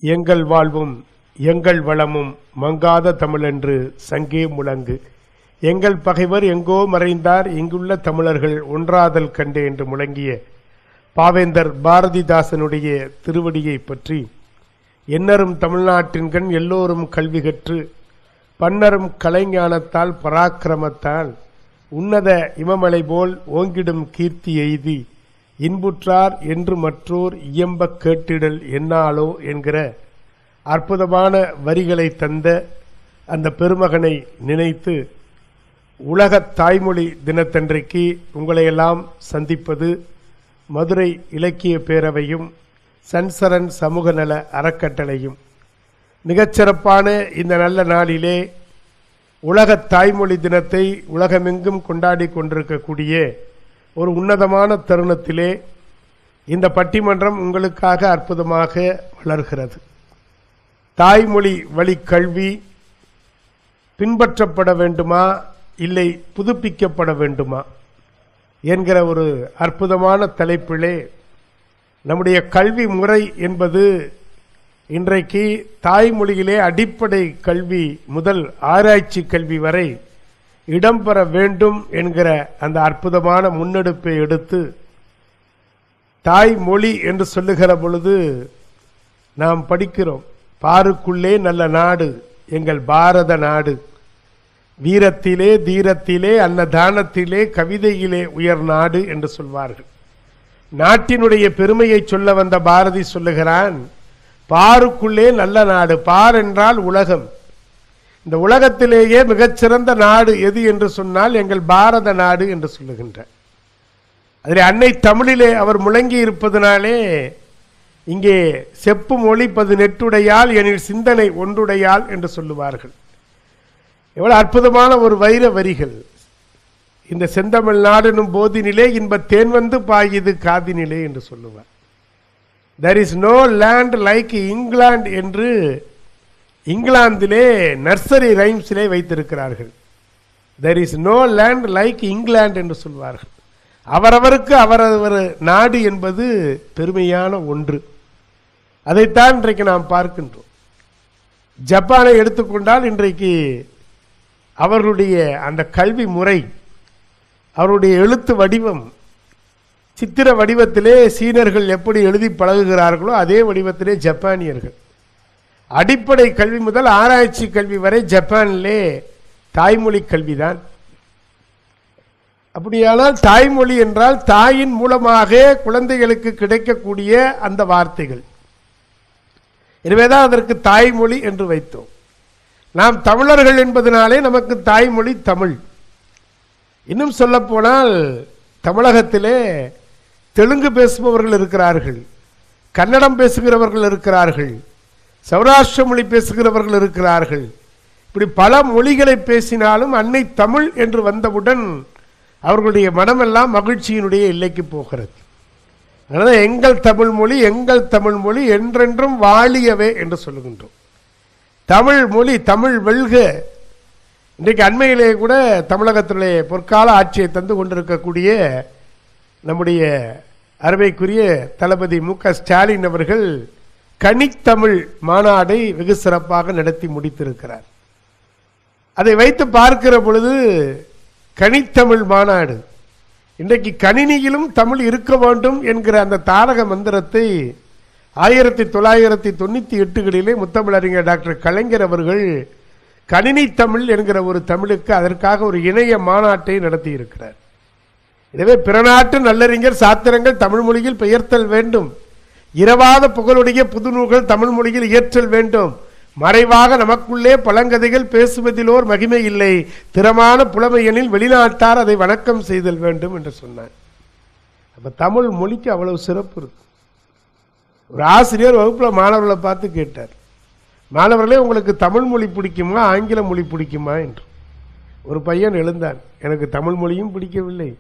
எங்கள் வாழ்வும் எங்கள் வளமும் மங்காத தமிழென்று சங்கே முழங்கு. எங்கள் பகைவர் எங்கோ மறைந்தார், இங்குள்ள தமிழர்கள் ஒன்றாதல் கண்டே என்று முழங்கிய பாவேந்தர் பாரதிதாசனுடைய திருவடியை பற்றி, எண்ணரும் தமிழ்நாட்டின்கண் எல்லோரும் கல்வி கற்று பன்னரும் கலைஞானத்தால் பராக்கிரமத்தால் உன்னத இமமலை போல் ஓங்கிடும் கீர்த்தி எய்தி இன்புற்றார் என்று மற்றோர் இயம்பக் கேட்டிடல் என்னாலோ என்கிற அற்புதமான வரிகளை தந்த அந்த பெருமகனை நினைத்து உலக தாய்மொழி தினத்தன்றைக்கு உங்களையெல்லாம் சந்திப்பது மதுரை இலக்கிய பேரவையும் சன்சரன் சமூக நல அறக்கட்டளையும். மிகச்சிறப்பான இந்த நல்ல நாளிலே உலக தாய்மொழி தினத்தை உலகமெங்கும் கொண்டாடி கொண்டிருக்கக்கூடிய ஒரு உன்னதமான தருணத்திலே இந்த பட்டிமன்றம் உங்களுக்காக அற்புதமாக வளர்கிறது. தாய்மொழி வழி கல்வி பின்பற்றப்பட வேண்டுமா இல்லை புதுப்பிக்கப்பட வேண்டுமா என்கிற ஒரு அற்புதமான தலைப்பிலே நம்முடைய கல்வி முறை என்பது இன்றைக்கு தாய்மொழியிலே அடிப்படை கல்வி முதல் ஆராய்ச்சி கல்வி வரை இடம்பெற வேண்டும் என்கிற அந்த அற்புதமான முன்னெடுப்பை எடுத்து தாய்மொழி என்று சொல்லுகிற பொழுது நாம் படிக்கிறோம், பாருக்குள்ளே நல்ல நாடு எங்கள் பாரத நாடு, வீரத்திலே தீரத்திலே அன்னதானத்திலே கவிதையிலே உயர் நாடு என்று சொல்வார்கள். நாட்டினுடைய பெருமையை சொல்ல வந்த பாரதி சொல்லுகிறான், பாருக்குள்ளே நல்ல நாடு. பார் என்றால் உலகம். இந்த உலகத்திலேயே மிகச்சிறந்த நாடு எது என்று சொன்னால் எங்கள் பாரத நாடு என்று சொல்லுகின்றார். அதில் அன்னை தமிழிலே அவர் முழங்கி இருப்பதனாலே இங்கே செப்பு மொழி 18 எனில் சிந்தனை ஒன்றுடையாள் என்று சொல்லுவார்கள். எவ்வளவு அற்புதமான ஒரு வைர வரிகள். இந்த செந்தமிழ் நாடெனும் போதினிலே இன்ப தேன் வந்து பாயுது காதினிலே என்று சொல்லுவார். there is no land like England என்று இங்கிலாந்திலே நர்சரி ரைம்ஸிலே வைத்திருக்கிறார்கள். there is no land like England என்று சொல்வார்கள். அவரவருக்கு அவரவர் நாடு என்பது பெருமையான ஒன்று. அதைத்தான் இன்றைக்கு நாம் பார்க்கின்றோம். ஜப்பானை எடுத்துக்கொண்டால் இன்றைக்கு அவர்களுடைய அந்த கல்வி முறை, அவருடைய எழுத்து வடிவம், சித்திர வடிவத்திலே சீனர்கள் எப்படி எழுதி பழகுகிறார்களோ அதே வடிவத்திலே ஜப்பானியர்கள். அடிப்படை கல்வி முதல் ஆராய்ச்சி கல்வி வரை ஜப்பானிலே தாய்மொழி கல்விதான். அப்படியானால் தாய்மொழி என்றால் தாயின் மூலமாக குழந்தைகளுக்கு கிடைக்கக்கூடிய அந்த வார்த்தைகள். எனவேதான் அதற்கு தாய்மொழி என்று வைத்தோம். நாம் தமிழர்கள் என்பதனாலே நமக்கு தாய்மொழி தமிழ். இன்னும் சொல்ல போனால் தமிழகத்திலே தெலுங்கு பேசுபவர்கள் இருக்கிறார்கள், கன்னடம் பேசுகிறவர்கள் இருக்கிறார்கள், சௌராஷ்டிர மொழி பேசுகிறவர்கள் இருக்கிறார்கள். இப்படி பல மொழிகளை பேசினாலும் அன்னை தமிழ் என்று வந்தவுடன் அவர்களுடைய மனமெல்லாம் மகிழ்ச்சியினுடைய எல்லைக்கு போகிறது. அதனால எங்கள் தமிழ் மொழி எங்கள் தமிழ் மொழி என்றென்றும் வாழியவே என்று சொல்லுகின்றோம். தமிழ் மொழி தமிழ் வெல்க. இன்றைக்கு அண்மையிலே கூட தமிழகத்திலே பொற்கால ஆட்சியை தந்து கொண்டிருக்கக்கூடிய நம்முடைய அருமைக்குரிய தளபதி மு.க. ஸ்டாலின் அவர்கள் கனித்தமிழ் மாநாடை வெகு சிறப்பாக நடத்தி முடித்திருக்கிறார். அதை வைத்து பார்க்கிற பொழுது கனித்தமிழ் மாநாடு, இன்றைக்கு கணினியிலும் தமிழ் இருக்க வேண்டும் என்கிற அந்த தாரக மந்திரத்தை 1998 முத்தமிழறிஞர் டாக்டர் கலைஞர் அவர்கள் கணினி தமிழ் என்கிற ஒரு தமிழுக்கு அதற்காக ஒரு இணைய மாநாட்டை நடத்தி இருக்கிறார். எனவே பிற நாட்டு நல்லறிஞர் சாத்திரங்கள் தமிழ் மொழியில் பெயர்த்தல் வேண்டும், இரவாத புகழுடைய புதுநூல்கள் தமிழ் மொழியில் இயற்றல் வேண்டும், மறைவாக நமக்குள்ளே பழங்கதைகள் பேசுவதிலோர் மகிமை இல்லை, திறமான புலமையெனில் வெளிநாட்டார் அதை வணக்கம் செய்தல் வேண்டும் என்று சொன்னார். அப்ப தமிழ் மொழிக்கு அவ்வளவு சிறப்பு இருக்கு. ஒரு ஆசிரியர் வகுப்புல மாணவர்களை பார்த்து கேட்டார், மாணவர்களே உங்களுக்கு தமிழ் மொழி பிடிக்குமா ஆங்கில மொழி பிடிக்குமா என்று. ஒரு பையன் எழுந்தான், எனக்கு தமிழ் மொழியும் பிடிக்கவில்லை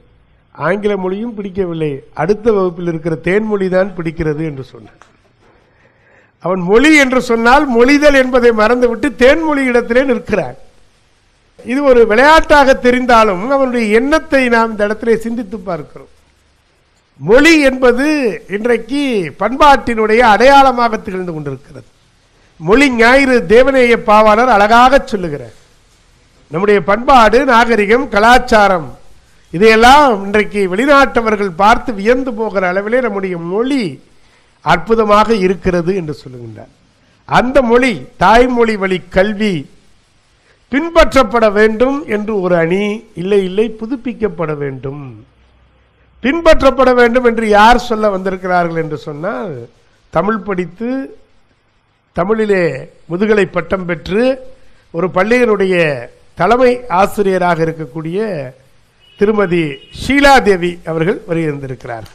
ஆங்கில மொழியும் பிடிக்கவில்லை, அடுத்த வகுப்பில் இருக்கிற தேன்மொழி தான் பிடிக்கிறது என்று சொன்னான். அவன் மொழி என்று சொன்னால் மொழிதல் என்பதை மறந்துவிட்டு தேன்மொழி இடத்திலே நிற்கிறான். இது ஒரு விளையாட்டாக தெரிந்தாலும் அவனுடைய எண்ணத்தை நாம் இந்த இடத்திலே சிந்தித்து பார்க்கிறோம். மொழி என்பது இன்றைக்கு பண்பாட்டினுடைய அடையாளமாக திகழ்ந்து கொண்டிருக்கிறது. மொழி ஞாயிறு தேவநேய பாவாளர் அழகாக சொல்லுகிறார். நம்முடைய பண்பாடு, நாகரிகம், கலாச்சாரம் இதையெல்லாம் இன்றைக்கு வெளிநாட்டவர்கள் பார்த்து வியந்து போகிற அளவிலே நம்முடைய மொழி அற்புதமாக இருக்கிறது என்று சொல்லுகின்றார். அந்த மொழி, தாய்மொழி வழி கல்வி பின்பற்றப்பட வேண்டும் என்று ஒரு அணி, இல்லை புதுப்பிக்கப்பட வேண்டும். பின்பற்றப்பட வேண்டும் என்று யார் சொல்ல வந்திருக்கிறார்கள் என்று சொன்னால், தமிழ் படித்து தமிழிலே முதுகலை பட்டம் பெற்று ஒரு பள்ளியினுடைய தலைமை ஆசிரியராக இருக்கக்கூடிய திருமதி ஷீலாதேவி அவர்கள் வருகின்றிருக்கிறார்.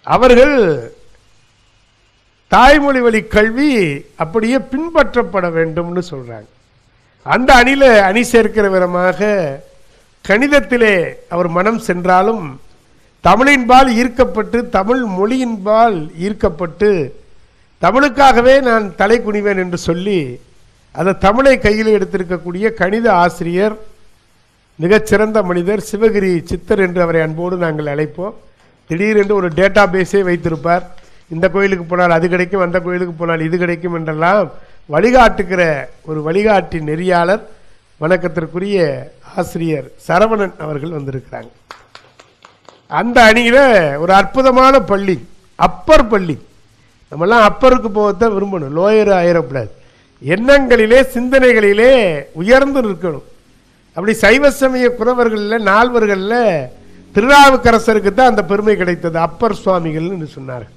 அவர்கள் தாய்மொழி வழி கல்வி அப்படியே பின்பற்றப்பட வேண்டும்னு சொல்றாங்க. அந்த அணி சேர்க்கிற விதமாக கணிதத்திலே அவர் மனம் சென்றாலும் தமிழின்பால் ஈர்க்கப்பட்டு, தமிழ் மொழியின்பால் ஈர்க்கப்பட்டு, தமிழுக்காகவே நான் தலை குனிவேன் என்று சொல்லி அந்த தமிழை கையில் எடுத்திருக்கக்கூடிய கணித ஆசிரியர், மிகச்சிறந்த மனிதர் சிவகிரி சித்தர் என்று அவரை அன்போடு நாங்கள் அழைப்போம். திடீரென்று ஒரு டேட்டா பேஸே வைத்திருப்பார். இந்த கோயிலுக்கு போனால் அது கிடைக்கும், அந்த கோயிலுக்கு போனால் இது கிடைக்கும் என்றெல்லாம் வழிகாட்டுகிற ஒரு வழிகாட்டி நெறியாளர், வணக்கத்திற்குரிய ஆசிரியர் சரவணன் அவர்கள் வந்திருக்கிறாங்க. அந்த அணியில ஒரு அற்புதமான பள்ளி, அப்பர் பள்ளி. நம்மெல்லாம் அப்பருக்கு போகத்தான் விரும்பணும், லோயர் ஆயிரப்படாது. எண்ணங்களிலே சிந்தனைகளிலே உயர்ந்து நிற்கணும். அப்படி சைவ சமய குறவர்களில் நால்வர்களில் திருநாவுக்கரசருக்கு தான் அந்த பெருமை கிடைத்தது, அப்பர் சுவாமிகள்னு சொன்னார்கள்.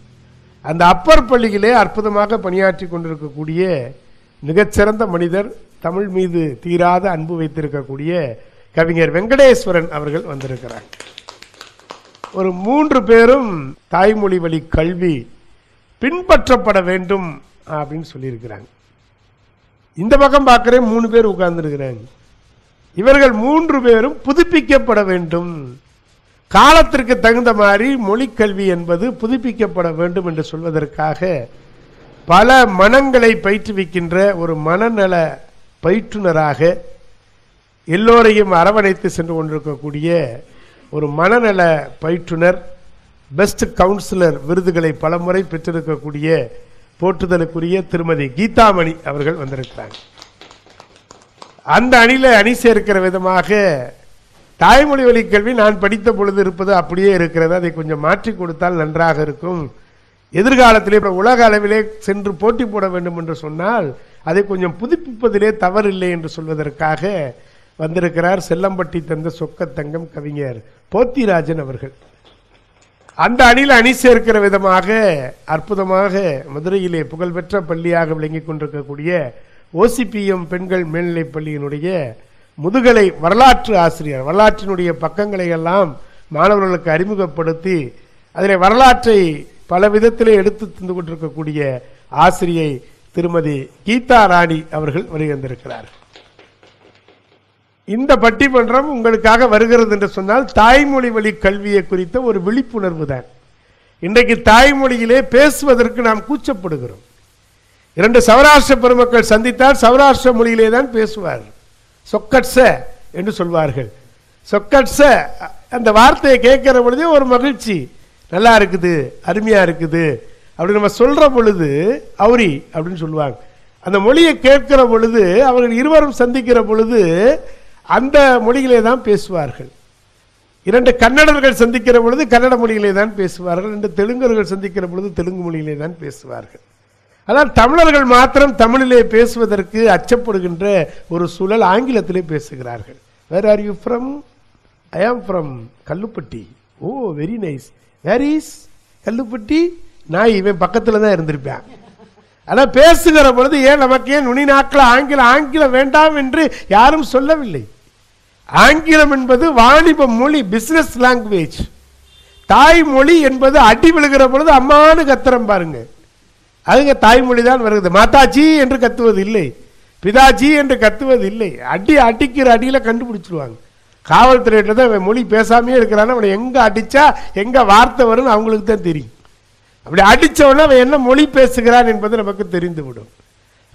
அந்த அப்பர் பள்ளியிலே அற்புதமாக பணியாற்றி கொண்டிருக்கக்கூடிய மிகச்சிறந்த மனிதர், தமிழ் மீது தீராத அன்பு வைத்திருக்கக்கூடிய கவிஞர் வெங்கடேஸ்வரன் அவர்கள் வந்திருக்கிறார். ஒரு 3 பேரும் தாய்மொழி வழி கல்வி பின்பற்றப்பட வேண்டும் அப்படின்னு சொல்லியிருக்கிறாங்க. இந்த பக்கம் பார்க்கிறேன் 3 பேர் உட்கார்ந்துருக்கிறாங்க. இவர்கள் 3 பேரும் புதுப்பிக்கப்பட வேண்டும். காலத்திற்கு தகுந்த மாதிரி மொழிக்கல்வி என்பது புதுப்பிக்கப்பட வேண்டும் என்று சொல்வதற்காக பல மனங்களை பயிற்றுவிக்கின்ற ஒரு மனநல பயிற்றுனராக எல்லோரையும் அரவணைத்து சென்று கொண்டிருக்கக்கூடிய ஒரு மனநல பயிற்றுனர், பெஸ்ட் கவுன்சிலர் விருதுகளை பலமுறை பெற்றிருக்கக்கூடிய போற்றுதலுக்குரிய திருமதி கீதாமணி அவர்கள் வந்திருக்கிறாங்க. அந்த அணி சேர்க்கிற விதமாக தாய்மொழி வழி கல்வி நான் படித்த பொழுது இருப்பது அப்படியே இருக்கிறது, அதை கொஞ்சம் மாற்றி கொடுத்தால் நன்றாக இருக்கும். எதிர்காலத்திலே உலக அளவிலே சென்று போட்டி போட வேண்டும் என்று சொன்னால் அதை கொஞ்சம் புதுப்பிப்பதிலே தவறில்லை என்று சொல்வதற்காக வந்திருக்கிறார் செல்லம்பட்டி தந்த சொக்கத்தங்கம் கவிஞர் போத்திராஜன் அவர்கள். அந்த அணி சேர்க்கிற விதமாக அற்புதமாக மதுரையிலே புகழ்பெற்ற பள்ளியாக விளங்கிக் கொண்டிருக்கக்கூடிய OCPM பெண்கள் மேல்நிலைப் பள்ளியினுடைய முதுகலை வரலாற்று ஆசிரியர், வரலாற்றினுடைய பக்கங்களை எல்லாம் மாணவர்களுக்கு அறிமுகப்படுத்தி அதில் வரலாற்றை பல விதத்திலே எடுத்து தந்து கொண்டிருக்கக்கூடிய ஆசிரியை திருமதி கீதா ராணி அவர்கள் வருகின்றிருக்கிறார். இந்த பட்டிமன்றம் உங்களுக்காக வருகிறது என்று சொன்னால் தாய்மொழி வழி கல்வியை குறித்த ஒரு விழிப்புணர்வு தான். இன்றைக்கு தாய்மொழியிலே பேசுவதற்கு நாம் கூச்சப்படுகிறோம். 2 சௌராஷ்டிர பெருமக்கள் சந்தித்தால் சௌராஷ்டிர மொழியிலே தான் பேசுவார். சொக்கட்ச என்று சொல்வார்கள். சொக்கட்ச அந்த வார்த்தையை கேட்கிற பொழுதே ஒரு மகிழ்ச்சி, நல்லா இருக்குது, அருமையா இருக்குது அப்படி நம்ம சொல்ற பொழுது அவுரி அப்படின்னு சொல்லுவாங்க. அந்த மொழியை கேட்கிற பொழுது அவர்கள் இருவரும் சந்திக்கிற பொழுது அந்த மொழியிலே தான் பேசுவார்கள். 2 கன்னடர்கள் சந்திக்கிற பொழுது கன்னட மொழியிலே தான் பேசுவார்கள். 2 தெலுங்கர்கள் சந்திக்கிற பொழுது தெலுங்கு மொழியிலே தான் பேசுவார்கள். ஆனால் தமிழர்கள் மாத்திரம் தமிழிலே பேசுவதற்கு அச்சப்படுகின்ற ஒரு சூழல், ஆங்கிலத்திலே பேசுகிறார்கள். Where are you from? I am from Kallupatti. Oh very nice. Where is Kallupatti? நான் இவன் பக்கத்தில் தான் இருந்திருப்பேன். ஆனால் பேசுகிற பொழுது ஏன் நமக்கு ஏன் நுனி நாக்கில் ஆங்கிலம் வேண்டாம் என்று யாரும் சொல்லவில்லை. ஆங்கிலம் என்பது வாணிப மொழி, பிசினஸ் லாங்குவேஜ். தாய்மொழி என்பது அடி விழுகிற பொழுது அம்மானு கத்துறம் பாருங்க, அதுங்க தாய்மொழி தான் வருகிறது. மாதாஜி என்று கத்துவது இல்லை, பிதாஜி என்று கத்துவது இல்லை. அடிக்கிற அடியில கண்டுபிடிச்சிருவாங்க. காவல்துறையிட்ட தான் மொழி பேசாமையே இருக்கிறான்னு அவனை எங்க அடிச்சா எங்க வார்த்தை வரும்னு அவங்களுக்கு தான் தெரியும். அப்படி அடிச்சவன அவன் என்ன மொழி பேசுகிறான் என்பது நமக்கு தெரிந்துவிடும்.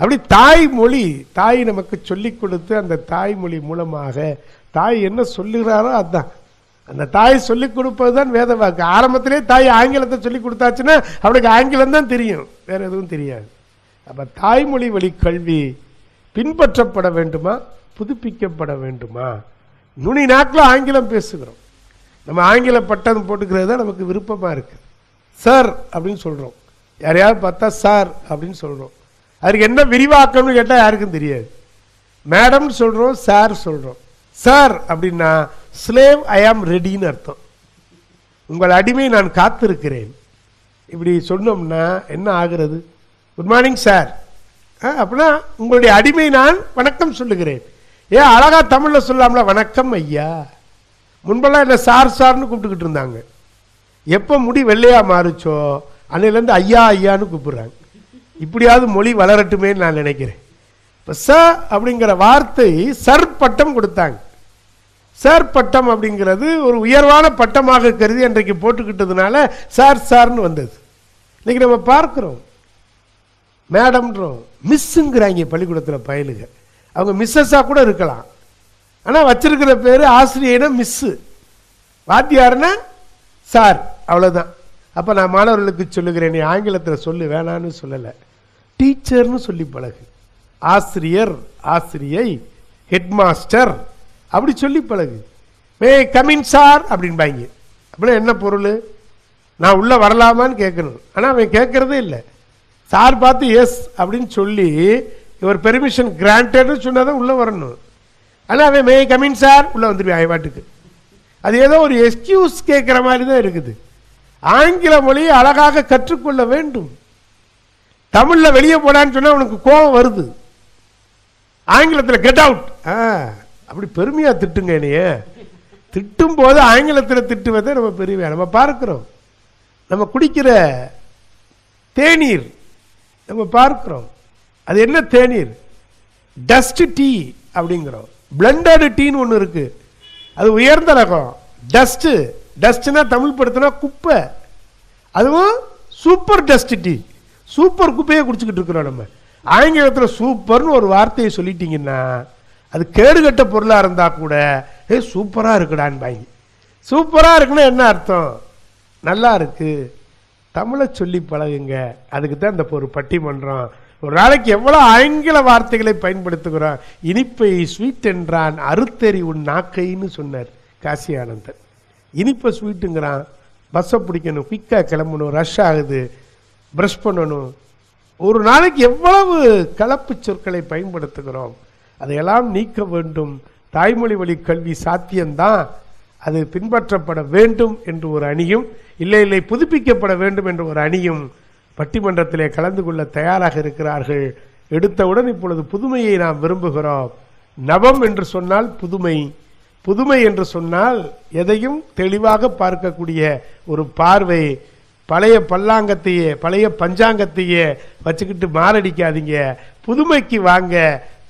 அப்படி தாய்மொழி, தாய் நமக்கு சொல்லிக் கொடுத்து அந்த தாய்மொழி மூலமாக தாய் என்ன சொல்லுகிறாரோ அதுதான். அந்த தாய் சொல்லிக் கொடுப்பது தான் வேத வாக்கு. ஆரம்பத்திலே தாய் ஆங்கிலத்தை சொல்லிக் கொடுத்தாச்சுன்னா அவனுக்கு ஆங்கிலம் தான் தெரியும், வேற எதுவும் தெரியாது. அப்ப தாய்மொழி வழி கல்வி பின்பற்றப்பட வேண்டுமா, புதுப்பிக்கப்பட வேண்டுமா? நுனி நாக்கில் ஆங்கிலம் பேசுகிறோம். நம்ம ஆங்கில பட்டம் போட்டுக்கிறது தான் நமக்கு விருப்பமா இருக்கு. சார் அப்படின்னு சொல்றோம், யாரையாவது பார்த்தா சார் அப்படின்னு சொல்றோம். அதுக்கு என்ன விரிவாக்கம்னு கேட்டால் யாருக்கும் தெரியாது. மேடம் சொல்றோம், சார் சொல்றோம். சார் அப்படின்னா ஸ்லேவ் ஐ ஆம் ரெடின்னு அர்த்தம். உங்கள் அடிமை நான் காத்திருக்கிறேன். இப்படி சொன்னோம்னா என்ன ஆகிறது? குட் மார்னிங் சார் அப்படின்னா உங்களுடைய அடிமை நான் வணக்கம் சொல்லுகிறேன். ஏன் அழகா தமிழ்ல சொல்லாமல வணக்கம் ஐயா. முன்பெல்லாம் என்ன சார் சார்னு கூப்பிட்டுக்கிட்டு இருந்தாங்க. எப்போ முடி வெள்ளையா மாறுச்சோ அன்னையிலேருந்து ஐயா ஐயான்னு கூப்பிடுறாங்க. இப்படியாவது மொழி வளரட்டுமேன்னு நான் நினைக்கிறேன். இப்போ ச அப்படிங்கிற வார்த்தை சர் பட்டம் கொடுத்தாங்க. சார் பட்டம் அப்படிங்கிறது ஒரு உயர்வான பட்டமாக கருதி அன்றைக்கு போட்டுக்கிட்டதுனால சார் சார்னு வந்தது. இன்னைக்கு நம்ம பார்க்கிறோம், மேடம்ன்றோம், மிஸ்ஸுங்கிறாங்க பள்ளிக்கூடத்தில் பயலுங்க. அவங்க மிஸ்ஸஸா கூட இருக்கலாம், ஆனால் வச்சிருக்கிற பேர் ஆசிரியனா மிஸ்ஸு, வாத்தியாருன்னா சார், அவ்வளோதான். அப்போ நான் மாணவர்களுக்கு சொல்லுகிறேன், நீ ஆங்கிலத்தில் சொல்லு, வேணான்னு சொல்லலை, டீச்சர்னு சொல்லி பழகு. ஆசிரியர், ஆசிரியை, ஹெட் மாஸ்டர் அப்படி சொல்லி பழகு. மே கமின் சார் அப்படின்பாங்க. அப்படின்னா என்ன பொருள்? நான் உள்ள வரலாமான்னு கேட்கணும். ஆனால் அவன் கேட்கறதே இல்லை. சார் பார்த்து எஸ் அப்படின்னு சொல்லி இவர் பெர்மிஷன் கிராண்டட்னு சொன்னால் தான் உள்ளே வரணும். ஆனால் அவன் மே கமின் சார் உள்ளே வந்துடுவேன் வாட்டுக்கு. அது ஏதோ ஒரு எக்ஸ்கியூஸ் கேட்குற மாதிரி தான் இருக்குது. ஆங்கில மொழியை அழகாக கற்றுக்கொள்ள வேண்டும். தமிழில் வெளியே போடான்னு சொன்னால் உனக்கு கோபம் வருது, ஆங்கிலத்தில் கெட் அவுட் அப்படி பெருமையாக திட்டுங்க. என்னைய திட்டும் போது ஆங்கிலத்தில் திட்டுவதை நம்ம பெருமையாக நம்ம பார்க்கிறோம். நம்ம குடிக்கிற தேநீர் நம்ம பார்க்கிறோம். அது என்ன தேநீர்? டஸ்ட் டீ அப்படிங்கிறோம். பிளண்டட் டீன்னு ஒன்று இருக்கு, அது உயர்ந்த ரகம். டஸ்ட், டஸ்ட்னா தமிழ் படுத்தினா குப்பை. அதுவும் சூப்பர் டஸ்ட் டீ, சூப்பர் குப்பையை குடிச்சுக்கிட்டு இருக்கிறோம். நம்ம ஆங்கிலத்தில் சூப்பர்னு ஒரு வார்த்தையை சொல்லிட்டீங்கன்னா அது கேடுகட்ட பொருளாக இருந்தால் கூட சூப்பராக இருக்குடான்னு பாங்க. சூப்பராக இருக்குன்னா என்ன அர்த்தம்? நல்லா இருக்கு. தமிழை சொல்லி பழகுங்க. அதுக்கு தான் இந்த ஒரு பட்டிமன்றம். ஒரு நாளைக்கு எவ்வளோ ஆங்கில வார்த்தைகளை பயன்படுத்துகிறோம். இனிப்பை ஸ்வீட் என்றான், அறுத்தறி உன் நாக்கைன்னு சொன்னார் காசி ஆனந்தன். இனிப்பை ஸ்வீட்டுங்கிறான். பஸ்ஸை பிடிக்கணும், குயிக்காக கிளம்பணும், ரஷ் ஆகுது, ப்ரஷ் பண்ணணும். ஒரு நாளைக்கு எவ்வளவு கலப்பு சொற்களை பயன்படுத்துகிறோம். அதையெல்லாம் நீக்க வேண்டும். தாய்மொழி வழி கல்வி சாத்தியம்தான், அது பின்பற்றப்பட வேண்டும் என்று ஒரு அணியும், இல்லை இல்லை புதுப்பிக்கப்பட வேண்டும் என்று ஒரு அணியும் பட்டிமன்றத்திலே கலந்து கொள்ள தயாராக இருக்கிறார்கள். எடுத்தவுடன் இப்பொழுது புதுமையை நாம் விரும்புகிறோம். நவம் என்று சொன்னால் புதுமை, புதுமை என்று சொன்னால் எதையும் தெளிவாக பார்க்கக்கூடிய ஒரு பார்வை. பழைய பல்லாங்கத்தையே, பழைய பஞ்சாங்கத்தையே வச்சுக்கிட்டு மாரடிக்காதீங்க, புதுமைக்கு வாங்க,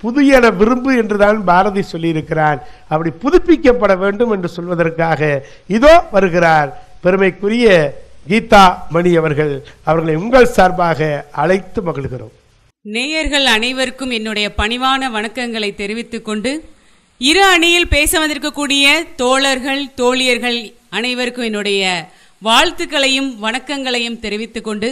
புதியன விரும்பு என்றுதான் பாரதி சொல்லியிருக்கிறார். அப்படி புதுப்பிக்கப்பட வேண்டும் என்று சொல்வதற்காக இதோ வருகிறார் பெருமைக்குரிய கீதா மணி அவர்கள். அவர்களை உங்கள் சார்பாக அழைத்து மகிழ்கிறோம். நேயர்கள் அனைவருக்கும் என்னுடைய பணிவான வணக்கங்களை தெரிவித்துக் கொண்டு, இரு அணியில் பேச வந்திருக்கக்கூடிய தோழர்கள் தோழியர்கள் அனைவருக்கும் என்னுடைய வாழ்த்துக்களையும் வணக்கங்களையும் தெரிவித்துக் கொண்டு,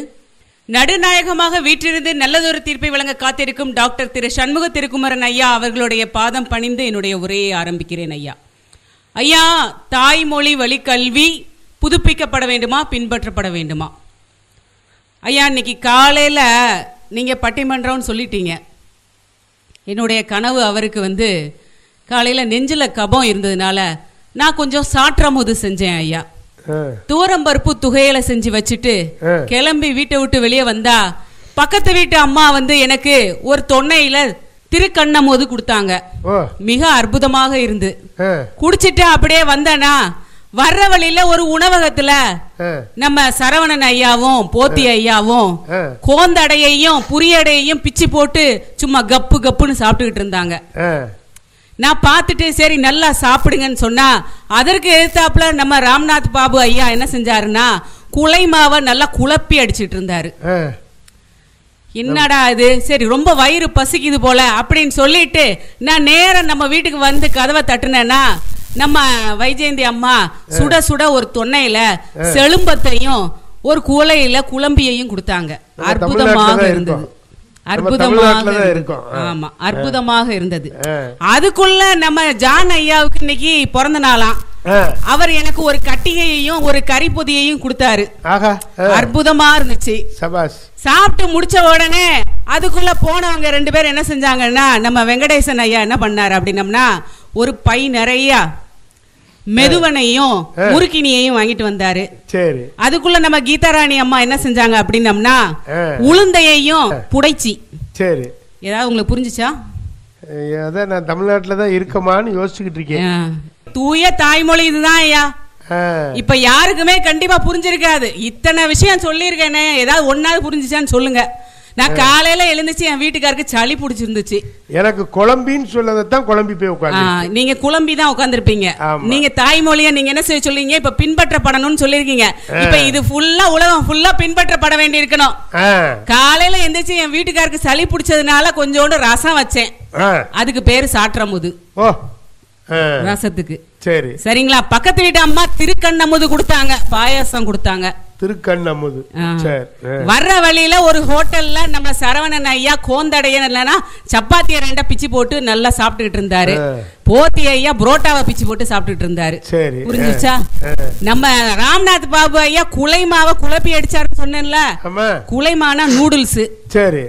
நடுநாயகமாக வீற்றிருந்து நல்லதொரு தீர்ப்பை வழங்க காத்திருக்கும் டாக்டர் திரு சண்முக திருக்குமரன் ஐயா அவர்களுடைய பாதம் பணிந்து என்னுடைய உரையை ஆரம்பிக்கிறேன். ஐயா, ஐயா, தாய்மொழி வழி கல்வி புதுப்பிக்கப்பட வேண்டுமா, பின்பற்றப்பட வேண்டுமா? ஐயா, இன்னைக்கு காலையில் நீங்கள் பட்டிமன்றம்னு சொல்லிட்டீங்க. என்னுடைய கனவு அவருக்கு காலையில் நெஞ்சில் கபம் இருந்ததுனால நான் கொஞ்சம் சாற்றாமுது செஞ்சேன். ஐயா, தூரம்பருப்பு துகையில செஞ்சு வச்சுட்டு கிளம்பி வீட்டை விட்டு வெளியே வந்தா பக்கத்து வீட்டு அம்மா எனக்கு ஒரு தொன்னையில திருக்கண்ணமோது கொடுத்தாங்க. மிக அற்புதமாக இருந்து குடிச்சிட்டு அப்படியே வந்தனா வர்ற வழியில ஒரு உணவகத்துல நம்ம சரவணன் ஐயாவும் போத்தி ஐயாவும் கோந்தடையையும் புரியடையையும் பிச்சு போட்டு சும்மா கப்பு கப்புன்னு சாப்பிட்டுக்கிட்டு இருந்தாங்க. நான் பார்த்துட்டு சரி நல்லா சாப்பிடுங்கன்னு சொன்னா, அதற்கு எதிர்த்தாப்புல நம்ம ராம்நாத் பாபு ஐயா என்ன செஞ்சாருன்னா குலை மாவை நல்லா குழப்பி அடிச்சிட்டு இருந்தாரு. என்னடா இது, சரி ரொம்ப வயிறு பசிக்குது போல அப்படின்னு சொல்லிட்டு நான் நேரம் நம்ம வீட்டுக்கு வந்து கதவை தட்டுனேன்னா நம்ம வைஜெயந்தி அம்மா சுட சுட ஒரு தொன்னையில செழும்பத்தையும் ஒரு குலையில குழம்பியையும் கொடுத்தாங்க. அற்புதமாக இருந்தது. அற்புதமாக இருக்கும். ஆமா, அற்புதமாக இருந்தது. அதுக்குள்ள நம்ம ஜான் ஐயாவுக்கு இன்னைக்கு பிறந்த நாளாம். அவர் எனக்கு ஒரு கட்டிகையையும் ஒரு கறிப்பொதியையும் கொடுத்தாரு. அற்புதமா இருந்துச்சு. சாப்பிட்டு முடிச்ச உடனே அதுக்குள்ள போனவங்க 2 பேர் என்ன செஞ்சாங்கன்னா, நம்ம வெங்கடேசன் ஐயா என்ன பண்ணாரு அப்படின்னம்னா, ஒரு பை நிறைய மெதுவனையும் முறுக்கினியையும் வாங்கிட்டு வந்தாரு. சரி. அதுக்குள்ள நம்ம கீதாராணி அம்மா என்ன செஞ்சாங்க அப்படின்னம்னா, உளுந்தையையும் புடைச்சி. சரி. ஏதாவது உங்களுக்கு புரிஞ்சுச்சா? அதான் நான் தமிழ்நாட்டுல தான் இருக்கமான்னு யோசிச்சுக்கிட்டு இருக்கேன். தூய தாய்மொழி இதுதான் ஐயா. இப்ப யாருக்குமே கண்டிப்பா புரிஞ்சிருக்காது. இத்தனை விஷயம் சொல்லியிருக்கேனே, ஏதாவது ஒன்னாவது புரிஞ்சுச்சான்னு சொல்லுங்க. நான் காலையில எழுந்துச்சு, என் வீட்டுக்காருக்கு சளி பிடிச்சிருந்துச்சு. எனக்கு குழம்பின்னு சொல்லதான் குழம்பி போய் உட்காந்து. நீங்க குழம்பி தான் உட்காந்துருப்பீங்க. நீங்க தாய்மொழிய நீங்க என்ன செய்ய சொல்றீங்க, இப்ப பின்பற்றப்படணும்னு சொல்லிருக்கீங்க. இப்ப இது ஃபுல்லா உலகம் ஃபுல்லா பின்பற்றப்பட வேண்டி இருக்கணும். காலையில எழுந்துச்சு என் வீட்டுக்காருக்கு சளி பிடிச்சதுனால கொஞ்சோண்டு ரசம் வச்சேன். அதுக்கு பேரு சாற்றமுது. ரசத்துக்கு. சரி, சரிங்களா. பக்கத்து வீட்டு அம்மா திருக்கண்ணமுது கொடுத்தாங்க, பாயாசம் கொடுத்தாங்க. திருக்கண்ணமுது. வர்ற வழியில ஒரு ஹோட்டல்ல நம்ம சரவணன் ஐயா கோந்தடைய இல்லைன்னா சப்பாத்திய 2 பிச்சு போட்டு நல்லா சாப்பிட்டுக்கிட்டு இருந்தாரு. போத்தி ஐயா புரோட்டாவை பிச்சு போட்டு சாப்பிட்டுட்டு இருந்தாரு. புரிஞ்சுச்சா? நம்ம ராம்நாத் பாபு ஐயா குலைமாவை குழப்பி அடிச்சாருன்னு சொன்னேன்ல, குலைமானா நூடுல்ஸ். சரி.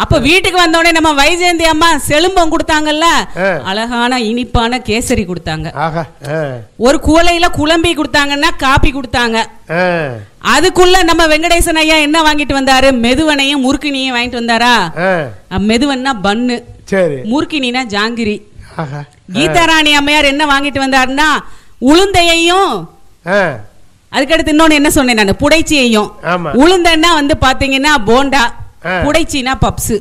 அப்ப வீட்டுக்கு வந்தோடனே நம்ம வைஜெயந்தி அம்மா செலும்பம் கொடுத்தாங்கல்ல, அழகான இனிப்பான கேசரி கொடுத்தாங்க. ஒரு குவளையில குழம்பி கொடுத்தாங்கன்னா காப்பி கொடுத்தாங்க. அதுக்குள்ள நம்ம வெங்கடேசன் ஐயா என்ன வாங்கிட்டு வந்தாரு, மெதுவனையும் முறுக்கினியும் வாங்கிட்டு வந்தாரா. மெதுவன்னா பன்னு, முறுக்கினா ஜாங்கிரி. கீதாராணி அம்மையார் என்ன வாங்கிட்டு வந்தாருன்னா உளுந்தையையும், அதுக்கடுத்து இன்னொன்னு என்ன சொன்னேன் நான், புடைச்சியையும். உளுந்தன்னா வந்து பாத்தீங்கன்னா போண்டா, புடைச்சினா பப்ஸ்.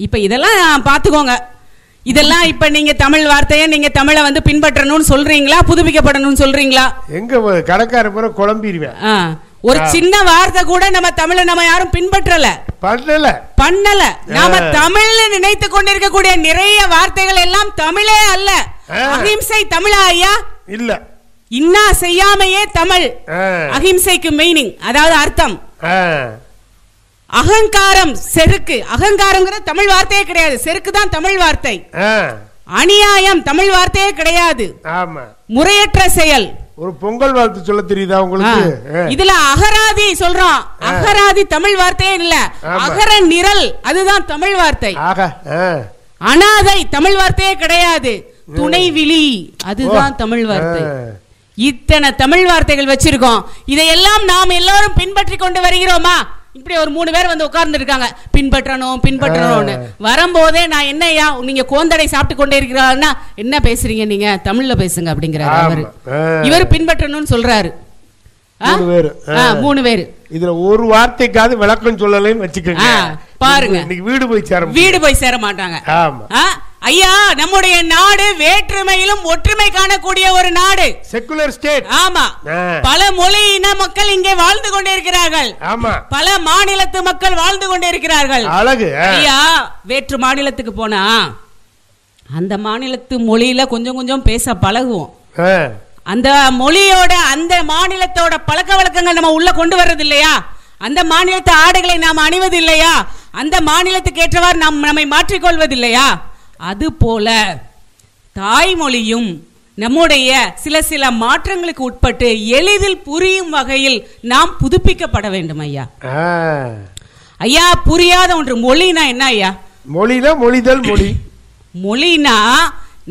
இப்ப இதெல்லாம் பாத்துக்கோங்க. இதெல்லாம் இப்ப நீங்க தமிழ் வார்த்தையை நீங்க தமிழை வந்து பின்பற்றணும்னு சொல்றீங்களா, புதுப்பிக்கப்படணும்னு சொல்றீங்களா? எங்க கடைக்கார பூரா குழம்பிடுவேன். ஒரு சின்ன வார்த்தை கூட நம்ம தமிழை நம்ம யாரும் பின்பற்றல, பண்ணல. நாம தமிழ்ல நினைத்து கொண்டிருக்கக்கூடிய நிறைய வார்த்தைகள் எல்லாம் தமிழே அல்ல. அஹிம்சை தமிழா ஐயா? இல்ல. இன்னா செய்யாமையே தமிழ். அஹிம்சைக்கு மீனிங், அதாவது அர்த்தம். அகங்காரம் செருக்கு, அகங்காரம்ங்கிற தமிழ் வார்த்தையே கிடையாது, செருக்கு தான் தமிழ் வார்த்தை. அநியாயம் தமிழ் வார்த்தையே கிடையாது. முறையற்ற செயல். ஒரு பொங்கல் வாழ்த்து சொல்ல தெரியுதா உங்களுக்கு? இதுல அகராதி சொல்றோம், அகராதி தமிழ் வார்த்தையே இல்ல, அகர நிரல் அதுதான் தமிழ் வார்த்தை. அனாதை தமிழ் வார்த்தையே கிடையாது, துணைவிழி அதுதான் தமிழ் வார்த்தை. இத்தனை தமிழ் வார்த்தைகள் வச்சிருக்கோம். இதையெல்லாம் நாம் எல்லாரும் பின்பற்றி கொண்டு வருகிறோமா? இப்படி ஒரு 3 பேர் வந்து உட்கார்ந்து இருக்காங்க, பின்பற்றணும்னு வரும்போதே நான் என்னையா நீங்க கோந்தடை சாப்பிட்டு கொண்டே இருக்கிறாருன்னா, என்ன பேசுறீங்க நீங்க, தமிழ்ல பேசுங்க அப்படிங்கிறாரு அவரு. இவர் பின்பற்றணும்னு சொல்றாரு. 3 பேரு. இதுல ஒரு வார்த்தைக்காவது விளக்கம் சொல்லலைன்னு வச்சுக்கோங்க. பாருங்க, வீடு போய் சேர மாட்டாங்க. ஐயா, நம்முடைய நாடு வேற்றுமையிலும் ஒற்றுமை காணக்கூடிய ஒரு நாடு, செக்குலர் ஸ்டேட். ஆமா, பல மொழி இன மக்கள் இங்கே வாழ்ந்து கொண்டிருக்கிறார்கள். ஆமா, பல மாநிலத்து மக்கள் வாழ்ந்து கொண்டிருக்கிறார்கள். அழகு. ஐயா, வேற்று மாநிலத்துக்கு போனா அந்த மாநிலத்து மொழியில கொஞ்சம் கொஞ்சம் பேச பழகுவோம். அந்த மொழியோட அந்த மாநிலத்தோட பழக்க வழக்கங்கள் நம்ம உள்ள கொண்டு வர்றது இல்லையா? அந்த மாநிலத்து ஆடைகளை நாம் அணிவது இல்லையா? அந்த மாநிலத்துக்கு ஏற்றவாறு நாம் நம்மை மாற்றிக்கொள்வது இல்லையா? அது போல தாய்மொழியும் நம்முடைய சில மாற்றங்களுக்கு உட்பட்டு எளிதில் புரியும் வகையில் நாம் புதுப்பிக்கப்பட வேண்டும் ஐயா. ஐயா, புரியாத ஒன்று மொழினா என்ன ஐயா? மொழினா மொழிதல். மொழினா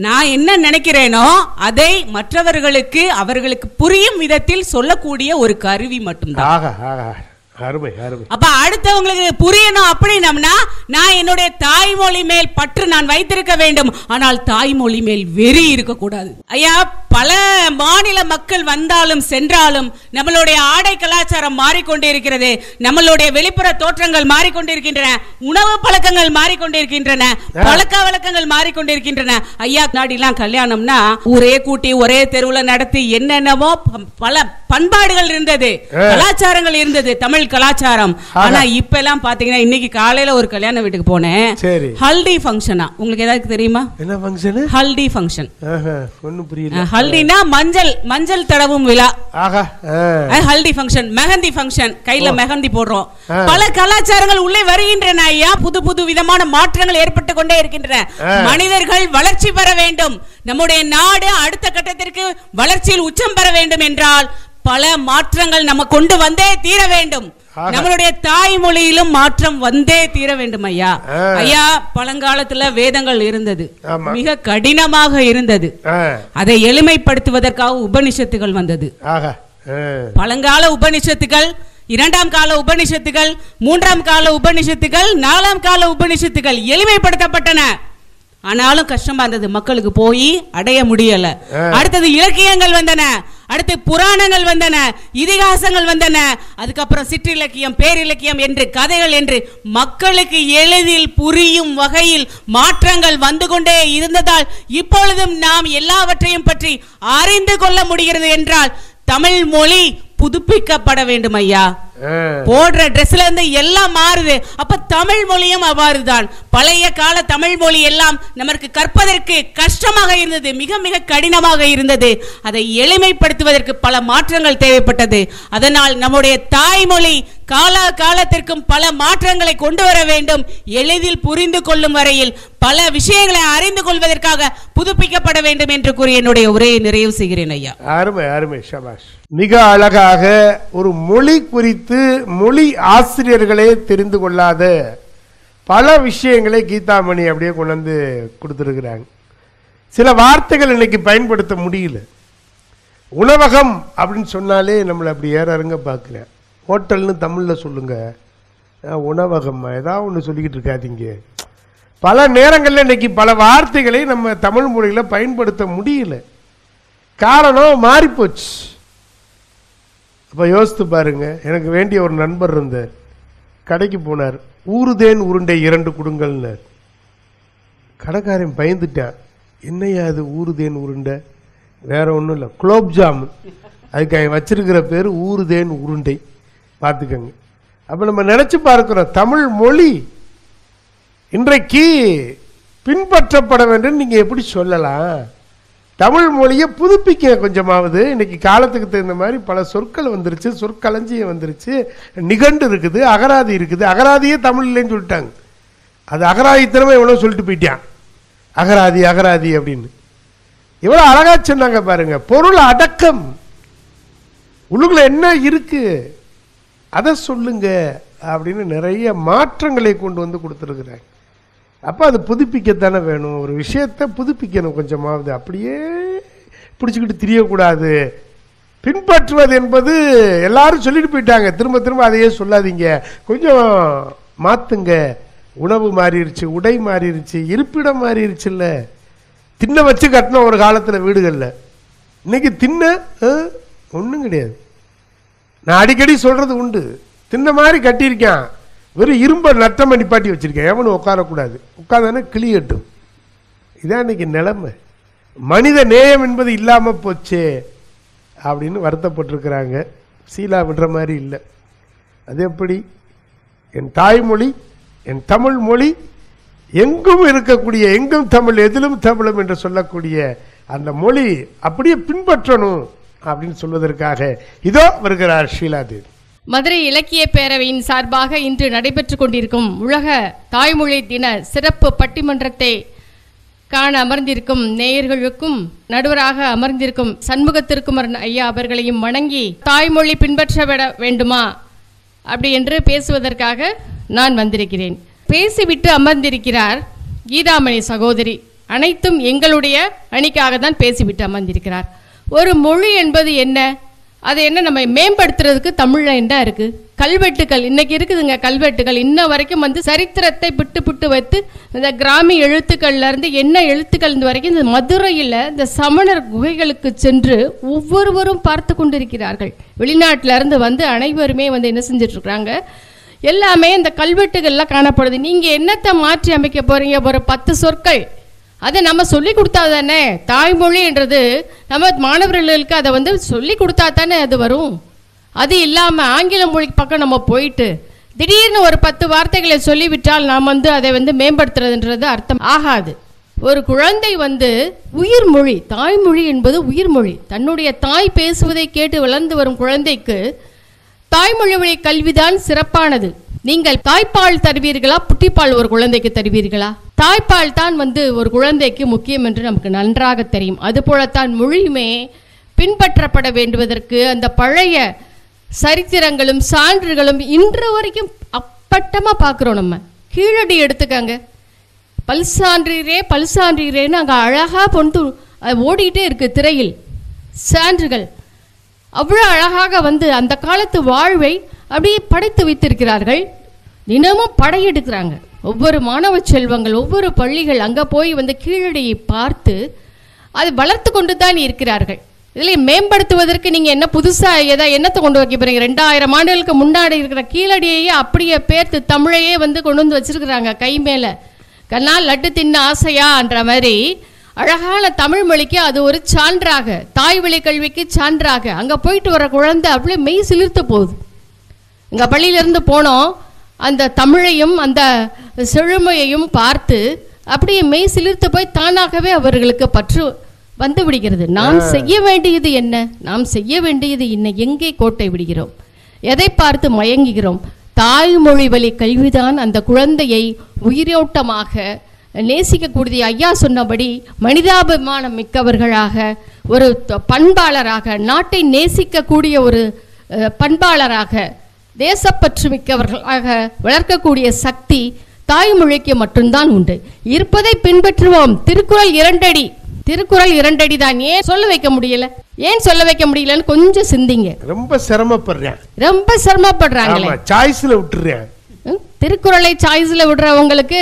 நான் என்ன நினைக்கிறேனோ அதை மற்றவர்களுக்கு அவர்களுக்கு புரியும் விதத்தில் சொல்லக்கூடிய ஒரு கருவி மட்டும்தான். அப்ப அடுத்தவங்களுக்கு புரியணும் அப்படின்னம்னா நான் என்னுடைய தாய்மொழி மேல் பற்று நான் வைத்திருக்க வேண்டும். ஆனால் தாய்மொழி மேல் வெறி இருக்கக்கூடாது. ஐயா, பல மாநில மக்கள் வந்தாலும் சென்றாலும் நம்மளுடைய ஆடை கலாச்சாரம் மாறிக்கொண்டே இருக்கிறது, நம்மளுடைய வெளிப்புற தோற்றங்கள் மாறிக்கொண்டிருக்கின்றன, உணவு பழக்கங்கள் மாறிக்கொண்டிருக்கின்றன, பழக்க வழக்கங்கள் மாறிக்கொண்டிருக்கின்றன. ஐயா, நாடிலாம் கல்யாணம்னா ஒரே கூட்டி ஒரே தெருவுல நடத்தி என்னென்னவோ பல பண்பாடுகள் இருந்தது, கலாச்சாரங்கள் இருந்தது, தமிழ் கலாச்சாரம். ஆனா இப்ப எல்லாம் பாத்தீங்கன்னா, இன்னைக்கு காலையில ஒரு கல்யாண வீட்டுக்கு போனேன், ஹல்டி ஃபங்க்ஷனா. உங்களுக்கு ஏதாவது தெரியுமா? என்ன ஃபங்க்ஷன்? ஹல்டி ஃபங்க்ஷன். ஒண்ணும் புரியல. ஹல்தினா மஞ்சள் தடவும் விழா. ஆஹா. ஹல்தி ஃபங்க்ஷன், மெஹந்தி ஃபங்க்ஷன், கையில மெஹந்தி போடுறோம். பல கலாச்சாரங்கள் உள்ளே வருகின்றன ஐயா. புது விதமான மாற்றங்கள் ஏற்பட்டு கொண்டே இருக்கின்றன. மனிதர்கள் வளர்ச்சி பெற வேண்டும், நம்முடைய நாடு அடுத்த கட்டத்திற்கு வளர்ச்சியில் உச்சம் பெற வேண்டும் என்றால் பல மாற்றங்கள் நம்ம கொண்டு வந்தே தீர வேண்டும். நம்மளுடைய தாய்மொழியிலும் மாற்றம் வந்தே தீர வேண்டும் ஐயா. ஐயா, பழங்காலத்துல வேதங்கள் இருந்தது, மிக கடினமாக இருந்தது. அதை எளிமைப்படுத்துவதற்காக உபனிஷத்துகள் வந்தது. பழங்கால உபனிஷத்துகள், 2ஆம் கால உபனிஷத்துகள், 3ஆம் கால உபனிஷத்துகள், 4ஆம் கால உபனிஷத்துகள் எளிமைப்படுத்தப்பட்டன. ஆனாலும் கஷ்டமா இருந்தது, மக்களுக்கு போய் அடைய முடியல. அடுத்தது இலக்கியங்கள் வந்தன, அடுத்து புராணங்கள் வந்தன, இதிகாசங்கள் வந்தன, அதுக்கப்புறம் சிற்றிலக்கியம், பேரிலக்கியம் என்று கதைகள் என்று மக்களுக்கு எளிதில் புரியும் வகையில் மாற்றங்கள் வந்து கொண்டே இருந்ததால் இப்பொழுதும் நாம் எல்லாவற்றையும் பற்றி அறிந்து கொள்ள முடிகிறது என்றால் தமிழ் மொழி புதுப்பிக்கப்பட வேண்டும் ஐயா. போடுற ட்ரெஸ்ல இருந்து எல்லாம் மாறுது. அப்ப தமிழ் மொழியும் அவ்வாறுதான். பழைய கால தமிழ் மொழி எல்லாம் நமக்கு கற்பதற்கு கஷ்டமாக இருந்தது, மிக மிக கடினமாக இருந்தது. அதை எளிமைப்படுத்துவதற்கு பல மாற்றங்கள் தேவைப்பட்டது. அதனால் நம்முடைய தாய்மொழி காலத்திற்கும் பல மாற்றங்களை கொண்டு வர வேண்டும். எளிதில் புரிந்து கொள்ளும் வரையில் பல விஷயங்களை அறிந்து கொள்வதற்காக புதுப்பிக்கப்பட வேண்டும் என்று கூறி என்னுடைய உரையை நிறைவு செய்கிறேன் ஐயா. அருமை அருமை, ஷபாஷ். மிக அழகாக ஒரு மொழி குறித்து மொழி ஆசிரியர்களே தெரிந்து கொள்ளாத பல விஷயங்களை கீதாமணி அப்படியே கொண்டு வந்து கொடுத்துருக்குறாங்க. சில வார்த்தைகள் இன்னைக்கு பயன்படுத்த முடியல. உணவகம் அப்படின்னு சொன்னாலே நம்மளை அப்படி ஏறங்க பார்க்குறேன். ஹோட்டல்னு தமிழில் சொல்லுங்க, உணவகம் ஏதாவது ஒன்று சொல்லிக்கிட்டு இருக்காதீங்க. பல நேரங்களில் இன்னைக்கு பல வார்த்தைகளை நம்ம தமிழ் மொழியில் பயன்படுத்த முடியல. காரணம் மாறிப்போச்சு. அப்போ யோசித்து பாருங்க. எனக்கு வேண்டிய ஒரு நண்பர் இருந்தார், கடைக்கு போனார். ஊறுதேன் உருண்டை 2 கொடுங்கள்னார். கடைக்காரன் பயந்துட்டான். என்னையா அது ஊறுதேன் உருண்டை? வேற ஒன்றும் இல்லை, குலோப் ஜாமுன். அதுக்கு வச்சிருக்கிற பேர் ஊறுதேன் உருண்டை. பார்த்துக்கங்க. அப்போ நம்ம நினைச்சு பார்க்கிறோம், தமிழ் மொழி இன்றைக்கு பின்பற்றப்பட வேண்டும். நீங்கள் எப்படி சொல்லலாம்? தமிழ் மொழியை புதுப்பிக்க கொஞ்சமாவது. இன்னைக்கு காலத்துக்கு தகுந்த மாதிரி பல சொற்கள் வந்துருச்சு, சொற்களஞ்சியம் வந்துருச்சு, நிகண்டு இருக்குது, அகராதி இருக்குது. அகராதியே தமிழ் இல்லைன்னு சொல்லிட்டாங்க. அது அகராதித்தனமே எவ்வளோ சொல்லிட்டு போயிட்டான், அகராதி அகராதி அப்படின்னு. எவ்வளோ அழகா சொன்னாங்க பாருங்க. பொருள் அடக்கம், உள்ளுக்குள்ள என்ன இருக்கு அதை சொல்லுங்க அப்படின்னு நிறைய மாற்றங்களை கொண்டு வந்து கொடுத்துருக்குறாங்க. அப்போ அது புதுப்பிக்கத்தானே வேணும். ஒரு விஷயத்தை புதுப்பிக்கணும் கொஞ்சமாவது. அப்படியே பிடிச்சிக்கிட்டு தெரியக்கூடாது. பின்பற்றுவது என்பது எல்லாரும் சொல்லிட்டு போயிட்டாங்க, திரும்ப திரும்ப அதையே சொல்லாதீங்க, கொஞ்சம் மாற்றுங்க. உணவு மாறிடுச்சு, உடை மாறிடுச்சு, இருப்பிடம் மாறிடுச்சு. இல்லை தின்ன வச்சு கட்டின ஒரு காலத்தில் வீடுகளில், இன்னைக்கு தின்ன ஒன்றும் கிடையாது. நான் அடிக்கடி சொல்கிறது உண்டு, தின்ன மாதிரி கட்டியிருக்கேன், வெறும் இரும்பை நட்டமை நிப்பாட்டி வச்சிருக்கேன், எவனும் உட்காரக்கூடாது, உட்காந்தானே கிளியட்டும். இதான் இன்னைக்கு நிலைமை. மனித நேயம் என்பது இல்லாமல் போச்சே அப்படின்னு வருத்தப்பட்டிருக்கிறாங்க. சீலா விடுற மாதிரி இல்லை. அது எப்படி? என் தாய்மொழி, என் தமிழ் மொழி, எங்கும் இருக்கக்கூடிய, எங்கும் தமிழ் எதிலும் தமிழும் என்று சொல்லக்கூடிய அந்த மொழி அப்படியே பின்பற்றணும் அப்படின்னு சொல்வதற்காக இதோ வருகிறார் ஷீலாதேவி. மதுரை இலக்கிய பேரவையின் சார்பாக இன்று நடைபெற்றுக் கொண்டிருக்கும் உலக தாய்மொழி தின சிறப்பு பட்டிமன்றத்தை காண அமர்ந்திருக்கும் நேயர்களுக்கும் நடுவராக அமர்ந்திருக்கும் சண்முகத்திருக்குமரன் ஐயா அவர்களையும் வணங்கி, தாய்மொழி பின்பற்ற வேண்டுமா அப்படி என்று பேசுவதற்காக நான் வந்திருக்கிறேன். பேசிவிட்டு அமர்ந்திருக்கிறார் கீதாமணி சகோதரி. அனைத்தும் எங்களுடைய அணிக்காக தான் பேசிவிட்டு அமர்ந்திருக்கிறார். ஒரு மொழி என்பது என்ன, அதை என்ன நம்ம மேம்படுத்துறதுக்கு தமிழில் என்ன இருக்குது? கல்வெட்டுகள் இன்னைக்கு இருக்குதுங்க. கல்வெட்டுகள் இன்ன வரைக்கும் வந்து சரித்திரத்தை புட்டு வைத்து இந்த கிராமி எழுத்துக்கள்லேருந்து என்ன எழுத்துக்கள் இந்த வரைக்கும் இந்த மதுரையில் இந்த சமணர் குகைகளுக்கு சென்று ஒவ்வொருவரும் பார்த்து கொண்டிருக்கிறார்கள். வெளிநாட்டிலேருந்து வந்து அனைவருமே வந்து என்ன செஞ்சிட்ருக்குறாங்க, எல்லாமே இந்த கல்வெட்டுகள்லாம் காணப்படுது. நீங்கள் என்னத்தை மாற்றி அமைக்க போகிறீங்க? ஒரு 10 சொற்கள் அதை நம்ம சொல்லி கொடுத்தா தானே தாய்மொழி என்றது நம்ம மாணவர்களுக்கு அதை வந்து சொல்லி கொடுத்தா தானே அது வரும். அது இல்லாமல் ஆங்கில மொழி பக்கம் நம்ம போயிட்டு திடீர்னு ஒரு 10 வார்த்தைகளை சொல்லிவிட்டால் நாம் வந்து அதை வந்து மேம்படுத்துறதுன்றது அர்த்தம் ஆகாது. ஒரு குழந்தை உயிர் மொழி, தாய்மொழி என்பது உயிர் மொழி. தன்னுடைய தாய் பேசுவதை கேட்டு வளர்ந்து வரும் குழந்தைக்கு தாய்மொழி வழி கல்விதான் சிறப்பானது. நீங்கள் தாய்ப்பால் தருவீர்களா, புட்டிப்பால் ஒரு குழந்தைக்கு தருவீர்களா? தாய்ப்பால் தான் ஒரு குழந்தைக்கு முக்கியம் என்று நமக்கு நன்றாக தெரியும். அதுபோலத்தான் மொழியுமே பின்பற்றப்பட வேண்டுவதற்கு அந்த பழைய சரித்திரங்களும் சான்றுகளும் இன்று வரைக்கும் அப்பட்டமா பார்க்கிறோம். நம்ம கீழடி எடுத்துக்காங்க, பல்சான்றீரேன்னு அங்கே அழகா பொண்டு ஓடிக்கிட்டே இருக்கு திரையில் சான்றுகள். அவ்வளோ அழகாக அந்த காலத்து வாழ்வை அப்படியே படைத்து வைத்திருக்கிறார்கள். தினமும் படையெடுக்கிறாங்க ஒவ்வொரு மாணவ செல்வங்கள், ஒவ்வொரு பள்ளிகள் அங்கே போய் கீழடியை பார்த்து அதை வளர்த்து கொண்டு தான் இருக்கிறார்கள். இதில் மேம்படுத்துவதற்கு நீங்கள் என்ன புதுசாக என்னத்தை கொண்டு வைக்க போகிறீங்க? 2000 ஆண்டுகளுக்கு முன்னாடி இருக்கிற கீழடியையே அப்படியே பேர்த்து தமிழையே கொண்டு வந்து வச்சிருக்கிறாங்க கை மேலே. கண்ணால் லட்டு தின்ன ஆசையான்ற மாதிரி அழகான தமிழ் மொழிக்கு அது ஒரு சான்றாக, தாய் வழி கல்விக்கு சான்றாக அங்கே போயிட்டு வர குழந்தை அப்படியே மெய் சிலிர்த்து போகுது. இங்கே பள்ளியிலேருந்து போனோம், அந்த தமிழையும் அந்த செழுமையையும் பார்த்து அப்படியே மெய் சிலிர்த்து போய் தானாகவே அவர்களுக்கு பற்று வந்து விடுகிறது. நாம் செய்ய வேண்டியது என்ன? நாம் செய்ய வேண்டியது என்ன? எங்கே கோட்டை விடுகிறோம்? எதை பார்த்து மயங்குகிறோம்? தாய்மொழி வழி கல்விதான் அந்த குழந்தையை உயிரோட்டமாக நேசிக்கக்கூடிய, ஐயா சொன்னபடி மனிதாபிமானம் மிக்கவர்களாக, ஒரு பண்பாளராக, நாட்டை நேசிக்கக்கூடிய ஒரு பண்பாளராக, தேசப்பற்று மிக்கவர்களாக வளர்க்கக்கூடிய சக்தி தாய்மொழிக்கு மட்டும்தான் உண்டு. இருப்பதை பின்பற்றுவோம். திருக்குறள் 2 அடி, திருக்குறள் 2 அடி தான். ஏன் சொல்ல வைக்க முடியல? ஏன் சொல்ல வைக்க முடியலன்னு கொஞ்சம் சிந்திங்க. ரொம்ப சிரமப்படுறேன், ரொம்ப சிரமப்படுறாங்களே. சாய்ஸ்ல விட்டுறேன். திருக்குறளை சாய்ஸ்ல விடுறவங்களுக்கு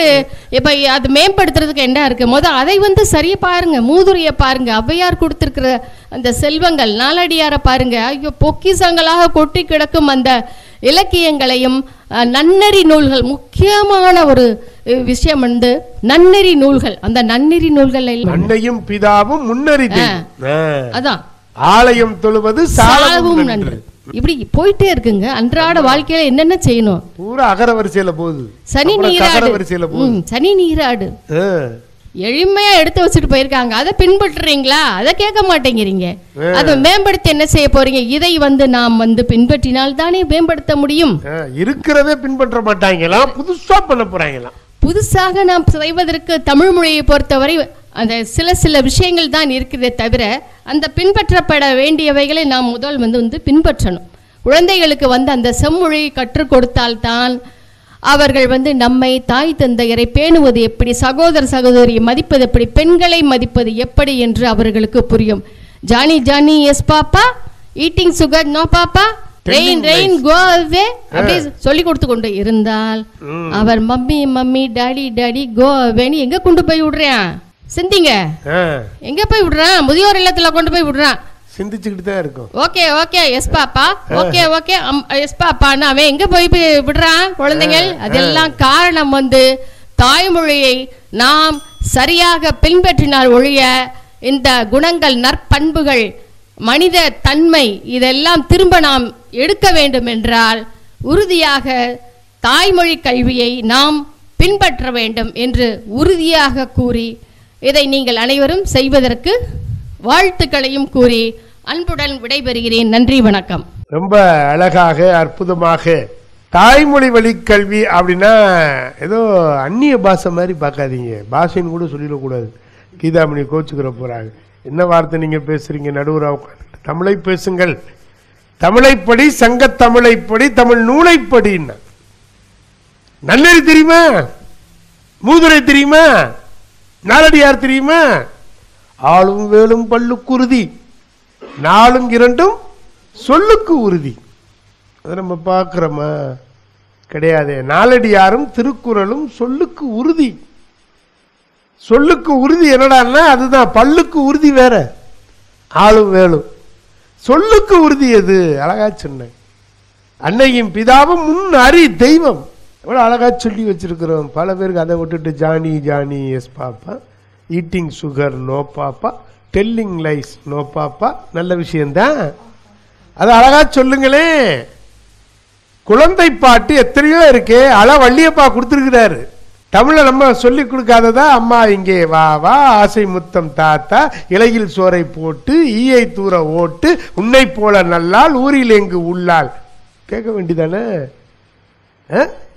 இப்ப அது மேம்படுத்துறதுக்கு என்ன இருக்கு? அதை சரியா பாருங்க, மூதுரையை பாருங்க, ஔவையார் கொடுத்திருக்கிற அந்த செல்வங்கள், நாலடியாரை பாருங்க. ஐயோ, பொக்கிசங்களாக கொட்டி கிடக்கும் அந்த இலக்கியங்களையும் நன்னெறி நூல்கள். முக்கியமான ஒரு விஷயம் நன்னெறி நூல்கள். அந்த நன்னெறி நூல்கள் அன்னையும் பிதாவும் முன்னறி, அதான் ஆலயம் தொழுவது சாலவும் நன்று. இப்படி போயிட்டே இருக்குங்க. அன்றாட வாழ்க்கையில என்னென்ன செய்யணும்? பூரா அகர வரிசையில போகுது. சனி நீராடு எளிமையா எடுத்து வச்சுட்டு போயிருக்காங்க. அதை பின்பற்றுறீங்களா? அதை கேட்க மாட்டேங்கிறீங்க. அதை மேம்படுத்தி என்ன செய்ய போறீங்க? இதை நாம் பின்பற்றினால் தானே மேம்படுத்த முடியும். இருக்கிறதே பின்பற்ற மாட்டாங்களா? புதுசா பண்ண போறாங்களா? புதுசாக நாம் செய்வதற்கு தமிழ் மொழியை பொறுத்தவரை அந்த சில விஷயங்கள் தான் இருக்கிறதே தவிர, அந்த பின்பற்றப்பட வேண்டியவைகளை நாம் முதல் பின்பற்றணும். குழந்தைகளுக்கு அந்த செம்மொழியை கற்றுக் கொடுத்தால்தான் அவர்கள் நம்மை, தாய் தந்தையரை பேணுவது எப்படி, சகோதர சகோதரியை மதிப்பது எப்படி, பெண்களை மதிப்பது எப்படி என்று அவர்களுக்கு புரியும். Johnny Johnny yes papa, eating sugar no papa, rain rain go away அப்படி சொல்லி கொடுத்து கொண்டு இருந்தால் அவர் mummy mummy daddy daddy go அவேன்னு எங்க கொண்டு போய் விடுறான்? சிந்திங்க, எங்க போய் விடுறான்? முதியோர் இல்லத்துல கொண்டு போய் விடுறான். சிந்திச்சுக்கிட்டு தான் இருக்கும். Okay okay yes papa, okay okay yes பாப்பான்னு அவன் எங்க போய் விடுறான் குழந்தைகள்? அதெல்லாம் காரணம் தாய்மொழியை நாம் சரியாக பின்பற்றினால் ஒழிய இந்த குணங்கள், நற்பண்புகள், மனித தன்மை இதெல்லாம் திரும்ப நாம் எடுக்க வேண்டும் என்றால் உறுதியாக தாய்மொழி கல்வியை நாம் பின்பற்ற வேண்டும் என்று உறுதியாக கூறி, இதை நீங்கள் அனைவரும் செய்வதற்கு வாழ்த்துக்களையும் கூறி அன்புடன் விடைபெறுகிறேன். நன்றி, வணக்கம். ரொம்ப அழகாக அற்புதமாக தாய்மொழி வழி கல்வி அப்படின்னா ஏதோ அந்நிய பாஷை மாதிரி பார்க்காதீங்க. பாஷைன்னு கூட சொல்லிடக்கூடாது. கீதாமணி கோச்சுக்கிற போறாங்க. என்ன வார்த்தை நீங்க பேசுறீங்க? நடுவராக உட்காந்து தமிழை பேசுங்கள், தமிழைப்படி, சங்க தமிழைப்படி, தமிழ் நூலைப்படின்னா. நன்னெறி தெரியுமா? மூதுரை தெரியுமா? நாலடியார் தெரியுமா? ஆளும் வேலும் பல்லுக்கு உறுதி, நாளும் இரண்டும் சொல்லுக்கு உறுதி. அதை நம்ம பார்க்கிறோமா? கிடையாது. நாலடியாரும் திருக்குறளும் சொல்லுக்கு உறுதி. சொல்லுக்கு உறுதி என்னடான்னா அதுதான். பல்லுக்கு உறுதி வேற, ஆளும் வேலும். சொல்லுக்கு உறுதி எது? அழகா சொன்ன. அன்னையும் பிதாவும் முன் அறி தெய்வம். எவ்வளோ அழகா சொல்லி வச்சிருக்கிறோம். பல பேருக்கு அதை விட்டுட்டு Johnny Johnny yes papa, eating sugar no papa, telling lies no papa. நல்ல விஷயம்தான், அது அழகா சொல்லுங்களே. குழந்தை பாட்டு எத்தனையோ இருக்கு. வள்ளியப்பா கொடுத்துருக்கிறாரு. தமிழை நம்ம சொல்லி கொடுக்காததா? அம்மா இங்கே வா வா, ஆசை முத்தம் தாத்தா, இலையில் சோறை போட்டு ஈயை தூர ஓட்டு, உன்னை போல நல்லால் ஊரில் எங்கு உள்ளாள் கேட்க வேண்டியதானே?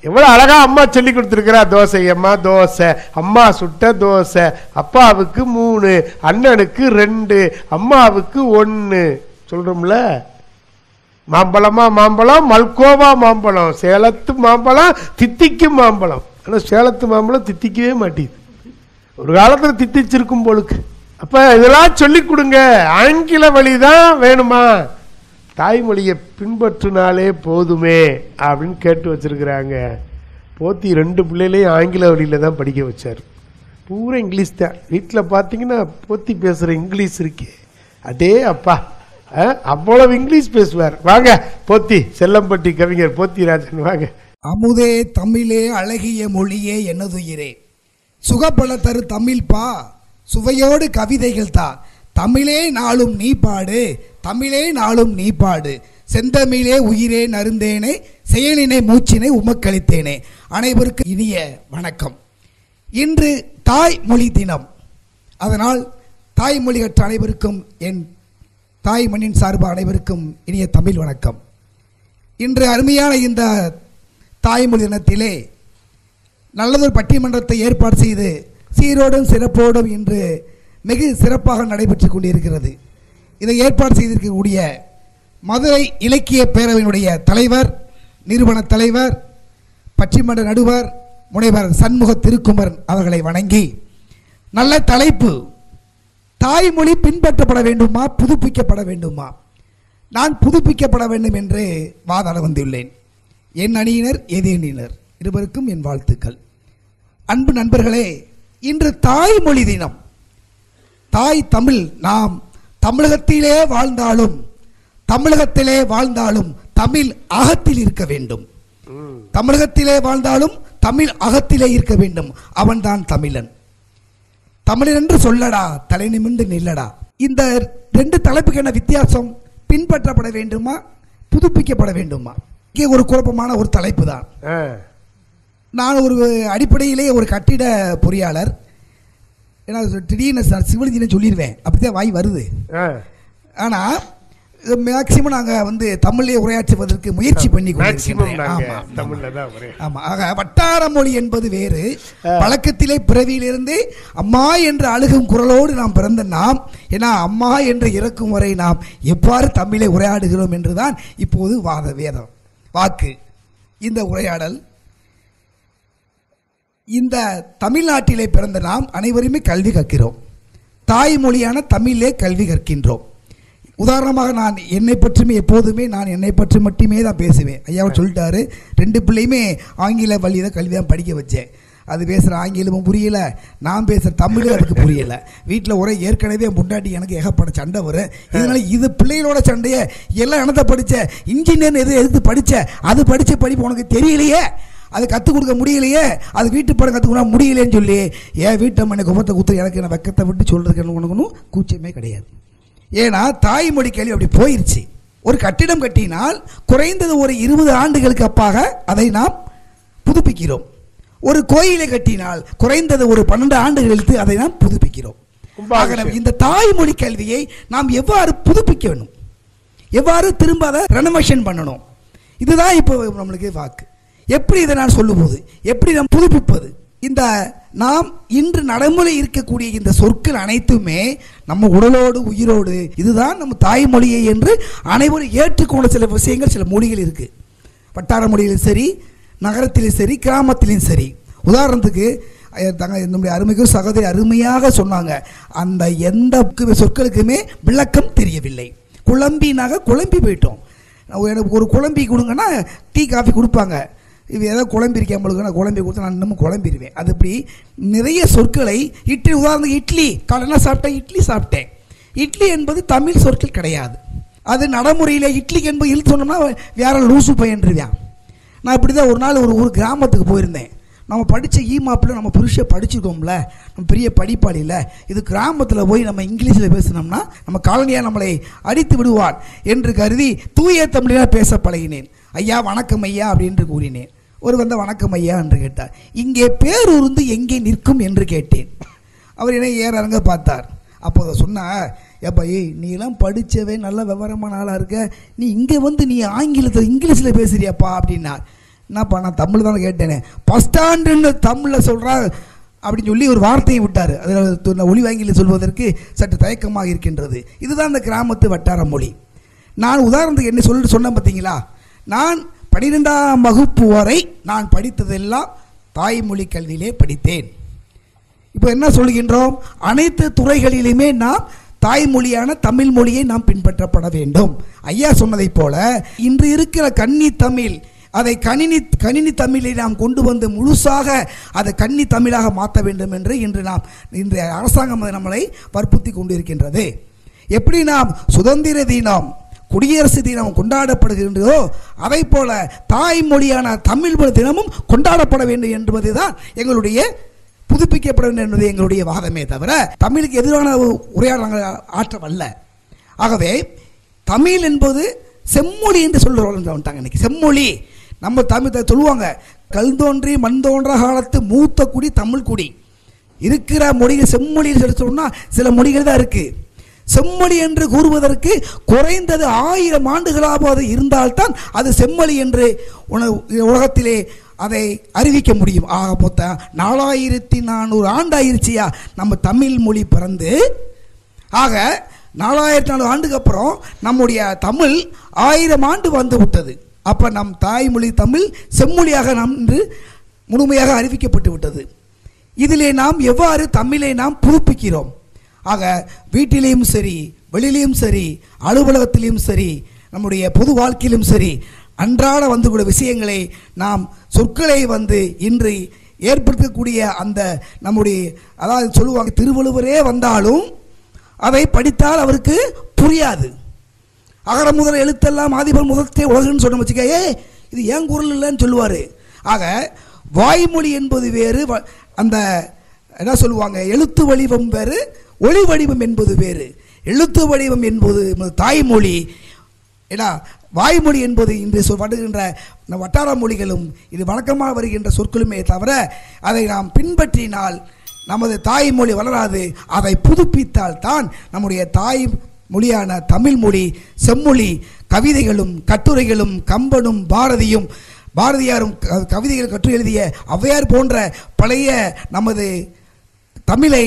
எவ்வளவு அழகா அம்மா சொல்லி கொடுத்துருக்கிறா. தோசை அம்மா தோசை, அம்மா சுட்ட தோசை, அப்பாவுக்கு 3, அண்ணனுக்கு 2, அம்மாவுக்கு 1 சொல்றோம்ல. மாம்பழமா மாம்பழம், மல்கோவா மாம்பழம், சேலத்து மாம்பழம், தித்திக்கும் மாம்பழம். ஆனால் சேலத்து மாம்பழம் தித்திக்கவே மாட்டேது. ஒரு காலத்தில் தித்திச்சிருக்கும் போலுக்கு. அப்ப இதெல்லாம் சொல்லி கொடுங்க. ஆங்கில வழிதான் வேணுமா? தாய்மொழியை பின்பற்றினாலே போதுமே அப்படின்னு கேட்டு வச்சிருக்கிறாங்க. போத்தி 2 பிள்ளைகளையும் ஆங்கில வழியில தான் படிக்க வச்சார். பூரா இங்கிலீஷ் தான். வீட்டில் பார்த்தீங்கன்னா போத்தி பேசுகிற இங்கிலீஷ் இருக்கே, அதே அப்பா அவ்வளவு இங்கிலீஷ் பேசுவார். வாங்க போத்தி, செல்லம்பட்டி கவிஞர் போத்திராஜன் வாங்க. அமுதே தமிழே அழகிய மொழியே என்னதுயிரே, சுகப்பல தரு தமிழ் பா, சுவையோடு கவிதைகள் தா, தமிழே நாளும் நீ பாடு, தமிழே நாளும் நீ பாடு, செந்தமிழே உயிரே நருந்தேனே, செயலினை மூச்சினை உமக்களித்தேனே. அனைவருக்கும் இனிய வணக்கம். இன்று தாய்மொழி தினம். அதனால் தாய்மொழி கற்ற அனைவருக்கும், என் தாய் மண்ணின் சார்பாக அனைவருக்கும் இனிய தமிழ் வணக்கம். இன்று அருமையான இந்த தாய்மொழி தினத்திலே நல்லதொரு பட்டிமன்றத்தை ஏற்பாடு செய்து சீரோடும் சிறப்போடும் இன்று மிக சிறப்பாக நடைபெற்று கொண்டிருக்கிறது. இதை ஏற்பாடு செய்திருக்கக்கூடிய மதுரை இலக்கிய பேரவையினுடைய தலைவர், நிறுவன தலைவர், பட்டிமன்ற நடுவர் முனைவர் சண்முக திருக்குமரன் அவர்களை வணங்கி, நல்ல தலைப்பு, தாய்மொழி பின்பற்றப்பட வேண்டுமா புதுப்பிக்கப்பட வேண்டுமா? நான் புதுப்பிக்கப்பட வேண்டும் என்று வாதாட வந்துள்ளேன். என் அணியினர் எதிரணியினர் இருவருக்கும் என் வாழ்த்துக்கள். அன்பு நண்பர்களே, இன்று தாய்மொழி தினம். தாய் தமிழ். நாம் தமிழகத்திலே வாழ்ந்தாலும் தமிழ் அகத்தில் இருக்க வேண்டும். தமிழகத்திலே வாழ்ந்தாலும் தமிழ் அகத்திலே இருக்க வேண்டும். அவன்தான் தமிழன். தமிழன் என்று சொல்லடா, தலை நிமிர்ந்து நில்லடா. இந்த 2 தலைப்புக்கு என்ன வித்தியாசம்? பின்பற்றப்பட வேண்டுமா புதுப்பிக்கப்பட வேண்டுமா? இங்கே ஒரு குழப்பமான ஒரு தலைப்பு தான். நான் ஒரு அடிப்படையிலே ஒரு கட்டிட பொறியாளர். ஏன்னா திடீர்னு சிவில் இன்ஜினியர் சொல்லிடுவேன், அப்படித்தான் வாய் வருது. ஆனால் மேக்சிமம் நாங்கள் தமிழே உரையாற்றுவதற்கு முயற்சி பண்ணி கொண்டிருக்கிறோம். ஆமாம். ஆக வட்டார மொழி என்பது வேறு. பழக்கத்திலே பிறவியிலிருந்தே அம்மா என்று அழுகும் குரலோடு நாம் பிறந்த நாம், ஏன்னா அம்மா என்று இறக்கும் வரை நாம் எவ்வாறு தமிழை உரையாடுகிறோம் என்றுதான் இப்போது வேதம் வாக்கு. இந்த உரையாடல், இந்த தமிழ்நாட்டிலே பிறந்த நாம் அனைவருமே கல்வி கற்கிறோம். தாய்மொழியான தமிழே கல்வி கற்கின்றோம். உதாரணமாக நான் என்னை பற்றியுமே எப்போதுமே நான் என்னை பற்றி மட்டுமே தான் பேசுவேன். ஐயாவை சொல்லிட்டாரு, 2 பிள்ளையுமே ஆங்கில வழியில் கல்வி தான் படிக்க வச்சேன். அது பேசுகிற ஆங்கிலமும் புரியலை, நான் பேசுகிற தமிழும் அதுக்கு புரியலை. வீட்டில் ஒரே ஏற்கனவே முன்னாடி எனக்கு ஏகப்பட்ட சண்டை வரும். இதனால் இது பிள்ளைகளோட சண்டையை எல்லாம் என்னத்தை படித்த இன்ஜினியர் எதுக்கு படித்த, அது படித்த படிப்பு உனக்கு தெரியலையே, அது கற்றுக் கொடுக்க முடியலையே, அது வீட்டு படம் கற்றுக் கொடுக்க முடியலேன்னு சொல்லி ஏன் வீட்டை மண்ணை குப்பத்தை குத்து எனக்கு என்ன வெக்கத்தை விட்டு சொல்கிறதுக்கு ஒன்றும் கூச்சமே கிடையாது. ஏன்னா தாய்மொழி கேள்வி அப்படி போயிருச்சு. ஒரு கட்டிடம் கட்டினால் குறைந்தது ஒரு 20 ஆண்டுகளுக்கு அப்பாக அதை நாம் புதுப்பிக்கிறோம். ஒரு கோயிலை கட்டினால் குறைந்தது ஒரு 12 ஆண்டுகள் கழித்து அதை நாம் புதுப்பிக்கிறோம். இந்த தாய்மொழி கல்வியை நாம் எவ்வாறு புதுப்பிக்க வேண்டும், எவ்வாறு திரும்ப அதை ரெனோவேஷன் பண்ணணும், இதுதான் இப்போ நம்மளுக்கு வாக்கு. எப்படி இதை நான் சொல்லும்போது, எப்படி நாம் புதுப்பிப்பது? இந்த நாம் இன்று நடைமுறை இருக்கக்கூடிய இந்த சொற்கள் அனைத்துமே நம்ம உடலோடு உயிரோடு, இதுதான் நம்ம தாய்மொழியை என்று அனைவரும் ஏற்றுக்கொண்ட சில விஷயங்கள், சில மொழிகள் இருக்கு. வட்டார மொழியிலும் சரி, நகரத்திலும் சரி, கிராமத்திலும் சரி. உதாரணத்துக்கு நம்முடைய அருமைக்கு சகோதரி அருமையாக சொன்னாங்க, அந்த எந்த சொற்களுக்குமே விளக்கம் தெரியவில்லை. குழம்பினாக குழம்பி போயிட்டோம். எனக்கு ஒரு குழம்பி கொடுங்கன்னா டீ காஃபி கொடுப்பாங்க, இது ஏதாவது குழம்பிருக்கேன் நான் குழம்பி கொடுத்தா நான் இன்னமும் குழம்பிடுவேன். அது இப்படி நிறைய சொற்களை, இட்லி உதாரணத்துக்கு இட்லி, காலையில் சாப்பிட்டேன், இட்லி சாப்பிட்டேன். இட்லி என்பது தமிழ் சொற்கள் கிடையாது. அது நடைமுறையில் இட்லிக்கு என்பது இழுத்து சொன்னோம்னா வேற லூசு பையன்றிருவேன். நான் இப்படி தான் ஒரு நாள் ஒரு கிராமத்துக்கு போயிருந்தேன். நம்ம படித்த ஈமாப்பில் நம்ம புருஷ படிச்சுக்கோம்ல, நம்ம பெரிய படிப்பாளி இல்லை, இது கிராமத்தில் போய் நம்ம இங்கிலீஷில் பேசினோம்னா நம்ம காலனியாக நம்மளை அடித்து விடுவான் என்று கருதி தூய தமிழில் பேச பழகினேன். ஐயா வணக்கம் ஐயா அப்படின்னு கூறினேன். ஒரு வந்த வணக்கம் ஐயா என்று கேட்டார். இங்கே பேரூர்ந்து எங்கே நிற்கும் என்று கேட்டேன். அவர் என்ன ஏறங்க பார்த்தார். அப்போ சொன்னார், ஏப்பா நீ எல்லாம் படித்தவே நல்ல விவரமான ஆளாக இருக்க, நீ இங்கே வந்து நீ இங்கிலீஷில் பேசுறியாப்பா அப்படின்னார். என்னப்பா நான் தமிழ் தானே கேட்டேனே, பஸ் ஸ்டாண்டுன்னு தமிழில் சொல்கிறா அப்படின்னு சொல்லி ஒரு வார்த்தையை விட்டார். அதில் ஒளி வாங்கியில் சொல்வதற்கு சற்று தயக்கமாக இருக்கின்றது. இதுதான் இந்த கிராமத்து வட்டார மொழி. நான் உதாரணத்துக்கு என்ன சொல்லிட்டு சொன்னேன் பார்த்தீங்களா, நான் 12ஆம் வகுப்பு வரை நான் படித்ததெல்லாம் தாய்மொழி கல்வியிலே படித்தேன். இப்போ என்ன சொல்கின்றோம், அனைத்து துறைகளிலுமே நாம் தாய்மொழியான தமிழ் மொழியை நாம் பின்பற்றப்பட வேண்டும். ஐயா சொன்னதைப் போல இன்று இருக்கிற கன்னி தமிழ், அதை கணினி தமிழை நாம் கொண்டு வந்து முழுசாக அதை கன்னி தமிழாக மாற்ற வேண்டும் என்று இன்று அரசாங்கம் நம்மளை வற்புறுத்தி கொண்டிருக்கின்றது. எப்படி நாம் சுதந்திர தினம், குடியரசு தினம் கொண்டாடப்படுகின்றதோ அதை போல தாய்மொழியான தமிழ் தினமும் கொண்டாடப்பட வேண்டும் என்பதுதான் எங்களுடைய புதுப்பிக்கப்பட வேண்டும் என்பது எங்களுடைய வாதமே தவிர தமிழுக்கு எதிரான உரையாடல் ஆற்றவல்ல. ஆகவே தமிழ் என்பது செம்மொழி என்று சொல்லுவாங்க. இன்னைக்கு செம்மொழி நம்ம தமிழ் சொல்லுவாங்க, கல் தோன்றி மண் தோன்ற காலத்து மூத்த குடி தமிழ் குடி. இருக்கிற மொழிகள் செம்மொழி சொன்னா சில மொழிகள் தான் இருக்கு. செம்மொழி என்று கூறுவதற்கு குறைந்தது 1000 ஆண்டுகளாவது இருந்தால்தான் அது செம்மொழி என்று உலகத்திலே அதை அறிவிக்க முடியும். ஆக மொத்தம் 4400 ஆண்டு ஆயிருச்சியா நம்ம தமிழ் மொழி பிறந்து. ஆக 4400 ஆண்டுக்கு அப்புறம் நம்முடைய தமிழ் 1000 ஆண்டு வந்து விட்டது. அப்போ நம் தாய்மொழி தமிழ் செம்மொழியாக நாம் இன்று முழுமையாக அறிவிக்கப்பட்டு விட்டது. இதிலே நாம் எவ்வாறு தமிழை நாம் புதுப்பிக்கிறோம்? ஆக வீட்டிலேயும் சரி, வெளியிலையும் சரி, அலுவலகத்திலையும் சரி, நம்முடைய பொது வாழ்க்கையிலும் சரி, அன்றாட வந்துக்கூடிய விஷயங்களை நாம் சொற்களை இன்று ஏற்படுத்தக்கூடிய அந்த நம்முடைய, அதாவது சொல்லுவாங்க, திருவள்ளுவரே வந்தாலும் அதை படித்தால் அவருக்கு புரியாது. அகர முதல் எழுத்தெல்லாம் ஆதிபன் முதத்தே உலகன்னு சொன்ன வச்சுக்க, இது ஏன் குரல் இல்லைன்னு சொல்லுவார். ஆக வாய்மொழி என்பது வேறு, அந்த என்ன சொல்லுவாங்க, எழுத்து வடிவம் வேறு, ஒளி வடிவம் என்பது வேறு. எழுத்து வடிவம் என்பது தாய்மொழி, ஏன்னா வாய்மொழி என்பது இன்று வருகின்ற வட்டார மொழிகளும் இது வழக்கமாக வருகின்ற சொற்களுமே தவிர அதை நாம் பின்பற்றினால் நமது தாய்மொழி வளராது. அதை புதுப்பித்தால் தான் நம்முடைய தாய் மொழியான தமிழ் மொழி செம்மொழி. கவிதைகளும் கட்டுரைகளும் கம்பனும் பாரதியாரும் கவிதைகள் கற்று எழுதிய ஔவையார் போன்ற பழைய நமது தமிழை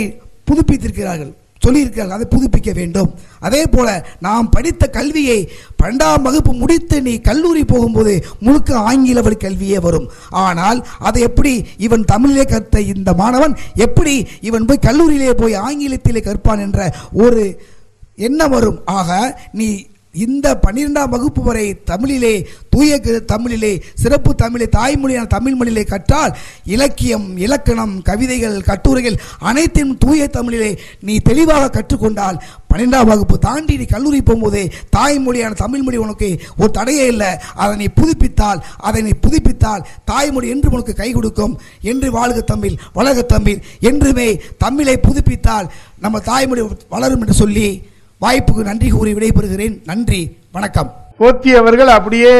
புதுப்பித்திருக்கிறார்கள், சொல்லியிருக்கிறார்கள். அதை புதுப்பிக்க வேண்டும். அதே போல நாம் படித்த கல்வியை 12ஆம் வகுப்பு முடித்து நீ கல்லூரி போகும்போது முழுக்க ஆங்கில வழி கல்வியே வரும். ஆனால் அதை எப்படி இவன் தமிழிலே கற்ற இந்த மாணவன் எப்படி இவன் போய் கல்லூரியிலே போய் ஆங்கிலத்திலே கற்பான் என்ற ஒரு எண்ணம் வரும். ஆக நீ இந்த 12ஆம் வகுப்பு வரை தமிழிலே, தூய தமிழிலே, சிறப்பு தமிழை, தாய்மொழியான தமிழ் மொழியிலே கற்றால் இலக்கியம், இலக்கணம், கவிதைகள், கட்டுரைகள் அனைத்தையும் தூய தமிழிலே நீ தெளிவாக கற்றுக்கொண்டால் 12ஆம் வகுப்பு தாண்டி நீ கல்லூரி போகும்போதே தாய்மொழியான தமிழ் மொழி உனக்கு ஒரு தடையே இல்லை. அதை நீ புதுப்பித்தால் தாய்மொழி என்று உனக்கு கை கொடுக்கும். என்று வாழ்க தமிழ், வளர்க தமிழ். என்றுமே தமிழை புதுப்பித்தால் நம்ம தாய்மொழி வளரும் என்று சொல்லி வாய்ப்புக்கு நன்றி கூறி விடைபெறுகிறேன். நன்றி, வணக்கம். போத்தி அவர்கள் அப்படியே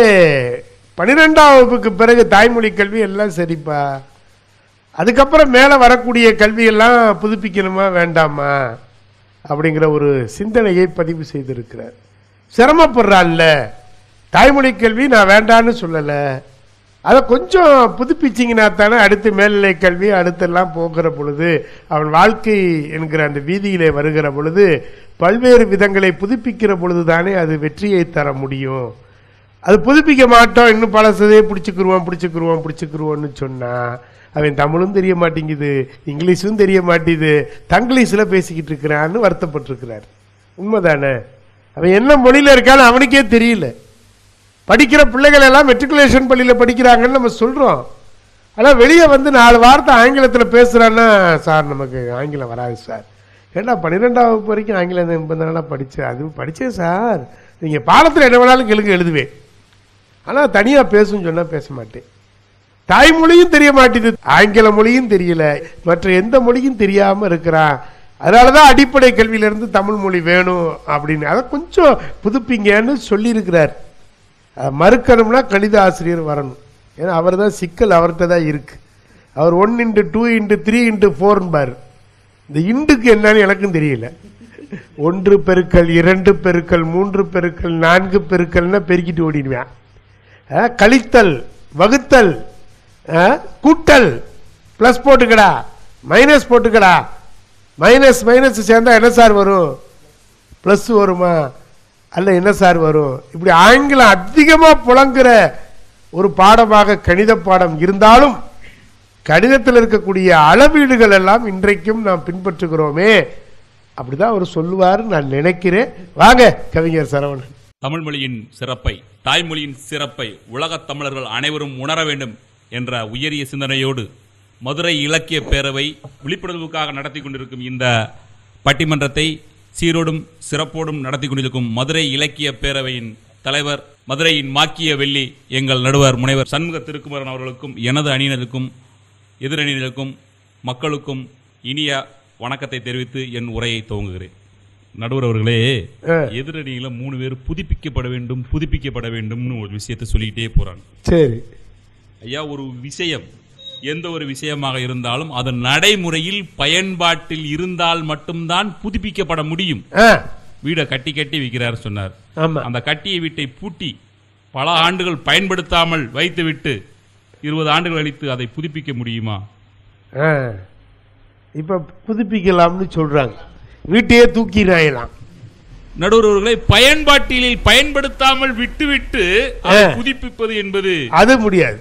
12ஆம் வகுப்புக்கு பிறகு தாய்மொழி கல்வி எல்லாம் சரிப்பா, அதுக்கப்புறம் மேலே வரக்கூடிய கல்வியெல்லாம் புதுப்பிக்கணுமா வேண்டாமா அப்படிங்கிற ஒரு சிந்தனையை பதிவு செய்திருக்கிறார். சிரமப்படுறான்ல, தாய்மொழி கல்வி நான் வேண்டான்னு சொல்லலை, அதை கொஞ்சம் புதுப்பிச்சிங்கன்னா தானே அடுத்து மேல்நிலை கல்வி அடுத்தெல்லாம் போகிற பொழுது அவன் வாழ்க்கை என்கிற அந்த வீதியிலே வருகிற பொழுது பல்வேறு விதங்களை புதுப்பிக்கிற பொழுது தானே அது வெற்றியை தர முடியும். அது புதுப்பிக்க மாட்டோம், இன்னும் பழசதே பிடிச்சிக்கிருவோன்னு சொன்னால் அவன் தமிழும் தெரிய மாட்டேங்குது, இங்கிலீஷும் தெரிய மாட்டேங்குது, தங்கிலீஷில் பேசிக்கிட்டு இருக்கிறான்னு வருத்தப்பட்டிருக்கிறார். உண்மைதானே? அவன் என்ன மொழியில் இருக்கான்னு அவனுக்கே தெரியல. படிக்கிற பிள்ளைகள் எல்லாம் மெட்ரிகுலேஷன் பள்ளியில் படிக்கிறாங்கன்னு நம்ம சொல்கிறோம். ஆனால் வெளியே 4 வார்த்தை ஆங்கிலத்தில் பேசுகிறான்னா, சார் நமக்கு ஆங்கிலம் வராது சார். ஏன்னா 12ஆம் வகுப்பு வரைக்கும் ஆங்கிலம் 80 நாளாக படித்தேன், அது படித்தேன் சார், நீங்கள் பாடத்தில் என்ன வேணாலும் கேளுங்க எழுதுவேன், ஆனால் தனியாக பேசுன்னு சொன்னால் பேச மாட்டேன். தாய்மொழியும் தெரிய மாட்டேது, ஆங்கில மொழியும் தெரியல, மற்ற எந்த மொழியும் தெரியாமல் இருக்கிறான். அதனால தான் அடிப்படை கல்வியிலேருந்து தமிழ் மொழி வேணும் அப்படின்னு அதை கொஞ்சம் புதுப்பிங்கன்னு சொல்லியிருக்கிறார். மறுக்கணும்னா கணித ஆசிரியர் வரணும். ஏன்னா அவர் தான் சிக்கல், அவர்கிட்ட தான் இருக்கு. அவர் 1 × 2 × 3 × 4 இந்த இண்டுக்கு என்னன்னு எனக்கும் தெரியல. 1 பெருக்கல் 2 பெருக்கல் 3 பெருக்கல் 4 பெருக்கல்னா பெருக்கிட்டு ஓடிடுவேன். கழித்தல், வகுத்தல், கூட்டல், பிளஸ் போட்டுக்கடா, மைனஸ் போட்டுக்கடா, மைனஸ் மைனஸ் சேர்ந்தா என்ன சார் வரும்? பிளஸ் வருமா? அல்ல என்ன சார் வரும்? இப்படி ஆங்கிலம் அதிகமாக புழங்குற ஒரு பாடமாக கணித பாடம் இருந்தாலும் கணிதத்தில் இருக்கக்கூடிய அளவீடுகள் எல்லாம் இன்றைக்கும் நாம் பின்பற்றுகிறோமே. அப்படிதான் அவர் சொல்லுவார் நான் நினைக்கிறேன். வாங்க கவிஞர் சரவணன். தமிழ் மொழியின் சிறப்பை, தாய்மொழியின் சிறப்பை உலகத் தமிழர்கள் அனைவரும் உணர வேண்டும் என்ற உயரிய சிந்தனையோடு மதுரை இலக்கிய பேரவை விழிப்புணர்வுக்காக நடத்தி கொண்டிருக்கும் இந்த பட்டிமன்றத்தை சீரோடும் சிறப்போடும் நடத்தி கொண்டிருக்கும் மதுரை இலக்கிய பேரவையின் தலைவர், மதுரையின் மாக்கிய வெள்ளி எங்கள் நடுவர் முனைவர் சண்முக திருக்குமரன் அவர்களுக்கும் எனது அணியினருக்கும் எதிரணியினருக்கும் மக்களுக்கும் இனிய வணக்கத்தை தெரிவித்து என் உரையை துவங்குகிறேன். நடுவர் அவர்களே, எதிரணியில 3 பேர் புதுப்பிக்கப்பட வேண்டும்னு ஒரு விஷயத்தை சொல்லிக்கிட்டே போறாங்க. சரி ஐயா, ஒரு விஷயம் எந்த ஒரு விஷயமாக இருந்தாலும் அது நடைமுறையில் பயன்பாட்டில் இருந்தால் மட்டும்தான் புதுப்பிக்கப்பட முடியும். வீடை கட்டி கட்டி விற்கிறார் சொன்னார். அந்த கட்டிய வீட்டை பூட்டி பல ஆண்டுகள் பயன்படுத்தாமல் வைத்துவிட்டு 20 ஆண்டுகள் கழித்து அதை புதுப்பிக்க முடியுமா? இப்ப புதுப்பிக்கலாம்னு சொல்றாங்க. வீட்டையே தூக்கிடலாம். நடுவர்களை பயன்பாட்டில் பயன்படுத்தாமல் விட்டுவிட்டு அதை புதுப்பிப்பது என்பது அது முடியாது.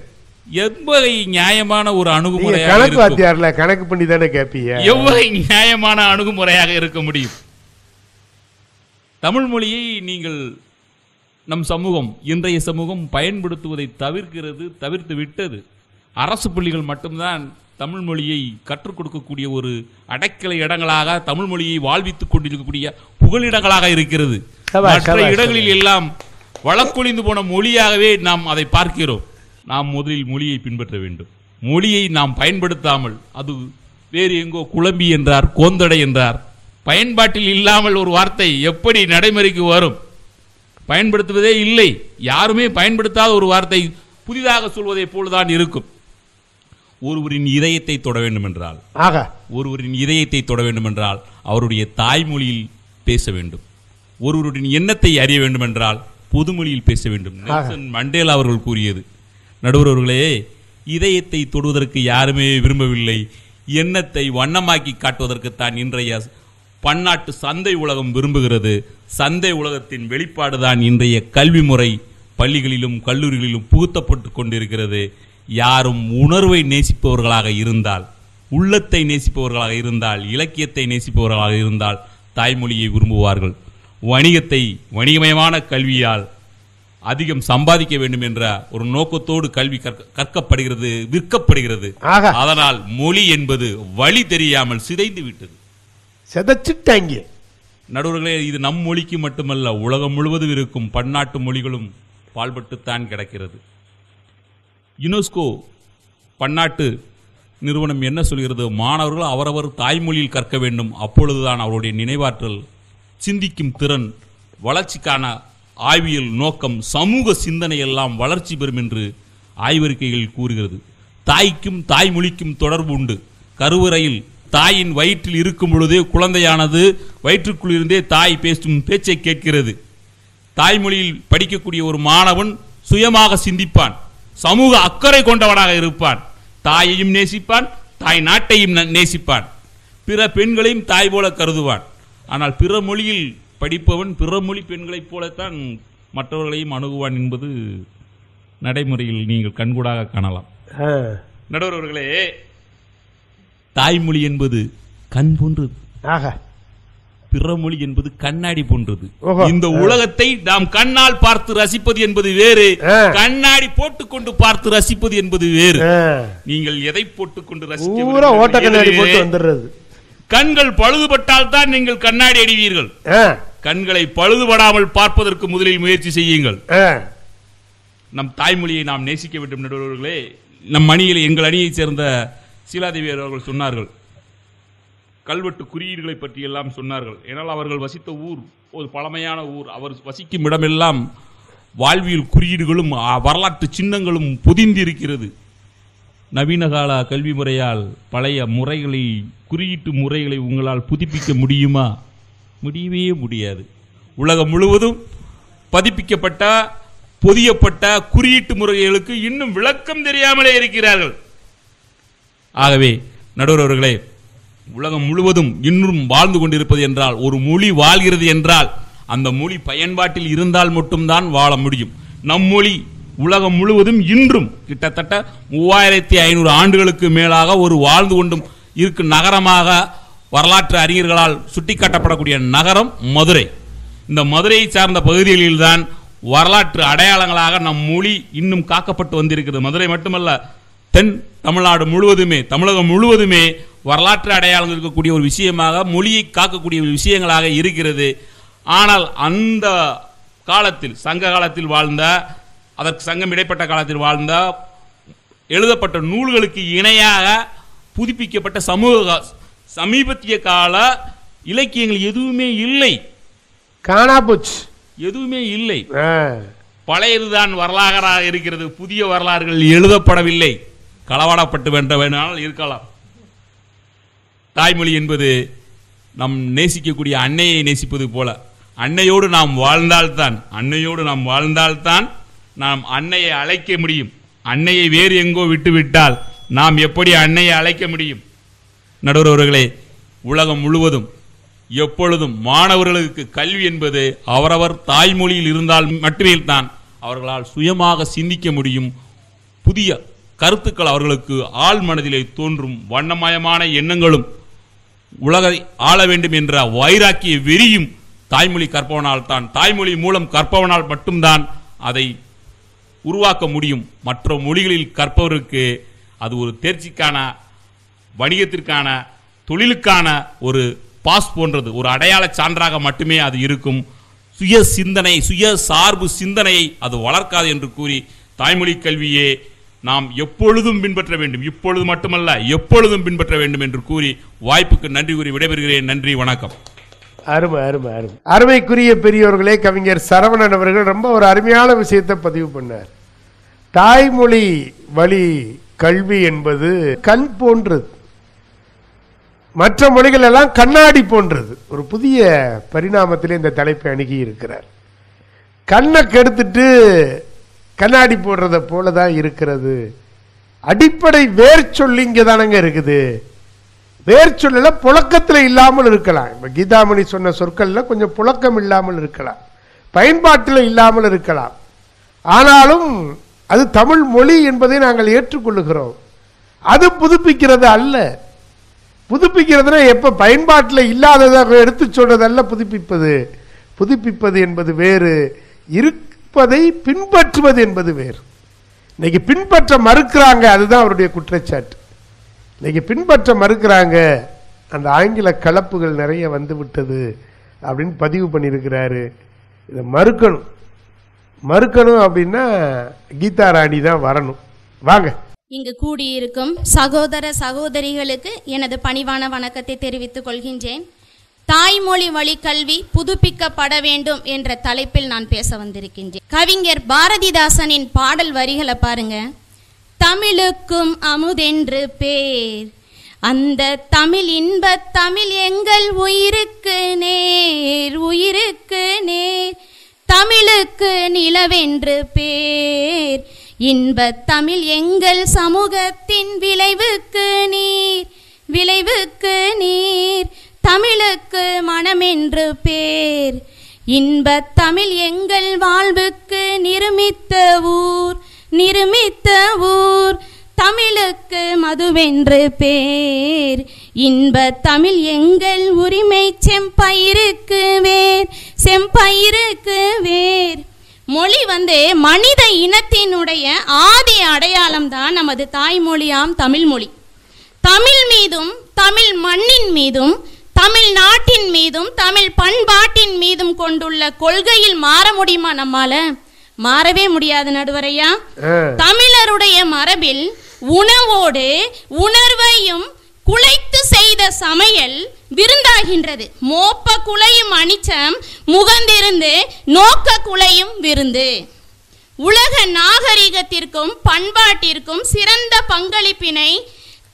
எவ்வகை நியாயமான ஒரு அணுகுமுறையாக கணக்கு வாத்தியார்ல கணக்கு பண்ணி தானே கேட்பீங்க? எவ்வகை நியாயமான அணுகுமுறையாக இருக்க முடியும்? தமிழ் மொழியை நீங்கள் நம் சமூகம், இன்றைய சமூகம் பயன்படுத்துவதை தவிர்த்து விட்டது. அரசு பள்ளிகள் மட்டும்தான் தமிழ் மொழியை கற்றுக் கொடுக்கக்கூடிய ஒரு அடைக்கல இடங்களாக, தமிழ் மொழியை வாழ்வித்துக் கொண்டிருக்கக்கூடிய புகலிடங்களாக இருக்கிறது. மற்ற இடங்களில் எல்லாம் வழக்கொழிந்து போன மொழியாகவே நாம் அதை பார்க்கிறோம். நாம் முதலில் மொழியை பின்பற்ற வேண்டும். மொழியை நாம் பயன்படுத்தாமல் அது வேறு எங்கோ குழம்பி என்றார், கோந்தடை என்றார். பயன்பாட்டில் இல்லாமல் ஒரு வார்த்தை எப்படி நடைமுறைக்கு வரும்? பயன்படுத்துவதே இல்லை. யாருமே பயன்படுத்தாத ஒரு வார்த்தை புதிதாக சொல்வதை போலதான் இருக்கும். ஒருவரின் இதயத்தை தொட வேண்டும் என்றால் அவருடைய தாய்மொழியில் பேச வேண்டும். ஒருவருடைய எண்ணத்தை அறிய வேண்டும் என்றால் பொதுமொழியில் பேச வேண்டும். நெல்சன் மண்டேலா அவர்கள் கூறியது. நடுவர்களே, இதயத்தை தொடுவதற்கு யாருமே விரும்பவில்லை. எண்ணத்தை வண்ணமாக்கி காட்டுவதற்கு தான் இன்றைய பன்னாட்டு சந்தை உலகம் விரும்புகிறது. சந்தை உலகத்தின் வெளிப்பாடுதான் இன்றைய கல்வி முறை பள்ளிகளிலும் கல்லூரிகளிலும் புகுத்தப்பட்டு கொண்டிருக்கிறது. யாரும் உணர்வை நேசிப்பவர்களாக இருந்தால், உள்ளத்தை நேசிப்பவர்களாக இருந்தால், இலக்கியத்தை நேசிப்பவர்களாக இருந்தால் தாய்மொழியை விரும்புவார்கள். வணிகமயமான கல்வியால் அதிகம் சம்பாதிக்க வேண்டும் என்ற ஒரு நோக்கத்தோடு கல்வி கற்கப்படுகிறது, விற்கப்படுகிறது. அதனால் மொழி என்பது வழி தெரியாமல் சிதைந்து விட்டது, சிதைச்சிட்டாங்க. நடுவர்களே, இது நம் மொழிக்கு மட்டுமல்ல, உலகம் முழுவதும் இருக்கும் பன்னாட்டு மொழிகளும் பால்பட்டுத்தான் கிடக்கிறது. யுனெஸ்கோ பன்னாட்டு நிறுவனம் என்ன சொல்கிறது? மாணவர்கள் அவரவர் தாய்மொழியில் கற்க வேண்டும். அப்பொழுதுதான் அவருடைய நினைவாற்றல், சிந்திக்கும் திறன், வளர்ச்சிக்கான ஆய்வியல் நோக்கம், சமூக சிந்தனை எல்லாம் வளர்ச்சி பெறும் என்று ஆய்வறிக்கைகள் கூறுகிறது. தாய்க்கும் தாய்மொழிக்கும் தொடர்பு உண்டு. கருவறையில் தாயின் வயிற்றில் இருக்கும் பொழுதே குழந்தையானது வயிற்றுக்குள் இருந்தே தாய் பேசும் பேச்சை கேட்கிறது. தாய்மொழியில் படிக்கக்கூடிய ஒரு மாணவன் சுயமாக சிந்திப்பான், சமூக அக்கறை கொண்டவனாக இருப்பான், தாயையும் நேசிப்பான், தாய் நாட்டையும் நேசிப்பான், பிற பெண்களையும் தாய் போல கருதுவான். ஆனால் பிற மொழியில் படிப்பவன் பிற மொழி பெண்களைப் போலத்தான் மற்றவர்களையும் அணுகுவான் என்பது நடைமுறையில் நீங்கள் கண்கூடாக காணலாம். நடுவர்களே, தாய்மொழி என்பது கண் போன்றது, பிற மொழி என்பது கண்ணாடி போன்றது. இந்த உலகத்தை நாம் கண்ணால் பார்த்து ரசிப்பது என்பது வேறு, கண்ணாடி போட்டுக்கொண்டு பார்த்து ரசிப்பது என்பது வேறு. நீங்கள் எதை போட்டுக்கொண்டு ரசிக்க? கண்கள் பழுதுபட்டால் தான் நீங்கள் கண்ணாடி அணிவீர்கள். கண்களை பழுதுபடாமல் பார்ப்பதற்கு முதலில் முயற்சி செய்யுங்கள். நம் தாய்மொழியை நாம் நேசிக்க வேண்டும். நடுவர்களே, நம் அணியில் எங்கள் அணியைச் சேர்ந்த சீலாதேவி அவர்கள் சொன்னார்கள், கல்வெட்டு குறியீடுகளை பற்றி எல்லாம் சொன்னார்கள். ஏனால் அவர்கள் வசித்த ஊர் ஒரு பழமையான ஊர். அவர் வசிக்கும் இடமெல்லாம் வாழ்வியல் குறியீடுகளும் வரலாற்று சின்னங்களும் பொதிந்திருக்கிறது. நவீன கால கல்வி முறையால் பழைய முறைகளை, குறியீட்டு முறைகளை உங்களால் புதுப்பிக்க முடியுமா? முடியவே முடியாது. உலகம் முழுவதும் பதிப்பிக்கப்பட்ட பொதியப்பட்ட குறியீட்டு முறைகளுக்கு இன்னும் விளக்கம் தெரியாமலே இருக்கிறார்கள். ஆகவே நடுவர் அவர்களே, உலகம் முழுவதும் இன்னும் வாழ்ந்து கொண்டிருப்பது என்றால், ஒரு மொழி வாழ்கிறது என்றால் அந்த மொழி பயன்பாட்டில் இருந்தால் மட்டும்தான் வாழ முடியும். நம் மொழி உலகம் முழுவதும் இன்றும் கிட்டத்தட்ட 3500 ஆண்டுகளுக்கு மேலாக ஒரு வாழ்ந்து கொண்டும் இருக்கும் நகரமாக வரலாற்று அறிஞர்களால் சுட்டிக்காட்டப்படக்கூடிய நகரம் மதுரை. இந்த முறையை சார்ந்த பகுதிகளில்தான் வரலாற்று அடையாளங்களாக நம் மொழி இன்னும் காக்கப்பட்டு வந்திருக்கிறது. மதுரை மட்டுமல்ல, தென் தமிழ்நாடு முழுவதுமே, தமிழகம் முழுவதுமே வரலாற்று அடையாளங்கள் இருக்கக்கூடிய ஒரு விஷயமாக, மொழியை காக்கக்கூடிய ஒரு விஷயங்களாக இருக்கிறது. ஆனால் அந்த காலத்தில், சங்க காலத்தில் வாழ்ந்த, அதற்கு சங்கம் இடைப்பட்ட காலத்தில் வாழ்ந்த எழுதப்பட்ட நூல்களுக்கு இணையாக புதுப்பிக்கப்பட்ட சமீபத்திய கால இலக்கியங்கள் எதுவுமே இல்லை, காணா போச்சு, எதுவுமே இல்லை. பழையதுதான் வரலாறாக இருக்கிறது. புதிய வரலாறுகள் எழுதப்படவில்லை, களவாடப்பட்டு வேண்டால் இருக்கலாம். தாய்மொழி என்பது நம் நேசிக்கக்கூடிய அன்னையை நேசிப்பது போல, அன்னையோடு நாம் வாழ்ந்தால்தான் நாம் அன்னையை அழைக்க முடியும். அன்னையை வேறு எங்கோ விட்டுவிட்டால் நாம் எப்படி அன்னையை அழைக்க முடியும்? நடுவர்களே, உலகம் முழுவதும் எப்பொழுதும் மாணவர்களுக்கு கல்வி என்பது அவரவர் தாய்மொழியில் இருந்தால் மட்டுமே தான் அவர்களால் சுயமாக சிந்திக்க முடியும். புதிய கருத்துக்கள் அவர்களுக்கு ஆழ் மனதிலே தோன்றும். வண்ணமயமான எண்ணங்களும் உலகை ஆள வேண்டும் என்ற வைராக்கிய வெறியும் தாய்மொழி கற்பவனால் தான், தாய்மொழி மூலம் கற்பவனால் மட்டும்தான் அதை உருவாக்க முடியும். மற்ற மொழிகளில் கற்பவருக்கு அது ஒரு தேர்ச்சிக்கான, வணிகத்திற்கான, தொழிலுக்கான ஒரு பாஸ் போன்றது, ஒரு அடையாள சான்றாக மட்டுமே அது இருக்கும். சுய சிந்தனை, சுய சார்பு சிந்தனையை அது வளர்க்காது என்று கூறி, தாய்மொழி கல்வியே நாம் எப்பொழுதும் பின்பற்ற வேண்டும், இப்பொழுது மட்டுமல்ல எப்பொழுதும் பின்பற்ற வேண்டும் என்று கூறி வாய்ப்புக்கு நன்றி கூறி விடைபெறுகிறேன். நன்றி, வணக்கம். அருமை அருமை அருமை. அருமைக்குரிய பெரியோர்களே, கவிஞர் சரவணன் அவர்கள் ரொம்ப ஒரு அருமையான விஷயத்தை பதிவு பண்ணார். தாய்மொழி வழி கல்வி என்பது கண் போன்றது, மற்ற மொழிகள் எல்லாம் கண்ணாடி போன்றது. ஒரு புதிய பரிணாமத்திலே இந்த தலைப்பை அணுகி இருக்கிறார். கண்ணை கெடுத்துட்டு கண்ணாடி போடுறத போலதான் இருக்கிறது. அடிப்படை வேர் சொல்லி இங்கே தானங்க இருக்குது. வேர் சொல்லல புழக்கத்தில் இல்லாமல் இருக்கலாம். இப்ப கீதாமணி சொன்ன சொற்கள்ல கொஞ்சம் புழக்கம் இல்லாமல் இருக்கலாம், பயன்பாட்டில் இல்லாமல் இருக்கலாம். ஆனாலும் அது தமிழ் மொழி என்பதை நாங்கள் ஏற்றுக்கொள்ளுகிறோம். அது புதுப்பிக்கிறது அல்ல. புதுப்பிக்கிறதுனா எப்ப பயன்பாட்டில் இல்லாததாக எடுத்து சொல்றதல்ல புதுப்பிப்பது. புதுப்பிப்பது என்பது வேறு, இருப்பதை பின்பற்றுவது என்பது வேறு. இன்னைக்கு பின்பற்ற மறுக்கிறாங்க, அதுதான் அவருடைய குற்றச்சாட்டு. இன்னைக்கு பின்பற்ற மறுக்கிறாங்க, அந்த ஆங்கில கலப்புகள் நிறைய வந்து விட்டது அப்படின்னு பதிவு பண்ணியிருக்கிறாரு. இதை மறுக்கணும் அப்படின்னா கீதா ராணி தான் வரணும். வாங்க. இங்கு கூடியிருக்கும் சகோதர சகோதரிகளுக்கு எனது பணிவான வணக்கத்தை தெரிவித்துக் கொள்கின்றேன். தாய்மொழி வழி கல்வி புதுப்பிக்கப்பட வேண்டும் என்ற தலைப்பில் நான் பேச வந்திருக்கின்றேன். கவிஞர் பாரதிதாசனின் பாடல் வரிகளை பாருங்க. தமிழுக்கும் அமுதென்று பேர், அந்த தமிழ் இன்ப தமிழ் எங்கள் உயிருக்கு நேர், உயிருக்கு நேர். தமிழுக்கு நிலவென்று பேர், இன்ப தமிழ் எங்கள் சமூகத்தின் விளைவுக்கு நீர், விளைவுக்கு நீர். தமிழுக்கு மனமென்று பேர், இன்ப தமிழ் எங்கள் வாழ்வுக்கு நிருமித்த ஊர், நிருமித்த ஊர். தமிழுக்கு மதுவென்று பேர், இன்ப தமிழ் எங்கள் உரிமை செம்பயிருக்கு வேர், செம்பயிருக்கு வேர். மொழி மனித இனத்தினுடைய ஆதி அடையாளம் தான் நமது தாய்மொழியாம் தமிழ் மொழி. தமிழ் மீதும், தமிழ் மண்ணின் மீதும், தமிழ் நாட்டின் மீதும், தமிழ் பண்பாட்டின் மீதும் கொண்டுள்ள கொள்கையில் மாற முடியுமா? நம்மால மாறவே முடியாது நடுவரையா. தமிழருடைய மரபில் உணவோடு உணர்வையும் குலைத்து செய்த சமையல் விருந்தாகின்றது. மோப்ப குலையும் அனிச்சம் முகந்திருந்து நோக்க குலையும் விருந்து. உலக நாகரிகத்திற்கும் பண்பாட்டிற்கும் சிறந்த பங்களிப்பினை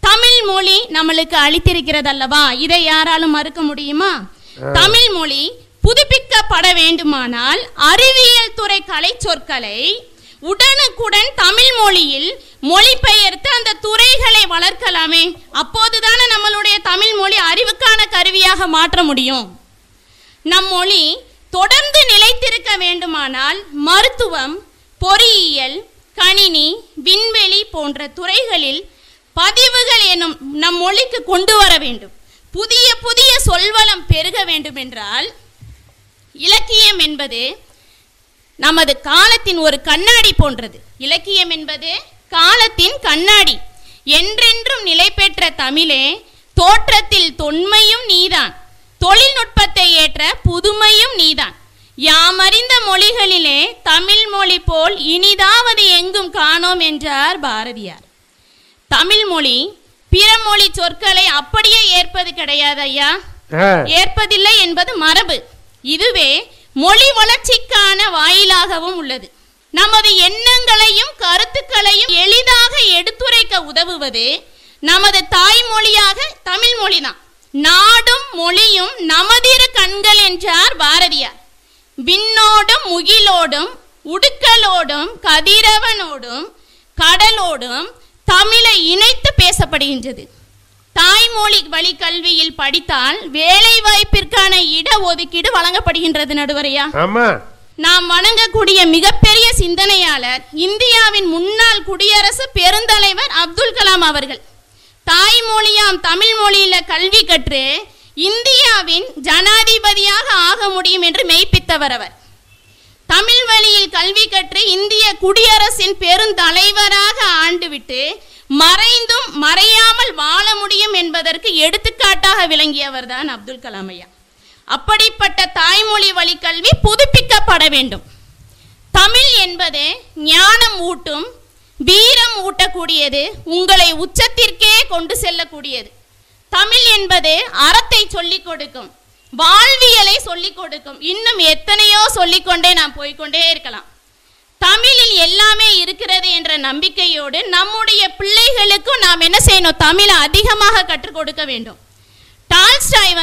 தமிழ் மொழி நம்மளுக்கு அளித்திருக்கிறது அல்லவா? இதை யாராலும் மறுக்க முடியுமா? தமிழ் மொழி புதுப்பிக்கப்பட வேண்டுமானால் அறிவியல் துறை கலை சொற்களை உடனுக்குடன் தமிழ் மொழியில் மொழிபெயர்த்து அந்த துறைகளை வளர்க்கலாமே. அப்போதுதானே நம்மளுடைய தமிழ் மொழி அறிவுக்கான கருவியாக மாற்ற முடியும். நம் மொழி தொடர்ந்து நிலைத்திருக்க வேண்டுமானால் மருத்துவம், பொறியியல், கணினி, விண்வெளி போன்ற துறைகளில் பதிவுகள் எனும் நம் மொழிக்கு கொண்டு வர வேண்டும். புதிய புதிய சொல்வளம் பெருக வேண்டும் என்றால் இலக்கியம் என்பது நமது காலத்தின் ஒரு கண்ணாடி போன்றது. இலக்கியம் என்பது காலத்தின் கண்ணாடி. என்றென்றும் நிலை பெற்ற தமிழே தோற்றத்தில் தொன்மையும் நீதான், தொழில்நுட்பத்தை ஏற்ற புதுமையும் நீதான். யாமறிந்த மொழிகளிலே தமிழ் மொழி போல் இனிதாவது எங்கும் காணோம் என்றார் பாரதியார். தமிழ் மொழி பிற மொழி சொற்களை அப்படியே ஏற்பது கிடையாது ஐயா, ஏற்பதில்லை என்பது மரபு. இதுவே மொழி வளர்ச்சிக்கான வாயிலாகவும் உள்ளது. நமது எண்ணங்களையும் கருத்துக்களையும் எளிதாக எடுத்துரைக்க உதவுவது நமது தாய்மொழியாக தமிழ் மொழிதான். நாடும் மொழியும் நமதிரு கண்கள் என்றார் பாரதியார். விண்ணோடும் முகிலோடும் உடுக்கலோடும் கதிரவனோடும் கடலோடும் தமிழை இணைத்து பேசப்படுகின்றது. தாய்மொழி வழி கல்வியில் படித்தால் வேலை வாய்ப்பிற்கான இட ஒதுக்கீடு வழங்கப்படுகின்றது. நடுவரையா, நாம் வணங்கக்கூடிய மிகப்பெரிய சிந்தனையாளர் இந்தியாவின் முன்னாள் குடியரசு பெருந்தலைவர் அப்துல் கலாம் அவர்கள் தாய்மொழியாம் தமிழ் மொழியில கல்வி கற்று இந்தியாவின் ஜனாதிபதியாக ஆக முடியும் என்று மெய்ப்பித்தவர் அவர். தமிழ் வழியில் கல்வி கற்று இந்திய குடியரசின் பெருந்தலைவராக ஆண்டுவிட்டு மறைந்தும் மறையாமல் வாழ முடியும் என்பதற்கு எடுத்துக்காட்டாக விளங்கியவர் தான் அப்துல் கலாம் ஐயா. அப்படிப்பட்ட தாய்மொழி வழி கல்வி புதுப்பிக்கப்பட வேண்டும். தமிழ் என்பது ஞானம் ஊட்டும், வீரம் ஊட்டக்கூடியது, உங்களை உச்சத்திற்கே கொண்டு செல்லக்கூடியது. தமிழ் என்பது அறத்தை சொல்லிக் கொடுக்கும், வாழ்வியலை சொல்லிக் கொடுக்கும். இன்னும் எத்தனையோ சொல்லிக்கொண்டே நாம் போய்கொண்டே இருக்கலாம். தமிழில் எல்லாமே இருக்கிறது என்ற நம்பிக்கையோடு நம்முடைய பிள்ளைகளுக்கும் நாம் என்ன செய்யணும்? தமிழை அதிகமாக கற்றுக் கொடுக்க வேண்டும். டால்ஸ்டாய்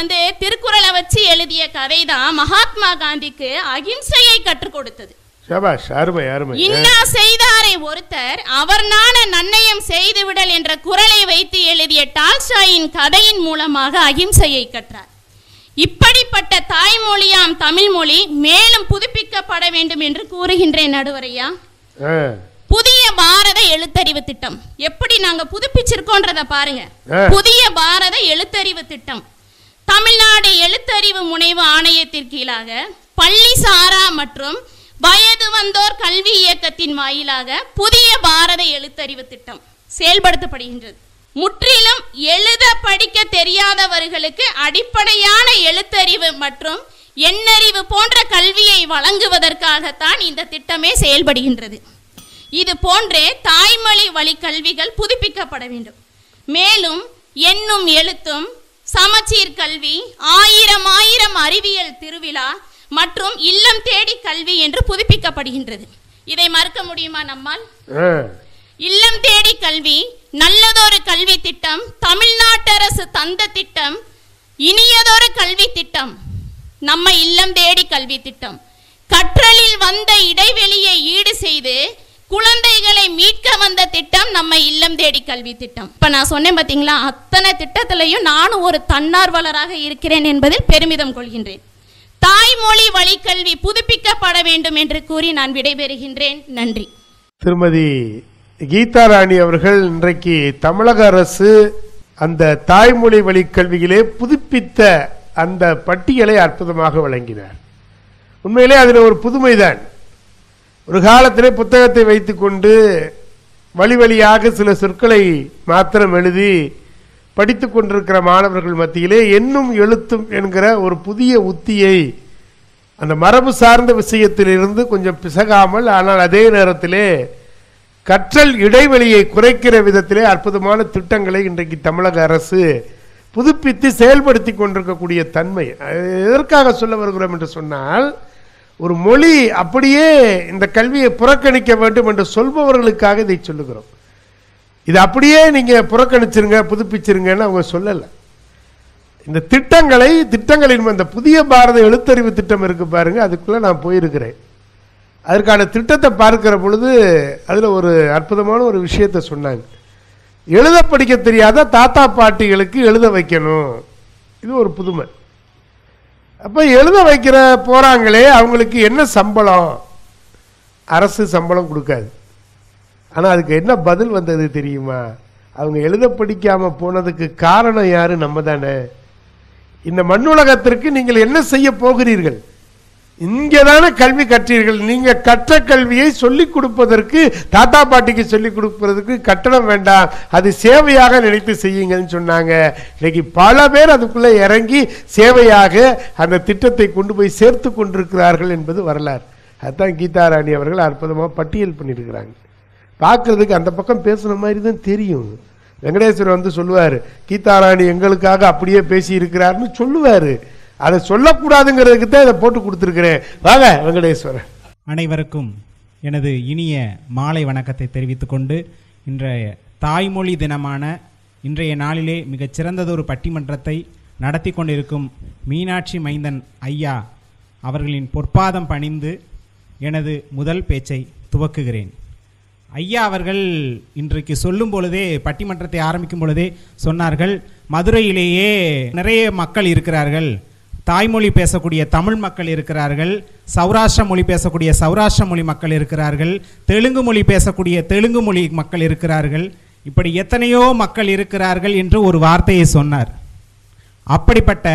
திருக்குறளை வச்சு எழுதிய கதை தான் மகாத்மா காந்திக்கு அகிம்சையை கற்றுக் கொடுத்தது. இன்னா செய்தாரை ஒருத்தர் அவர் நாண நன்னயம் செய்துவிடல் என்ற குறளை வைத்து எழுதிய டால்ஸ்டாயின் கதையின் மூலமாக அகிம்சையை கற்றார். இப்படிப்பட்ட தாய்மொழியாம் தமிழ் மொழி மேலும் புதுப்பிக்கப்பட வேண்டும் என்று கூறுகின்றேன் நடுவரையா. புதிய பாரத எழுத்தறிவு திட்டம் எப்படி நாங்க புதுப்பிச்சிருக்கோன்றத பாருங்க. புதிய பாரத எழுத்தறிவு திட்டம் தமிழ்நாடு எழுத்தறிவு முனைவு ஆணையத்திற்கு கீழாக பள்ளி சாரா மற்றும் வயது வந்தோர் கல்வி இயக்கத்தின் வாயிலாக புதிய பாரத எழுத்தறிவு திட்டம் செயல்படுத்தப்படுகின்றது. முற்றிலும் எழுத படிக்க தெரியாதவர்களுக்கு அடிப்படையான எழுத்தறிவு மற்றும் எண்ணறிவு போன்ற கல்வியை வழங்குவதற்காகத்தான் இந்த திட்டமே செயல்படுகின்றது. இது போன்றே தாய்மொழி வழி கல்விகள் புதுப்பிக்கப்பட வேண்டும். மேலும் எண்ணும் எழுத்தும், சமச்சீர் கல்வி, ஆயிரம் ஆயிரம் அறிவியல் திருவிழா மற்றும் இல்லம் தேடி கல்வி என்று புதுப்பிக்கப்படுகின்றது. இதை மறுக்க முடியுமா நம்மால்? இல்லம் தேடி கல்வி நல்லதொரு கல்வி திட்டம், தமிழ்நாட்டு அரசு தந்த திட்டம், இனியதொரு கல்வி திட்டம் நம்ம இல்லம் தேடி கல்வி திட்டம். கற்றலில் வந்த இடைவெளியை ஈடு செய்து குழந்தைகளை மீட்க வந்த திட்டம் நம்ம இல்லம் தேடி கல்வி திட்டம். இப்ப நான் சொன்னேன் பாத்தீங்களா, அத்தனை திட்டத்திலையும் நானும் ஒரு தன்னார்வலராக இருக்கிறேன் என்பதில் பெருமிதம் கொள்கின்றேன். தாய்மொழி வழி கல்வி புதுப்பிக்கப்பட வேண்டும் என்று கூறி நான் விடைபெறுகின்றேன். நன்றி. திருமதி கீதா ராணி அவர்கள் இன்றைக்கு தமிழக அரசு அந்த தாய்மொழி வழி கல்வியிலே புதுப்பித்த அந்த பட்டியலை அற்புதமாக வழங்கினார். உண்மையிலே அதில் ஒரு புதுமைதான். ஒரு காலத்திலே புத்தகத்தை வைத்துக்கொண்டு வழி வழியாக சில சொற்களை மாத்திரம் எழுதி படித்து கொண்டிருக்கிற மாணவர்கள் மத்தியிலே எண்ணும் எழுத்தும் என்கிற ஒரு புதிய உத்தியை அந்த மரபு சார்ந்த விஷயத்திலிருந்து கொஞ்சம் பிசகாமல், ஆனால் அதே நேரத்திலே கற்றல் இடைவெளியை குறைக்கிற விதத்திலே அற்புதமான திட்டங்களை இன்றைக்கு தமிழக அரசு புதுப்பித்து செயல்படுத்தி கொண்டிருக்கக்கூடிய தன்மை. எதற்காக சொல்ல வருகிறோம் என்று சொன்னால், ஒரு மொழி அப்படியே இந்த கல்வியை புறக்கணிக்க வேண்டும் என்று சொல்பவர்களுக்காக இதை சொல்லுகிறோம். இது அப்படியே நீங்க புறக்கணிச்சிருங்க, புதுப்பிச்சிருங்கன்னு அவங்க சொல்லலை. இந்த திட்டங்களின் இந்த புதிய பாரத எழுத்தறிவு திட்டம் இருக்கு பாருங்க, அதுக்குள்ள நான் போயிருக்கிறேன். அதற்கான திட்டத்தை பார்க்கிற பொழுது அதுல ஒரு அற்புதமான ஒரு விஷயத்தை சொன்னாங்க. எழுத படிக்க தெரியாத தாத்தா பாட்டிகளுக்கு எழுத வைக்கணும். இது ஒரு புதுமை. அப்ப எழுத வைக்கிற போறாங்களே, அவங்களுக்கு என்ன சம்பளம்? அரசு சம்பளம் கொடுக்காது. ஆனா அதுக்கு என்ன பதில் வந்தது தெரியுமா? அவங்க எழுத படிக்காம போனதுக்கு காரணம் யாரு? நம்ம தானே. இந்த மண்ணுலகத்திற்கு நீங்கள் என்ன செய்ய போகிறீர்கள்? இங்கேதானே கல்வி கற்றீர்கள். நீங்க கற்ற கல்வியை சொல்லிக் கொடுப்பதற்கு, தாத்தா பாட்டிக்கு சொல்லிக் கொடுப்பதற்கு கட்டணம் வேண்டாம், அது சேவையாக நினைத்து செய்யுங்கன்னு சொன்னாங்க. இன்னைக்கு பல பேர் அதுக்குள்ள இறங்கி சேவையாக அந்த திட்டத்தை கொண்டு போய் சேர்த்து கொண்டிருக்கிறார்கள் என்பது வரலாறு. அதுதான் கீதாராணி அவர்கள் அற்புதமாக பட்டியல் பண்ணியிருக்கிறாங்க. பார்க்கறதுக்கு அந்த பக்கம் பேசுன மாதிரி தான் தெரியும். வெங்கடேஸ்வரர் வந்து சொல்லுவார், கீதாராணி எங்களுக்காக அப்படியே பேசி இருக்கிறார்னு சொல்லுவார். அதை சொல்லக்கூடாதுங்கிறதுக்கு தான் இதை போட்டு கொடுத்துருக்கிறேன். வாங்க வெங்கடேஸ்வரர். அனைவருக்கும் எனது இனிய மாலை வணக்கத்தை தெரிவித்துக் கொண்டு, இன்றைய தாய்மொழி தினமான இன்றைய நாளிலே மிகச்சிறந்ததொரு பட்டிமன்றத்தை நடத்தி கொண்டிருக்கும் மீனாட்சி மைந்தன் ஐயா அவர்களின் பொற்பாதம் பணிந்து எனது முதல் பேச்சை துவக்குகிறேன். ஐயா அவர்கள் இன்றைக்கு சொல்லும் பொழுதே, பட்டிமன்றத்தை ஆரம்பிக்கும் பொழுதே சொன்னார்கள், மதுரையிலேயே நிறைய மக்கள் இருக்கிறார்கள், தாய்மொழி பேசக்கூடிய தமிழ் மக்கள் இருக்கிறார்கள், சௌராஷ்டிர மொழி பேசக்கூடிய சௌராஷ்டிர மொழி மக்கள் இருக்கிறார்கள், தெலுங்கு மொழி பேசக்கூடிய தெலுங்கு மொழி மக்கள் இருக்கிறார்கள், இப்படி எத்தனையோ மக்கள் இருக்கிறார்கள் என்று ஒரு வார்த்தையை சொன்னார். அப்படிப்பட்ட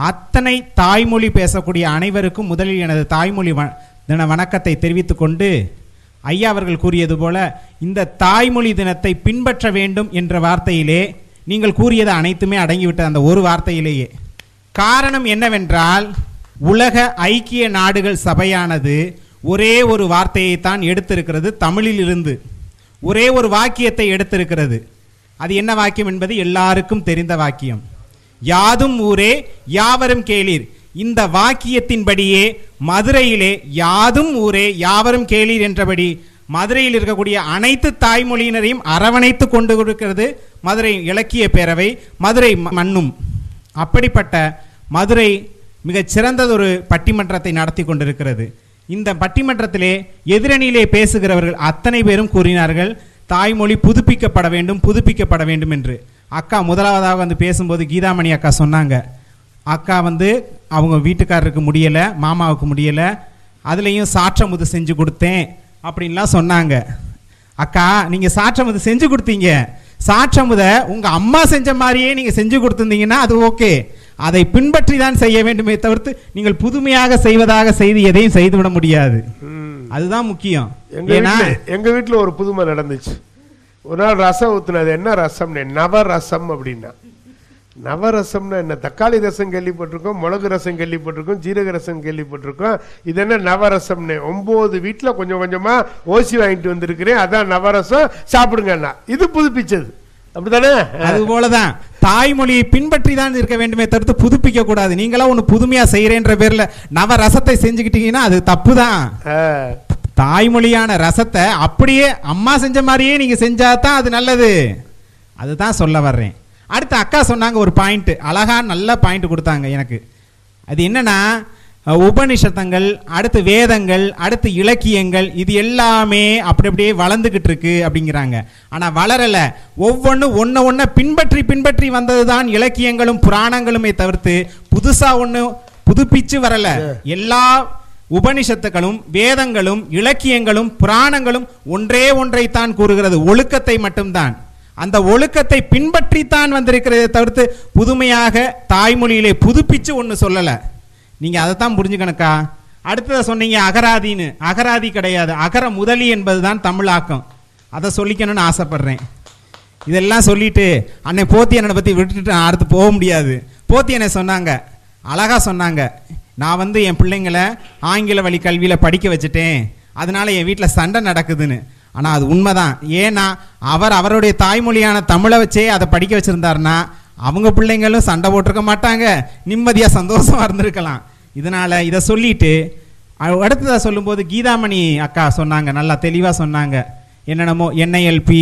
அத்தனை தாய்மொழி பேசக்கூடிய அனைவருக்கும் முதலில் எனது தாய்மொழி தின வணக்கத்தை தெரிவித்துக் கொண்டு, ஐயா அவர்கள் கூறியது போல இந்த தாய்மொழி தினத்தை பின்பற்ற வேண்டும் என்ற வார்த்தையிலே நீங்கள் கூறியது அனைத்துமே அடங்கிவிட்ட அந்த ஒரு வார்த்தையிலேயே. காரணம் என்னவென்றால், உலக ஐக்கிய நாடுகள் சபையானது ஒரே ஒரு வார்த்தையை தான் எடுத்திருக்கிறது, தமிழில் இருந்து ஒரே ஒரு வாக்கியத்தை எடுத்திருக்கிறது. அது என்ன வாக்கியம் என்பது எல்லாருக்கும் தெரிந்த வாக்கியம். யாதும் ஊரே யாவரும் கேளீர். இந்த வாக்கியத்தின்படியே மதுரையிலே யாதும் ஊரே யாவரும் கேளீர் என்றபடி மதுரையில் இருக்கக்கூடிய அனைத்து தாய்மொழியினரையும் அரவணைத்து கொண்டு கொடுக்கிறது மதுரை இலக்கிய பேரவை, மதுரை மண்ணும். அப்படிப்பட்ட மதுரை மிகச் சிறந்ததொரு பட்டிமன்றத்தை நடத்தி கொண்டிருக்கிறது. இந்த பட்டிமன்றத்திலே எதிரணியிலே பேசுகிறவர்கள் அத்தனை பேரும் கூறினார்கள், தாய்மொழி புதுப்பிக்கப்பட வேண்டும், புதுப்பிக்கப்பட வேண்டும் என்று. அக்கா முதலாவதாக வந்து பேசும்போது கீதாமணி அக்கா சொன்னாங்க, அக்கா வந்து அவங்க வீட்டுக்காரருக்கு முடியலை, மாமாவுக்கு முடியலை, அதுலேயும் சாற்றமுது செஞ்சு கொடுத்தேன் அப்படின்லாம் சொன்னாங்க. அக்கா நீங்கள் சாற்றமுது செஞ்சு கொடுத்தீங்க, சாற்றமுதை உங்கள் அம்மா செஞ்ச மாதிரியே நீங்கள் செஞ்சு கொடுத்துருந்தீங்கன்னா அது ஓகே, அதை பின்பற்றி தான் செய்ய வேண்டுமே தவிர்த்து நீங்கள் புதுமையாக செய்வதாக செய்து எதையும் செய்துவிட முடியாது. அதுதான் முக்கியம். எங்க வீட்டில் ஒரு புதுமை நடந்துச்சு. ஒரு நாள் ரசம் ஊத்துனது. என்ன ரசம்னு? நவரசம் அப்படின்னா. நவரசம்னா என்ன? தக்காளி ரசம் கேள்விப்பட்டிருக்கோம், மிளகு ரசம் கேள்விப்பட்டிருக்கோம், ஜீரக ரசம் கேள்விப்பட்டிருக்கோம். இது என்ன நவரசம்னு? 9 வீட்டில் கொஞ்சம் கொஞ்சமா ஓசி வாங்கிட்டு வந்திருக்கிறேன், அதான் நவரசம், சாப்பிடுங்கண்ணா. இது புதுப்பிச்சது, அப்படித்தானே? அது போலதான் தாய்மொழியை பின்பற்றி தான் இருக்க வேண்டுமே தவிர்த்து புதுப்பிக்க கூடாது. நீங்களா ஒண்ணு புதுமையா செய்யறேன்ற பேர்ல நவரசத்தை செஞ்சுக்கிட்டீங்கன்னா அது தப்பு தான். தாய்மொழியான ரசத்தை அப்படியே அம்மா செஞ்ச மாதிரியே நீங்க செஞ்சாதான் அது நல்லது. அதுதான் சொல்ல வர்றேன். அடுத்து அக்கா சொன்னாங்க ஒரு பாயிண்ட், அழகா நல்ல பாயிண்ட் கொடுத்தாங்க எனக்கு. அது என்னன்னா, உபநிஷதங்கள், அடுத்து வேதங்கள், அடுத்து இலக்கியங்கள், இது எல்லாமே அப்படி அப்படியே வளர்ந்துகிட்டு இருக்கு அப்படிங்கிறாங்க. ஆனா வளரல, ஒவ்வொன்றும் ஒன்ன பின்பற்றி பின்பற்றி வந்ததுதான் இலக்கியங்களும் புராணங்களுமே தவிர்த்து புதுசா ஒண்ணு புதுப்பிச்சு வரல. எல்லா உபனிஷத்துகளும் வேதங்களும் இலக்கியங்களும் புராணங்களும் ஒன்றே ஒன்றைத்தான் கூறுகிறது, ஒழுக்கத்தை மட்டும்தான். அந்த ஒழுக்கத்தை பின்பற்றித்தான் வந்திருக்கிறதை தவிர்த்து புதுமையாக தாய்மொழியிலே புதுப்பிச்சு ஒன்று சொல்லலை. நீங்க அதைத்தான் புரிஞ்சுக்கணுக்கா. அடுத்ததை சொன்னீங்க அகராதின்னு. அகராதி கிடையாது, அகர முதலி என்பதுதான் தமிழாக்கம். அதை சொல்லிக்கணும்னு ஆசைப்படுறேன். இதெல்லாம் சொல்லிட்டு அன்னை போத்தி என்னை பற்றி விட்டுட்டு அடுத்து போக முடியாது. போத்தி என்னை சொன்னாங்க, அழகா சொன்னாங்க, நான் வந்து என் பிள்ளைங்களை ஆங்கில வழி கல்வியில் படிக்க வச்சுட்டேன், அதனால என் வீட்டில் சண்டை நடக்குதுன்னு. ஆனால் அது உண்மைதான். ஏன்னா அவருடைய தாய்மொழியான தமிழை வச்சே அதை படிக்க வச்சுருந்தாருன்னா அவங்க பிள்ளைங்களும் சண்டை போட்டிருக்க மாட்டாங்க, நிம்மதியாக சந்தோஷமாக இருந்திருக்கலாம். இதனால் இதை சொல்லிட்டு அடுத்ததாக சொல்லும்போது கீதாமணி அக்கா சொன்னாங்க, நல்லா தெளிவாக சொன்னாங்க. என்னென்னமோ NILP,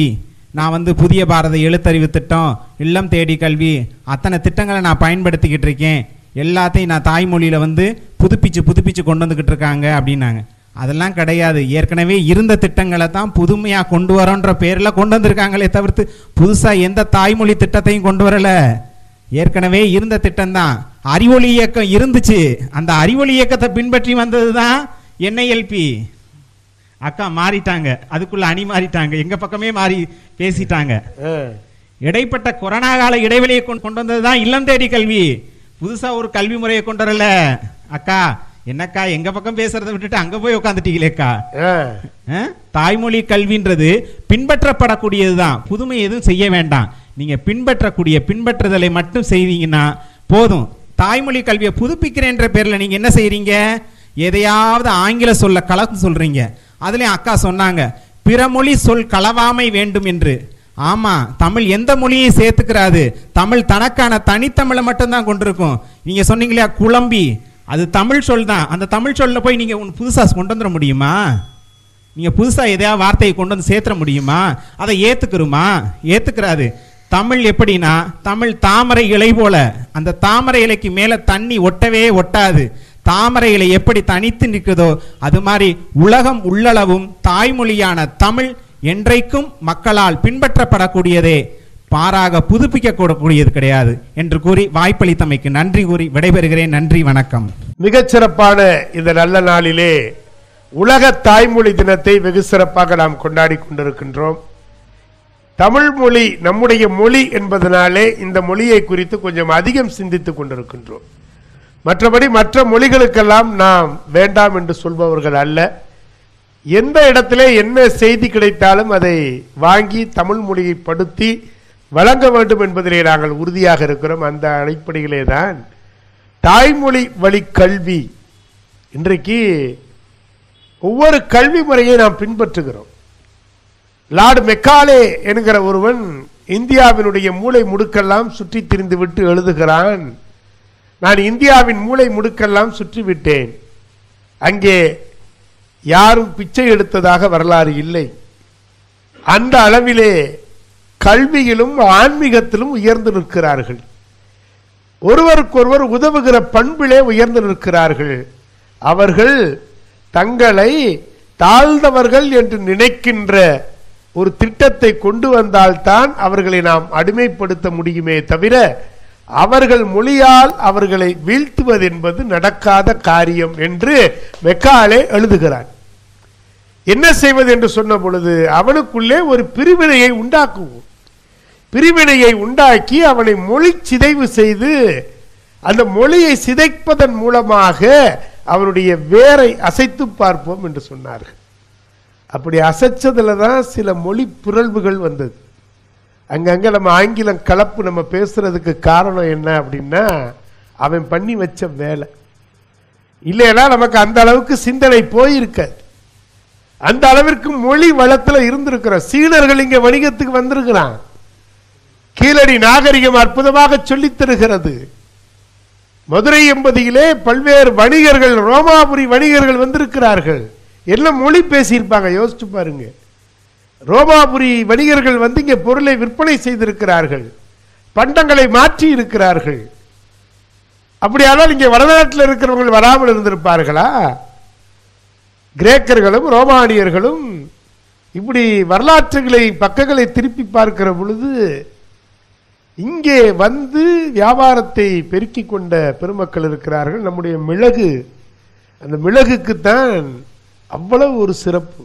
நான் புதிய பாரத எழுத்தறிவு திட்டம், இல்லம் தேடி கல்வி, அத்தனை திட்டங்களை நான் பயன்படுத்திக்கிட்டு இருக்கேன், எல்லாத்தையும் நான் தாய்மொழியில் புதுப்பிச்சு கொண்டு வந்துக்கிட்டு இருக்காங்க அப்படின்னாங்க. அதெல்லாம் கிடையாது. ஏற்கனவே இருந்த திட்டங்களை தான் புதுமையாக கொண்டு வரோன்ற பேரில் கொண்டு வந்திருக்காங்களே தவிர்த்து புதுசாக எந்த தாய்மொழி திட்டத்தையும் கொண்டு வரலை. ஏற்கனவே இருந்த திட்டம் தான். அறிவொளி இயக்கம் இருந்துச்சு, அந்த அறிவொளி இயக்கத்தை பின்பற்றி வந்தது தான் NILP. அக்கா மாறிட்டாங்க, அதுக்குள்ள அணி மாறிட்டாங்க, எங்க பக்கமே மாறி பேசிட்டாங்க. இடைப்பட்ட கொரோனா கால இடைவெளியை கொண்டு வந்தது தான் இல்லம் தேடி கல்வி. புதுசா ஒரு கல்வி முறையை கொண்டு வரல. அக்கா என்னக்கா எங்க பக்கம் பேசுறதை விட்டுட்டு அங்க போய் உட்காந்துட்டீங்களேக்கா. தாய்மொழி கல்வின்றது பின்பற்றப்படக்கூடியதுதான், புதுமை எதுவும் செய்ய வேண்டாம். நீங்க பின்பற்றுதலை மட்டும் செய்வீங்கன்னா போதும். தாய்மொழி கல்வியை புதுப்பிக்கிறேன்ற பேர்ல நீங்க என்ன செய்றீங்க, எதையாவது ஆங்கில சொல்ல கலந்து சொல்றீங்க. அதுலயும் அக்கா சொன்னாங்க பிற மொழி சொல் கலவாமை வேண்டும் என்று. ஆமா, தமிழ் எந்த மொழியை சேர்த்துக்கிறாது, தமிழ் தனக்கான தனித்தமிழை மட்டும்தான் கொண்டிருக்கும். நீங்க சொன்னீங்களா குழம்பி, அது தமிழ் சொல் தான். அந்த தமிழ் சொல்ல போய் நீங்க புதுசா கொண்டு வந்துட முடியுமா? நீங்க புதுசா எதையாவது வார்த்தையை கொண்டு வந்து சேர்த்துட முடியுமா? அதை ஏத்துக்கிறோமா? ஏத்துக்கிறாது. தமிழ் எப்படின்னா, தமிழ் தாமரை இலை போல, அந்த தாமரை இலைக்கு மேல தண்ணி ஒட்டவே ஒட்டாது. தாமரை இலை எப்படி தனித்து நிற்குதோ அது மாதிரி உலகம் உள்ளளவும் தாய்மொழியான தமிழ் என்றைக்கும் மக்களால் பின்பற்றப்படக்கூடியதே, பாராக புதுப்பிக்கக்கூடக்கூடியது கிடையாது என்று கூறி வாய்ப்பளித்தமைக்கு நன்றி கூறி விடைபெறுகிறேன். நன்றி, வணக்கம். மிகச்சிறப்பான இந்த நல்ல நாளிலே உலக தாய்மொழி தினத்தை வெகு சிறப்பாக நாம் கொண்டாடி கொண்டிருக்கின்றோம். தமிழ் மொழி நம்முடைய மொழி என்பதனாலே இந்த மொழியை குறித்து கொஞ்சம் அதிகம் சிந்தித்துக் கொண்டிருக்கின்றோம். மற்றபடி மற்ற மொழிகளுக்கெல்லாம் நாம் வேண்டாம் என்று சொல்பவர்கள் அல்ல. எந்த இடத்திலே என்ன செய்தி கிடைத்தாலும் அதை வாங்கி தமிழ் மொழியை படுத்தி வழங்க வேண்டும் என்பதிலே நாங்கள் உறுதியாக இருக்கிறோம். அந்த அடிப்படையிலே தான் தாய்மொழி வழி கல்வி. இன்றைக்கு ஒவ்வொரு கல்வி முறையை நாம் பின்பற்றுகிறோம். லார்டு மெக்காலே என்கிற ஒருவன் இந்தியாவினுடைய மூளை முடுக்கெல்லாம் சுற்றி திரிந்து விட்டு எழுதுகிறான், நான் இந்தியாவின் மூளை முடுக்கெல்லாம் சுற்றிவிட்டேன், அங்கே யாரும் பிச்சை எடுத்ததாக வரலாறு இல்லை. அந்த அளவிலே கல்வியிலும் ஆன்மீகத்திலும் உயர்ந்து நிற்கிறார்கள். ஒருவருக்கொருவர் உதவுகிற பண்பிலே உயர்ந்து நிற்கிறார்கள். அவர்கள் தங்களை தாழ்ந்தவர்கள் என்று நினைக்கின்ற ஒரு திட்டத்தை கொண்டு வந்தால்தான் அவர்களை நாம் அடிமைப்படுத்த முடியுமே தவிர அவர்கள் மொழியால் அவர்களை வீழ்த்துவது என்பது நடக்காத காரியம் என்று மெக்காலே எழுதுகிறான். என்ன செய்வது என்று சொன்ன பொழுது அவனுக்குள்ளே ஒரு பிரிவினையை உண்டாக்குவோம். பிரிவினையை உண்டாக்கி அவனை மொழி சிதைவு செய்து அந்த மொழியை சிதைப்பதன் மூலமாக அவருடைய வேரை அசைத்து பார்ப்போம் என்று சொன்னார்கள். அப்படி அசைச்சதுல தான் சில மொழி பிறழ்வுகள் வந்தது. அங்கங்க நம்ம ஆங்கிலம் கலப்பு நம்ம பேசுறதுக்கு காரணம் என்ன அப்படின்னா அவன் பண்ணி வச்ச வேலை. இல்லைன்னா நமக்கு அந்த அளவுக்கு சிந்தனை போயிருக்காது. அந்த அளவிற்கு மொழி வளத்துல இருந்திருக்கிற சீனர்கள் இங்க வணிகத்துக்கு வந்திருக்கிறான். கீழடி நாகரிகம் அற்புதமாக சொல்லித் தருகிறது. மதுரை எம்பதியிலே பல்வேறு வணிகர்கள், ரோமாபுரி வணிகர்கள் வந்திருக்கிறார்கள். என்ன மொழி பேசியிருப்பாங்க யோசிச்சு பாருங்க. ரோமாபுரி வணிகர்கள் வந்து இங்கே பொருளை விற்பனை செய்திருக்கிறார்கள், பண்டங்களை மாற்றி இருக்கிறார்கள். அப்படியானால் இங்கே வடநாட்டில் இருக்கிறவர்கள் வராமல் இருந்திருப்பார்களா? கிரேக்கர்களும் ரோமானியர்களும் இப்படி வரலாற்றுகளை பக்கங்களை திருப்பி பார்க்கிற பொழுது இங்கே வந்து வியாபாரத்தை பெருக்கிக் கொண்ட பெருமக்கள் இருக்கிறார்கள். நம்முடைய மிளகு, அந்த மிளகுக்குத்தான் அவ்வளவு ஒரு சிறப்பு.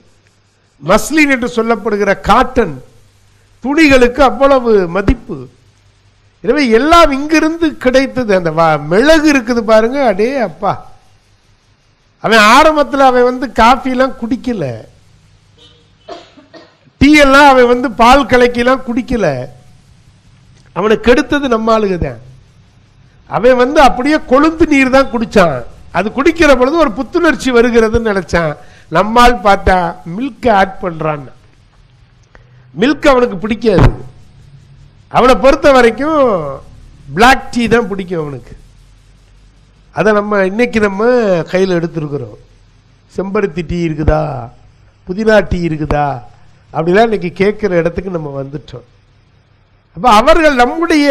மஸ்லின் என்று சொல்லப்படுகிற காட்டன் துணிகளுக்கு அவ்வளவு மதிப்பு. எனவே எல்லாம் இங்கிருந்து கிடைத்தது. அந்த மிளகு இருக்குது பாருங்க, அடே அப்பா. அவன் ஆரம்பத்தில் அவன் வந்து காஃபி எல்லாம் குடிக்கல, டீ எல்லாம் அவன் வந்து பால் கலக்கிலாம் குடிக்கல. அவனுக்கு கெடுத்தது நம்ம ஆளுகதான். அவன் வந்து அப்படியே கொழுந்து நீர் தான் குடிச்சான். அது குடிக்கிற பொழுது ஒரு புத்துணர்ச்சி வருகிறதுன்னு நினைச்சான். நம்மால் பார்த்தா மில்க் ஆட் பண்றான். மில்க் அவனுக்கு பிடிக்காது. அவனை பொறுத்த வரைக்கும் பிளாக் டீ தான் பிடிக்கும் அவனுக்கு. அதை நம்ம இன்னைக்கு நம்ம கையில் எடுத்திருக்கிறோம். செம்பருத்தி டீ இருக்குதா, புதினா டீ இருக்குதா, அப்படிலாம் இன்னைக்கு கேட்குற இடத்துக்கு நம்ம வந்துட்டோம். அப்போ அவர்கள் நம்முடைய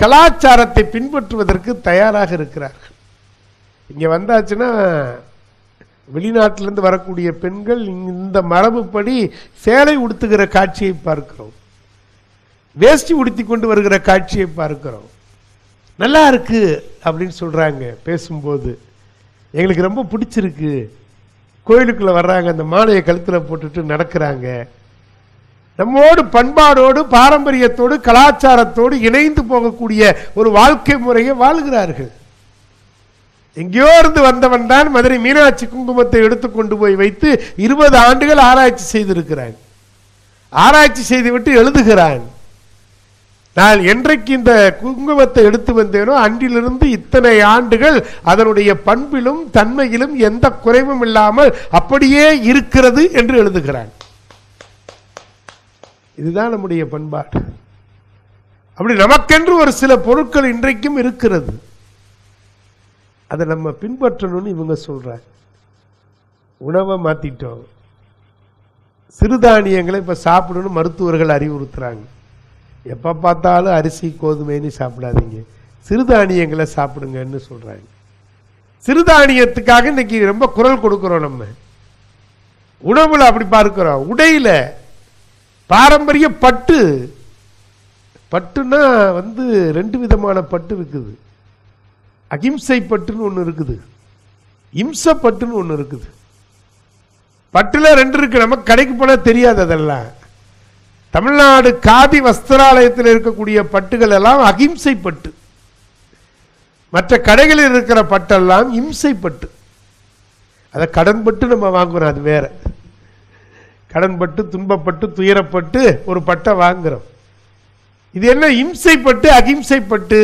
கலாச்சாரத்தை பின்பற்றுவதற்கு தயாராக இருக்கிறார்கள். இங்கே வந்தாச்சுன்னா வெளிநாட்டிலிருந்து வரக்கூடிய பெண்கள் இந்த மரபுப்படி சேலை உடுத்துகிற காட்சியை பார்க்கிறோம், வேஷ்டி உடுத்தி கொண்டு வருகிற காட்சியை பார்க்கிறோம். நல்லா இருக்கு அப்படின்னு சொல்றாங்க. பேசும்போது எங்களுக்கு ரொம்ப பிடிச்சிருக்கு. கோயிலுக்குள்ள வர்றாங்க, அந்த மாலையை கழுத்தில் போட்டுட்டு நடக்கிறாங்க. நம்மோடு பண்பாடோடு பாரம்பரியத்தோடு கலாச்சாரத்தோடு இணைந்து போகக்கூடிய ஒரு வாழ்க்கை முறையை வாழ்கிறார்கள். எங்கேயோ இருந்து வந்தவன் தான் மதுரை மீனாட்சி குங்குமத்தை எடுத்து கொண்டு போய் வைத்து 20 ஆண்டுகள் ஆராய்ச்சி செய்திருக்கிறான். ஆராய்ச்சி செய்துவிட்டு எழுதுகிறான், நான் என்றைக்கு இந்த குங்குமத்தை எடுத்து வந்தேனோ அன்றிலிருந்து இத்தனை ஆண்டுகள் அதனுடைய பண்பிலும் தன்மையிலும் எந்த குறைவும் இல்லாமல் அப்படியே இருக்கிறது என்று எழுதுகிறான். இதுதான் நம்முடைய பண்பாடு. அப்படி நமக்கென்று ஒரு சில பொருட்கள் இன்றைக்கும் இருக்கிறது, அதை நம்ம பின்பற்றணும்னு இவங்க சொல்றாங்க. உணவை மாத்திட்டோம், சிறுதானியங்களை இப்ப சாப்பிடணும் மருத்துவர்கள் அறிவுறுத்துறாங்க. எப்ப பார்த்தாலும் அரிசி கோதுமைன்னு சாப்பிடாதீங்க, சிறுதானியங்களை சாப்பிடுங்கன்னு சொல்றாங்க. சிறுதானியத்துக்காக இன்னைக்கு ரொம்ப குரல் கொடுக்கிறோம். நம்ம உணவுல அப்படி பார்க்கிறோம். உடையில பாரம்பரிய பட்டு, பட்டுனா 2 விதமான பட்டு இருக்குது. அகிம்சை பட்டுன்னு ஒன்று இருக்குது, இம்ச பட்டுன்னு ஒன்று இருக்குது. பட்டுல 2 இருக்கு, நமக்கு கடைக்கு போனா தெரியாது. அதெல்லாம் தமிழ்நாடு காதி வஸ்திராலயத்தில் இருக்கக்கூடிய பட்டுகள் எல்லாம் அகிம்சை பட்டு, மற்ற கடைகளில் இருக்கிற பட்டெல்லாம் இம்சை பட்டு. அதை கடன்பட்டு நம்ம வாங்குறோம், அது வேற. கடன்பட்டு, துன்பப்பட்டு, துயரப்பட்டு ஒரு பட்டை வாங்குறோம். இது என்ன இம்சைப்பட்டு அகிம்சைப்பட்டு?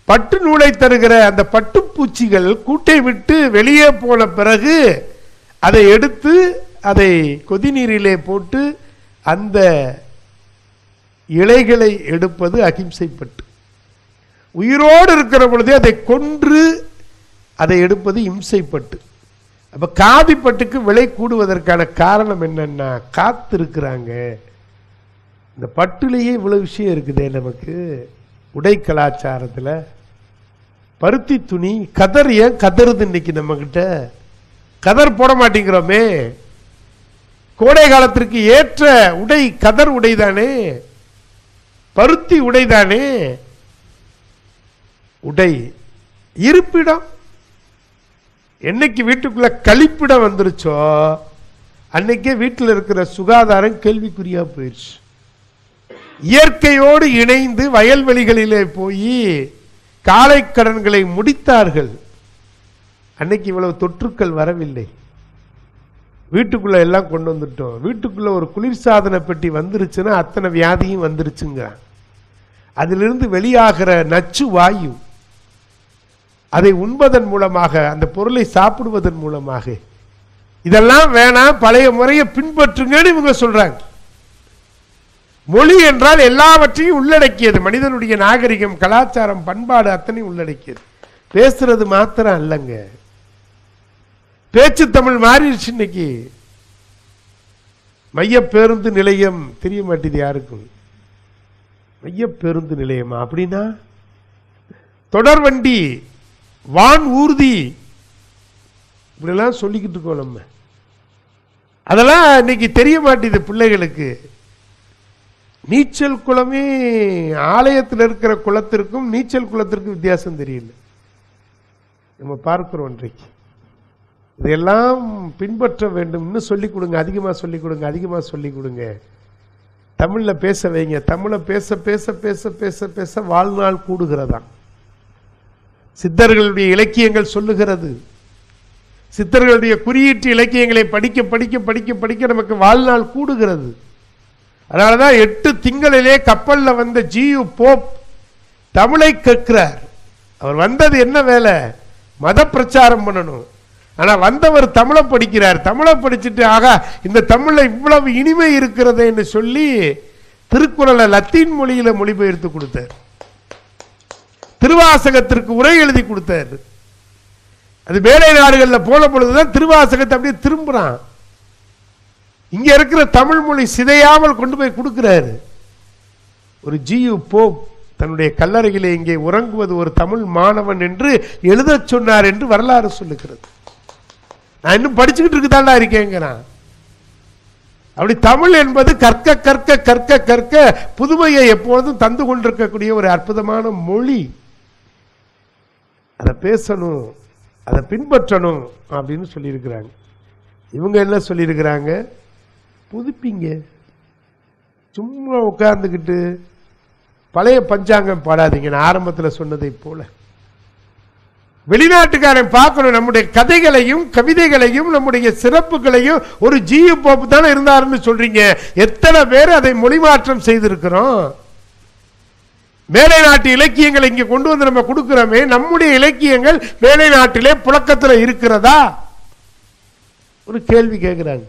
பட்டு நூலை தருகிற அந்த பட்டுப்பூச்சிகள் கூட்டை விட்டு வெளியே போன பிறகு அதை எடுத்து அதை கொதிநீரிலே போட்டு அந்த இலைகளை எடுப்பது அகிம்சைப்பட்டு. உயிரோடு இருக்கிற பொழுதே அதை கொன்று அதை எடுப்பது இம்சைப்பட்டு. அப்ப காதி பட்டுக்கு விலை கூடுவதற்கான காரணம் என்னன்னா, காத்திருக்கிறாங்க. இந்த பட்டுலேயே இவ்வளவு விஷயம் இருக்குதே நமக்கு. உடை கலாச்சாரத்துல பருத்தி துணி, கதர் ஏன் கதறுது இன்னைக்கு நம்ம கிட்ட? கதர் போட மாட்டேங்கிறோமே. கோடை காலத்திற்கு ஏற்ற உடை கதர் உடைதானே, பருத்தி உடைதானே. உடை இருப்பிடம், என்னைக்கு வீட்டுக்குள்ள கழிப்பிடம் வந்துருச்சோ அன்னைக்கே வீட்டில் இருக்கிற சுகாதாரம் கேள்விக்குறியா போயிடுச்சு. இயற்கையோடு இணைந்து வயல்வெளிகளிலே போய் காலை கடன்களை முடித்தார்கள். அன்னைக்கு இவ்வளவு தொற்றுக்கள் வரவில்லை. வீட்டுக்குள்ள எல்லாம் கொண்டு வந்துட்டோம். வீட்டுக்குள்ள ஒரு குளிர்சாதன பெட்டி வந்துருச்சுன்னா அத்தனை வியாதியும் வந்துருச்சுங்க. அதிலிருந்து வெளியாகிற நச்சு வாயு, அதை உண்பதன் மூலமாக, அந்த பொருளை சாப்பிடுவதன் மூலமாக, இதெல்லாம் வேணாம், பழைய முறையை பின்பற்றுங்கன்னு இவங்க சொல்றாங்க. மொழி என்றால் எல்லாவற்றையும் உள்ளடக்கியது. மனிதனுடைய நாகரிகம், கலாச்சாரம், பண்பாடு அத்தனையும் உள்ளடக்கியது. பேசுறது மாத்திரம் அல்லங்க. பேச்சு தமிழ் மாறிடுச்சு இன்னைக்கு. மைய பேருந்து நிலையம் தெரிய மாட்டேது யாருக்கும். மைய பேருந்து நிலையமா அப்படின்னா? தொடர்வண்டி, வான் ஊர்தி, இப்படிலாம் சொல்லிக்கிட்டு இருக்கோம் நம்ம. அதெல்லாம் இன்னைக்கு தெரிய மாட்டேது பிள்ளைகளுக்கு. நீச்சல் குளமே, ஆலயத்தில் இருக்கிற குளத்திற்கும் நீச்சல் குளத்திற்கும் வித்தியாசம் தெரியல. நம்ம பார்க்கிறோம் இன்றைக்கு. இதெல்லாம் பின்பற்ற வேண்டும். இன்னும் சொல்லிக் கொடுங்க, அதிகமாக சொல்லிக் கொடுங்க, அதிகமாக சொல்லிக் கொடுங்க. தமிழில் பேச வைங்க. தமிழை பேச பேச பேச பேச பேச வாழ்நாள் கூடுகிறதா. சித்தர்களுடைய இலக்கியங்கள் சொல்லுகிறது. சித்தர்களுடைய குறியீட்டு இலக்கியங்களை படிக்க படிக்க படிக்க படிக்க நமக்கு வாழ்நாள் கூடுகிறது. அதனாலதான் 8 திங்களிலே கப்பல்ல வந்த ஜியு போப் தமிழை கற்கிறார். அவர் வந்தது என்ன வேலை? மத பிரச்சாரம் பண்ணணும். ஆனா வந்தவர் தமிழை படிக்கிறார். தமிழை படிச்சுட்டு ஆகா இந்த தமிழ்ல இவ்வளவு இனிமை இருக்கிறதுன்னு சொல்லி திருக்குறளை லத்தீன் மொழியில மொழிபெயர்த்து கொடுத்தார். திருவாசகத்திற்கு உரை எழுதி கொடுத்தார். அது மேலை நாடுகளில் போன பொழுதுதான் திருவாசகத்தை அப்படியே திரும்புறான். இங்க இருக்கிற தமிழ் மொழி சிதையாமல் கொண்டு போய் கொடுக்கிறாரு. ஒரு ஜியு போப் தன்னுடைய கல்லறையிலே இங்கே உறங்குவது ஒரு தமிழ் மாணவன் என்று எழுத சொன்னார் என்று வரலாறு சொல்லுகிறது. நான் இன்னும் படிச்சுக்கிட்டு இருக்குதாண்டா இருக்கேங்கிறான். அப்படி தமிழ் என்பது கற்க கற்க கற்க கற்க புதுமையை எப்பொழுதும் தந்து கொண்டிருக்கக்கூடிய ஒரு அற்புதமான மொழி. அதை பேசணும், அதை பின்பற்றணும் அப்படின்னு சொல்லியிருக்கிறாங்க. இவங்க என்ன சொல்லியிருக்கிறாங்க? புதுப்பிங்க. சும்மா உட்கார்ந்துக்கிட்டு பழைய பஞ்சாங்கம் பாடாதீங்க. நான் ஆரம்பத்தில் சொன்னதை போல வெளிநாட்டுக்காரன் பார்க்கணும் நம்முடைய கதைகளையும் கவிதைகளையும் நம்முடைய சிறப்புகளையும். ஒரு ஜியு போப்பு தானே இருந்தாருன்னு சொல்றீங்க. எத்தனை பேர் அதை மொழிமாற்றம் செய்திருக்கிறோம். மேலை நாட்டு இலக்கியங்களை இங்கே கொண்டு வந்து நம்ம கொடுக்கிறோமே, நம்முடைய இலக்கியங்கள் மேலை நாட்டிலே புழக்கத்தில் இருக்கிறதா? ஒரு கேள்வி கேட்கிறாங்க.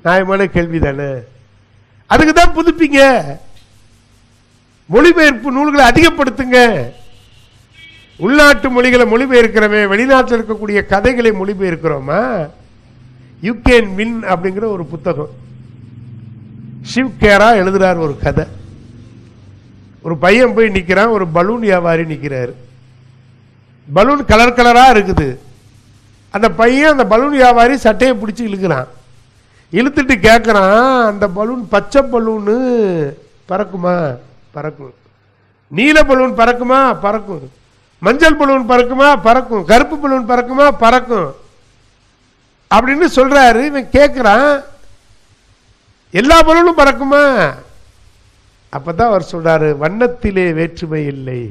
நியாயமான கேள்வி தானே. அதுக்கு தான் புதுப்பிங்க. மொழிபெயர்ப்பு நூல்களை அதிகப்படுத்துங்க. உள்நாட்டு மொழிகளை மொழிபெயர்க்கிறோமே, வெளிநாட்டில் இருக்கக்கூடிய கதைகளை மொழிபெயர்க்கிறோமா? யூ கேன் வின் அப்படிங்கிற ஒரு புத்தகம் ஷிவ் கேரா எழுதுறார். ஒரு கதை. ஒரு பையன் போய் நிற்கிறான், ஒரு பலூன் வியாபாரி நிற்கிறாரு. பலூன் கலர் கலரா இருக்குது. அந்த பையன் அந்த பலூன் வியாபாரி சட்டையை பிடிச்சி இழுக்கிறான். இழுத்துட்டு கேட்குறான், அந்த பலூன் பச்சை பலூனு பறக்குமா? பறக்கும். நீல பலூன் பறக்குமா? பறக்கும். மஞ்சள் பலூன் பறக்குமா? பறக்கும். கருப்பு பலூன் பறக்குமா? பறக்கும் அப்படின்னு சொல்றாரு. இவன் கேட்கிறான், எல்லா பலூனும் பறக்குமா? அப்பதான் அவர் சொல்றாரு, வண்ணத்திலே வேற்றுமை இல்லை,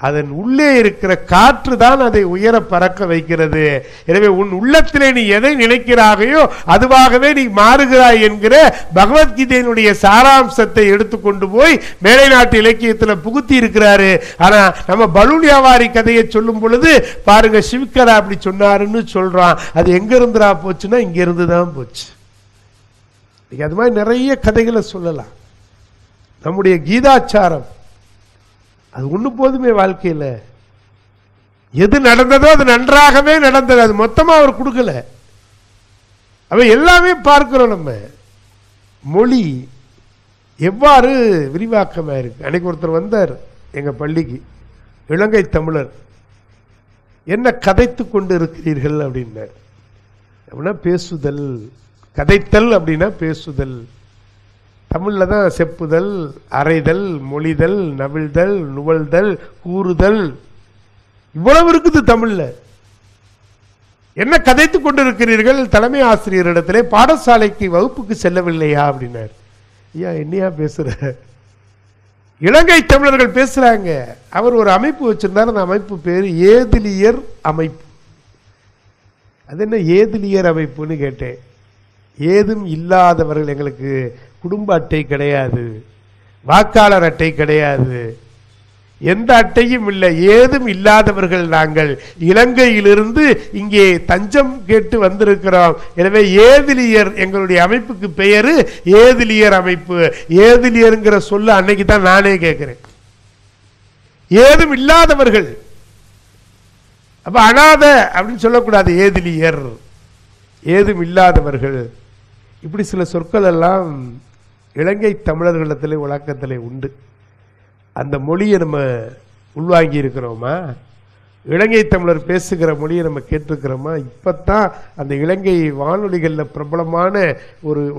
அதன் உள்ளே இருக்கிற காற்று தான் அதை உயர பறக்க வைக்கிறது. எனவே உன் உள்ளத்திலே நீ எதை நினைக்கிறாகையோ அதுவாகவே நீ மாறுகிறாய் என்கிற பகவத்கீதையினுடைய சாராம்சத்தை எடுத்துக்கொண்டு போய் மேலை நாட்டு இலக்கியத்தில் புகுத்தி இருக்கிறாரு. ஆனா நம்ம பலூன் வியாபாரி கதையை சொல்லும் பொழுது பாருங்க, சிவகரா அப்படி சொன்னாருன்னு சொல்றான். அது எங்க இருந்துடா போச்சுன்னா இங்க இருந்து தான் போச்சு. அது மாதிரி நிறைய கதைகளை சொல்லலாம். நம்முடைய கீதாச்சாரம் அது ஒண்ணு போதுமே. வாழ்க்கையில் எது நடந்ததோ அது நன்றாகவே நடந்தது. அது மொத்தமா அவர் கொடுக்கல. அவ எல்லாமே பார்க்கிறோம். நம்ம மொழி எவ்வாறு விரிவாக்கமா இருக்கு. அன்னைக்கு ஒருத்தர் வந்தார் எங்க பள்ளிக்கு, இலங்கை தமிழர். என்ன கதைத்து கொண்டு இருக்கிறீர்கள் அப்படின்னார். அப்படின்னா பேசுதல். கதைத்தல் அப்படின்னா பேசுதல். தமிழ்ல தான் செப்புதல், அறைதல், மொழிதல், நவிழ்தல், நுவழ்தல், கூறுதல், இவ்வளவு இருக்குது தமிழ்ல. என்ன கதைத்து கொண்டிருக்கிறீர்கள்? தலைமை ஆசிரியரிடத்திலே பாடசாலைக்கு வகுப்புக்கு செல்லவில்லையா அப்படின்னார். ஐயா என்னையா பேசுற? இலங்கை தமிழர்கள் பேசுறாங்க. அவர் ஒரு அமைப்பு வச்சிருந்தார். அந்த அமைப்பு பேரு ஏதிலியர் அமைப்பு. அது என்ன ஏதிலியர் அமைப்புன்னு கேட்டேன். ஏதும் இல்லாதவர்கள், எங்களுக்கு குடும்ப அட்டை கிடையாது, வாக்காளர் அட்டை கிடையாது, எந்த அட்டையும் இல்லை, ஏதும் இல்லாதவர்கள் நாங்கள். இலங்கையிலிருந்து இங்கே தஞ்சம் கேட்டு வந்திருக்கிறோம். எனவே ஏதிலியர் எங்களுடைய அமைப்புக்கு பெயரு ஏதிலியர் அமைப்பு. ஏதிலியர்ங்கிற சொல்ல அன்னைக்கு தான் நானே கேட்கிறேன். ஏதும் இல்லாதவர்கள். அப்ப அனாத அப்படின்னு சொல்லக்கூடாது. ஏதிலியர், ஏதும் இல்லாதவர்கள். இப்படி சில சொற்கள் எல்லாம் இலங்கை தமிழர்களிடத்திலே வழக்கத்திலே உண்டு. அந்த மொழியை நம்ம உள்வாங்கி இருக்கிறோமா? இலங்கை தமிழர் பேசுகிற மொழியை நம்ம கேட்டிருக்கிறோமா? இப்பத்தான் அந்த இலங்கை வானொலிகளில் பிரபலமான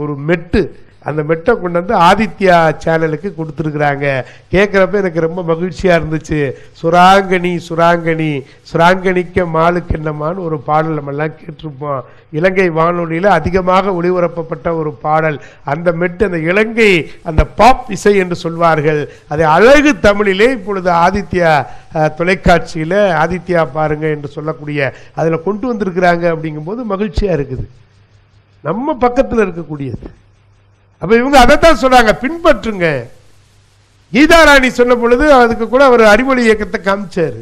ஒரு மெட்டு, அந்த மெட்டை கொண்டு வந்து ஆதித்யா சேனலுக்கு கொடுத்துருக்குறாங்க. கேட்குறப்ப எனக்கு ரொம்ப மகிழ்ச்சியாக இருந்துச்சு. சுராங்கனி சுராங்கனி சுராங்கனிக்க மாளுக்கு என்னமான்னு ஒரு பாடல் நம்மெல்லாம் கேட்டிருப்போம். இலங்கை வானொலியில் அதிகமாக ஒளிபரப்பப்பட்ட ஒரு பாடல். அந்த மெட்டு, அந்த இலங்கை அந்த பாப் இசை என்று சொல்வார்கள், அதை அழகு தமிழிலே இப்பொழுது ஆதித்யா தொலைக்காட்சியில் ஆதித்யா பாருங்க என்று சொல்லக்கூடிய அதில் கொண்டு வந்திருக்கிறாங்க. அப்படிங்கும்போது மகிழ்ச்சியாக இருக்குது. நம்ம பக்கத்தில் இருக்கக்கூடியது. அப்ப இவங்க அதைத்தான் சொல்றாங்க, பின்பற்றுங்க. கீதாராணி சொன்ன பொழுது அதுக்கு கூட அவர் அறிவொளி இயக்கத்தை காமிச்சாரு.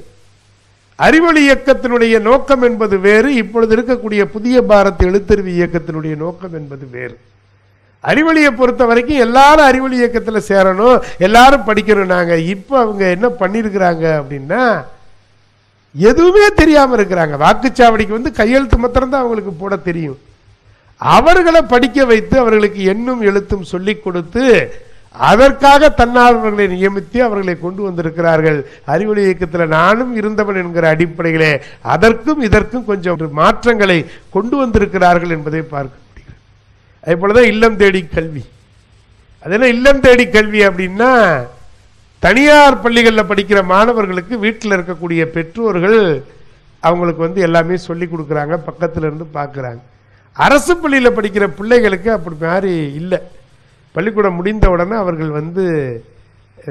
அறிவொளி இயக்கத்தினுடைய நோக்கம் என்பது வேறு, இப்பொழுது இருக்கக்கூடிய புதிய பாரத் எழுத்தறிவு இயக்கத்தினுடைய நோக்கம் என்பது வேறு. அறிவொளியை பொறுத்த வரைக்கும் எல்லாரும் அறிவொளி இயக்கத்தில் சேரணும், எல்லாரும் படிக்கணும். நாங்க இப்ப அவங்க என்ன பண்ணிருக்கிறாங்க அப்படின்னா, எதுவுமே தெரியாம இருக்கிறாங்க. வாக்குச்சாவடிக்கு வந்து கையெழுத்து மாத்திரம் தான் அவங்களுக்கு போட தெரியும். அவர்களை படிக்க வைத்து அவர்களுக்கு எண்ணும் எழுத்தும் சொல்லிக் கொடுத்து அதற்காக தன்னார்வலர்களை நியமித்து அவர்களை கொண்டு வந்திருக்கிறார்கள். அறிவொளி இயக்கத்தில் நானும் இருந்தவன் என்கிற அடிப்படையிலே அதற்கும் இதற்கும் கொஞ்சம் மாற்றங்களை கொண்டு வந்திருக்கிறார்கள் என்பதை பார்க்க முடியும். அதே போலதான் இல்லம் தேடி கல்வி. அதெல்லாம் இல்லம் தேடி கல்வி அப்படின்னா தனியார் பள்ளிகளில் படிக்கிற மாணவர்களுக்கு வீட்டில் இருக்கக்கூடிய பெற்றோர்கள் அவங்களுக்கு வந்து எல்லாமே சொல்லி கொடுக்குறாங்க, பக்கத்தில் இருந்து பார்க்குறாங்க. அரசு பள்ளியில் படிக்கிற பிள்ளைகளுக்கு அப்படி மாதிரி இல்லை. பள்ளிக்கூடம் முடிந்த உடனே அவர்கள் வந்து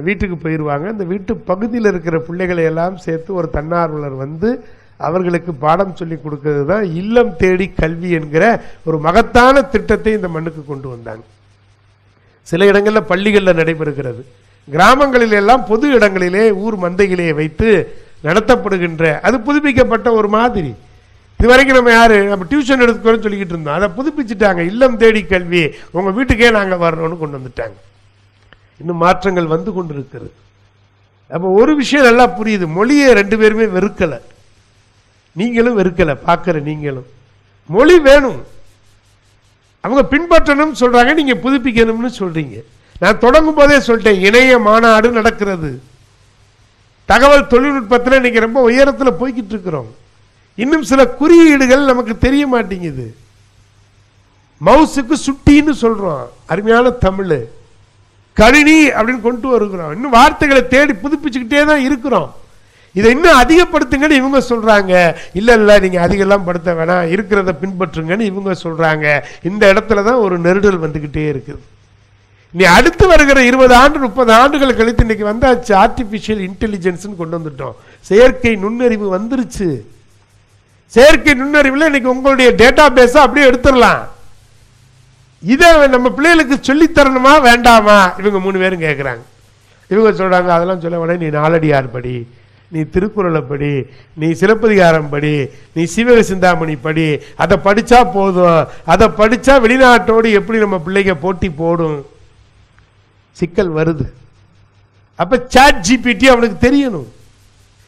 வீட்டுக்கு போயிடுவாங்க. இந்த வீட்டு பகுதியில் இருக்கிற பிள்ளைகளை எல்லாம் சேர்த்து ஒரு தன்னார்வலர் வந்து அவர்களுக்கு பாடம் சொல்லி கொடுக்கறது தான் இல்லம் தேடி கல்வி என்கிற ஒரு மகத்தான திட்டத்தை இந்த மண்ணுக்கு கொண்டு வந்தாங்க. சில இடங்களில் பள்ளிகளில் நடைபெறுகிறது, கிராமங்களில் எல்லாம் பொது இடங்களிலே ஊர் மந்தையிலே வைத்து நடத்தப்படுகின்ற அது புதுப்பிக்கப்பட்ட ஒரு மாதிரி. இதுவரைக்கும் நம்ம யாரு நம்ம டியூஷன் எடுத்துக்கிறோன்னு சொல்லிக்கிட்டு இருந்தோம், அதை புதுப்பிச்சுட்டாங்க. இல்லம் தேடி கல்வி உங்க வீட்டுக்கே நாங்கள் வர்றோம்னு கொண்டு வந்துட்டாங்க. இன்னும் மாற்றங்கள் வந்து கொண்டு இருக்கிறது. அப்போ ஒரு விஷயம் நல்லா புரியுது, மொழியை ரெண்டு பேருமே வெறுக்கலை, நீங்களும் வெறுக்கலை, பார்க்குற நீங்களும். மொழி வேணும், அவங்க பின்பற்றணும் சொல்றாங்க, நீங்க புதுப்பிக்கணும்னு சொல்றீங்க. நான் தொடங்கும் போதே சொல்லிட்டேன், இணைய மாநாடு நடக்கிறது. தகவல் தொழில்நுட்பத்தில் இன்னைக்கு ரொம்ப உயரத்தில் போய்கிட்டு இருக்கிறோம். இன்னும் சில குறியீடுகள் நமக்கு தெரிய மாட்டேங்குது. மவுஸுக்கு சுட்டின்னு சொல்றோம், அருமையான தமிழ். கணினி அப்படின்னு கொண்டு வருகிறோம். இன்னும் வார்த்தைகளை தேடி புதுப்பிச்சுக்கிட்டே தான் இருக்கிறோம். இதை இன்னும் அதிகப்படுத்துங்கன்னு இவங்க சொல்றாங்க. இல்ல இல்ல நீங்க அதிகெல்லாம் படுத்த வேணாம், இருக்கிறத பின்பற்றுங்கன்னு இவங்க சொல்றாங்க. இந்த இடத்துல தான் ஒரு நெருடல் வந்துகிட்டே இருக்குது. நீ அடுத்து வருகிற 20 ஆண்டு 30 ஆண்டுகள் கழித்து இன்னைக்கு வந்தாச்சு, ஆர்டிபிஷியல் இன்டெலிஜென்ஸ் கொண்டு வந்துட்டோம். செயற்கை நுண்ணறிவு வந்துருச்சு. செயற்கை நுண்ணறிவுல இன்னைக்கு உங்களுடைய டேட்டா பேஸ அப்படியே எடுத்துடலாம். இதை நம்ம பிள்ளைகளுக்கு சொல்லித்தரணுமா வேண்டாமா இவங்க 3 பேரும் கேட்குறாங்க. இவங்க சொல்றாங்க அதெல்லாம் சொல்ல வேணாம், நீ நாலடியார் படி, நீ திருக்குறளை படி, நீ சிலப்பதிகாரம் படி, நீ சிவக சிந்தாமணி படி, அதை படிச்சா போதும். அதை படிச்சா வெளிநாட்டோடு எப்படி நம்ம பிள்ளைங்க போட்டி போடும். சிக்கல் வருது. அப்ப சாட் ஜிபிடி அவனுக்கு தெரியணும்.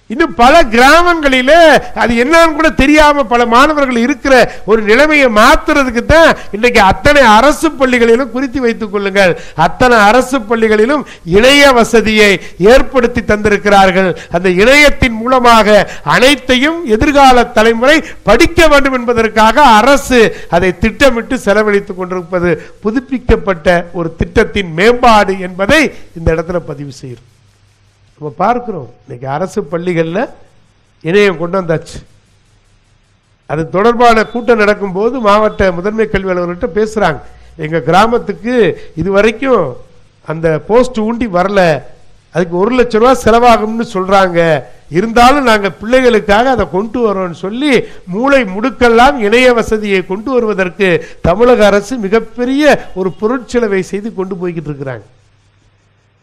இன்னும் பல கிராமங்களிலே அது என்னன்னு கூட தெரியாம பல மாணவர்கள் இருக்கிற ஒரு நிலைமையை மாத்துறதுக்கு தான் இன்னைக்கு அத்தனை அரசு பள்ளிகளிலும் குறித்து வைத்துக் கொள்ளுங்கள், அத்தனை அரசு பள்ளிகளிலும் இணைய வசதியை ஏற்படுத்தி தந்திருக்கிறார்கள். அந்த இணையத்தின் மூலமாக அனைத்தையும் எதிர்கால தலைமுறை படிக்க வேண்டும் என்பதற்காக அரசு அதை திட்டமிட்டு செலவழித்துக் கொண்டிருப்பது புதுப்பிக்கப்பட்ட ஒரு திட்டத்தின் மேம்பாடு என்பதை இந்த இடத்துல பதிவு செய்யும். நம்ம பார்க்கிறோம் இன்னைக்கு அரசு பள்ளிகளில் இணையம் கொண்டு வந்தாச்சு. அது தொடர்பான கூட்டம் நடக்கும்போது மாவட்ட முதன்மை கல்வி அலுவலர்கிட்ட பேசுறாங்க, எங்க கிராமத்துக்கு இதுவரைக்கும் அந்த போஸ்ட் ஊண்டி வரல, அதுக்கு 1 லட்சம் ரூபாய் செலவாகும்னு சொல்றாங்க, இருந்தாலும் நாங்கள் பிள்ளைகளுக்காக அதை கொண்டு வரோம்னு சொல்லி மூளை முடுக்கெல்லாம் இணைய வசதியை கொண்டு வருவதற்கு தமிழக அரசு மிகப்பெரிய ஒரு பொருட்செலவை செய்து கொண்டு போய்கிட்டு இருக்கிறாங்க.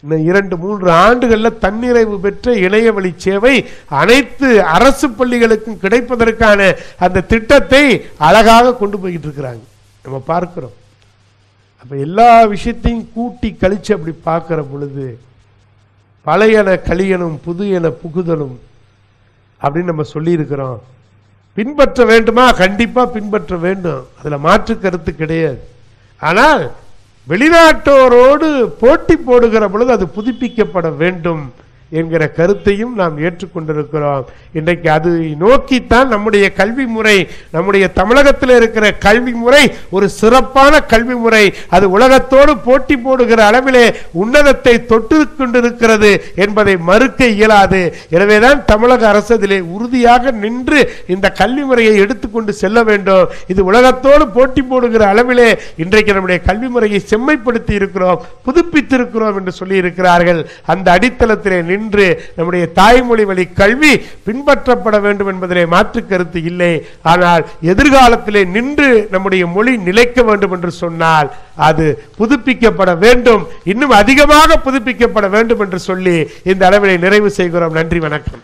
2-3 ஆண்டுகளில் தன்னிறைவு பெற்ற இணைய வழி சேவை அனைத்து அரசு பள்ளிகளுக்கும் கிடைப்பதற்கான அந்த திட்டத்தை அழகாக கொண்டு போய்கிட்டு இருக்கிறாங்க. நம்ம பார்க்கிறோம். அப்ப எல்லா விஷயத்தையும் கூட்டி கழிச்சு அப்படி பார்க்கிற பொழுது பழையன கலியனும் புது என புகுதலும் அப்படின்னு நம்ம சொல்லி இருக்கிறோம். பின்பற்ற வேண்டுமா? கண்டிப்பா பின்பற்ற வேண்டும், அதுல மாற்று கருத்து கிடையாது. ஆனால் வெளிநாட்டோரோடு போட்டி போடுகிற பொழுது அது புதுப்பிக்கப்பட வேண்டும் என்கிற கருத்தையும் நாம் ஏற்றுக்கொண்டிருக்கிறோம். இன்றைக்கு அது நோக்கித்தான் நம்முடைய கல்வி முறை, நம்முடைய தமிழகத்தில் இருக்கிற கல்வி முறை ஒரு சிறப்பான கல்வி முறை. அது உலகத்தோடு போட்டி போடுகிற அளவிலே உன்னதத்தை தொட்டு கொண்டிருக்கிறது என்பதை மறுக்க இயலாது. எனவேதான் தமிழக அரசு அதிலே உறுதியாக நின்று இந்த கல்வி முறையை எடுத்துக்கொண்டு செல்ல வேண்டும். இது உலகத்தோடு போட்டி போடுகிற அளவிலே இன்றைக்கு நம்முடைய கல்வி முறையை செம்மைப்படுத்தி இருக்கிறோம், புதுப்பித்திருக்கிறோம் என்று சொல்லி இருக்கிறார்கள். அந்த அடித்தளத்திலே நின்று நம்முடைய தாய்மொழி வழி கல்வி பின்பற்றப்பட வேண்டும் என்பதிலே மாற்று கருத்து இல்லை. ஆனால் எதிர்காலத்திலே நின்று நம்முடைய மொழி நிலைக்க வேண்டும் என்று சொன்னால் அது புதுப்பிக்கப்பட வேண்டும், இன்னும் அதிகமாக புதுப்பிக்கப்பட வேண்டும் என்று சொல்லி இந்த அளவிலே நிறைவு செய்கிறோம். நன்றி, வணக்கம்.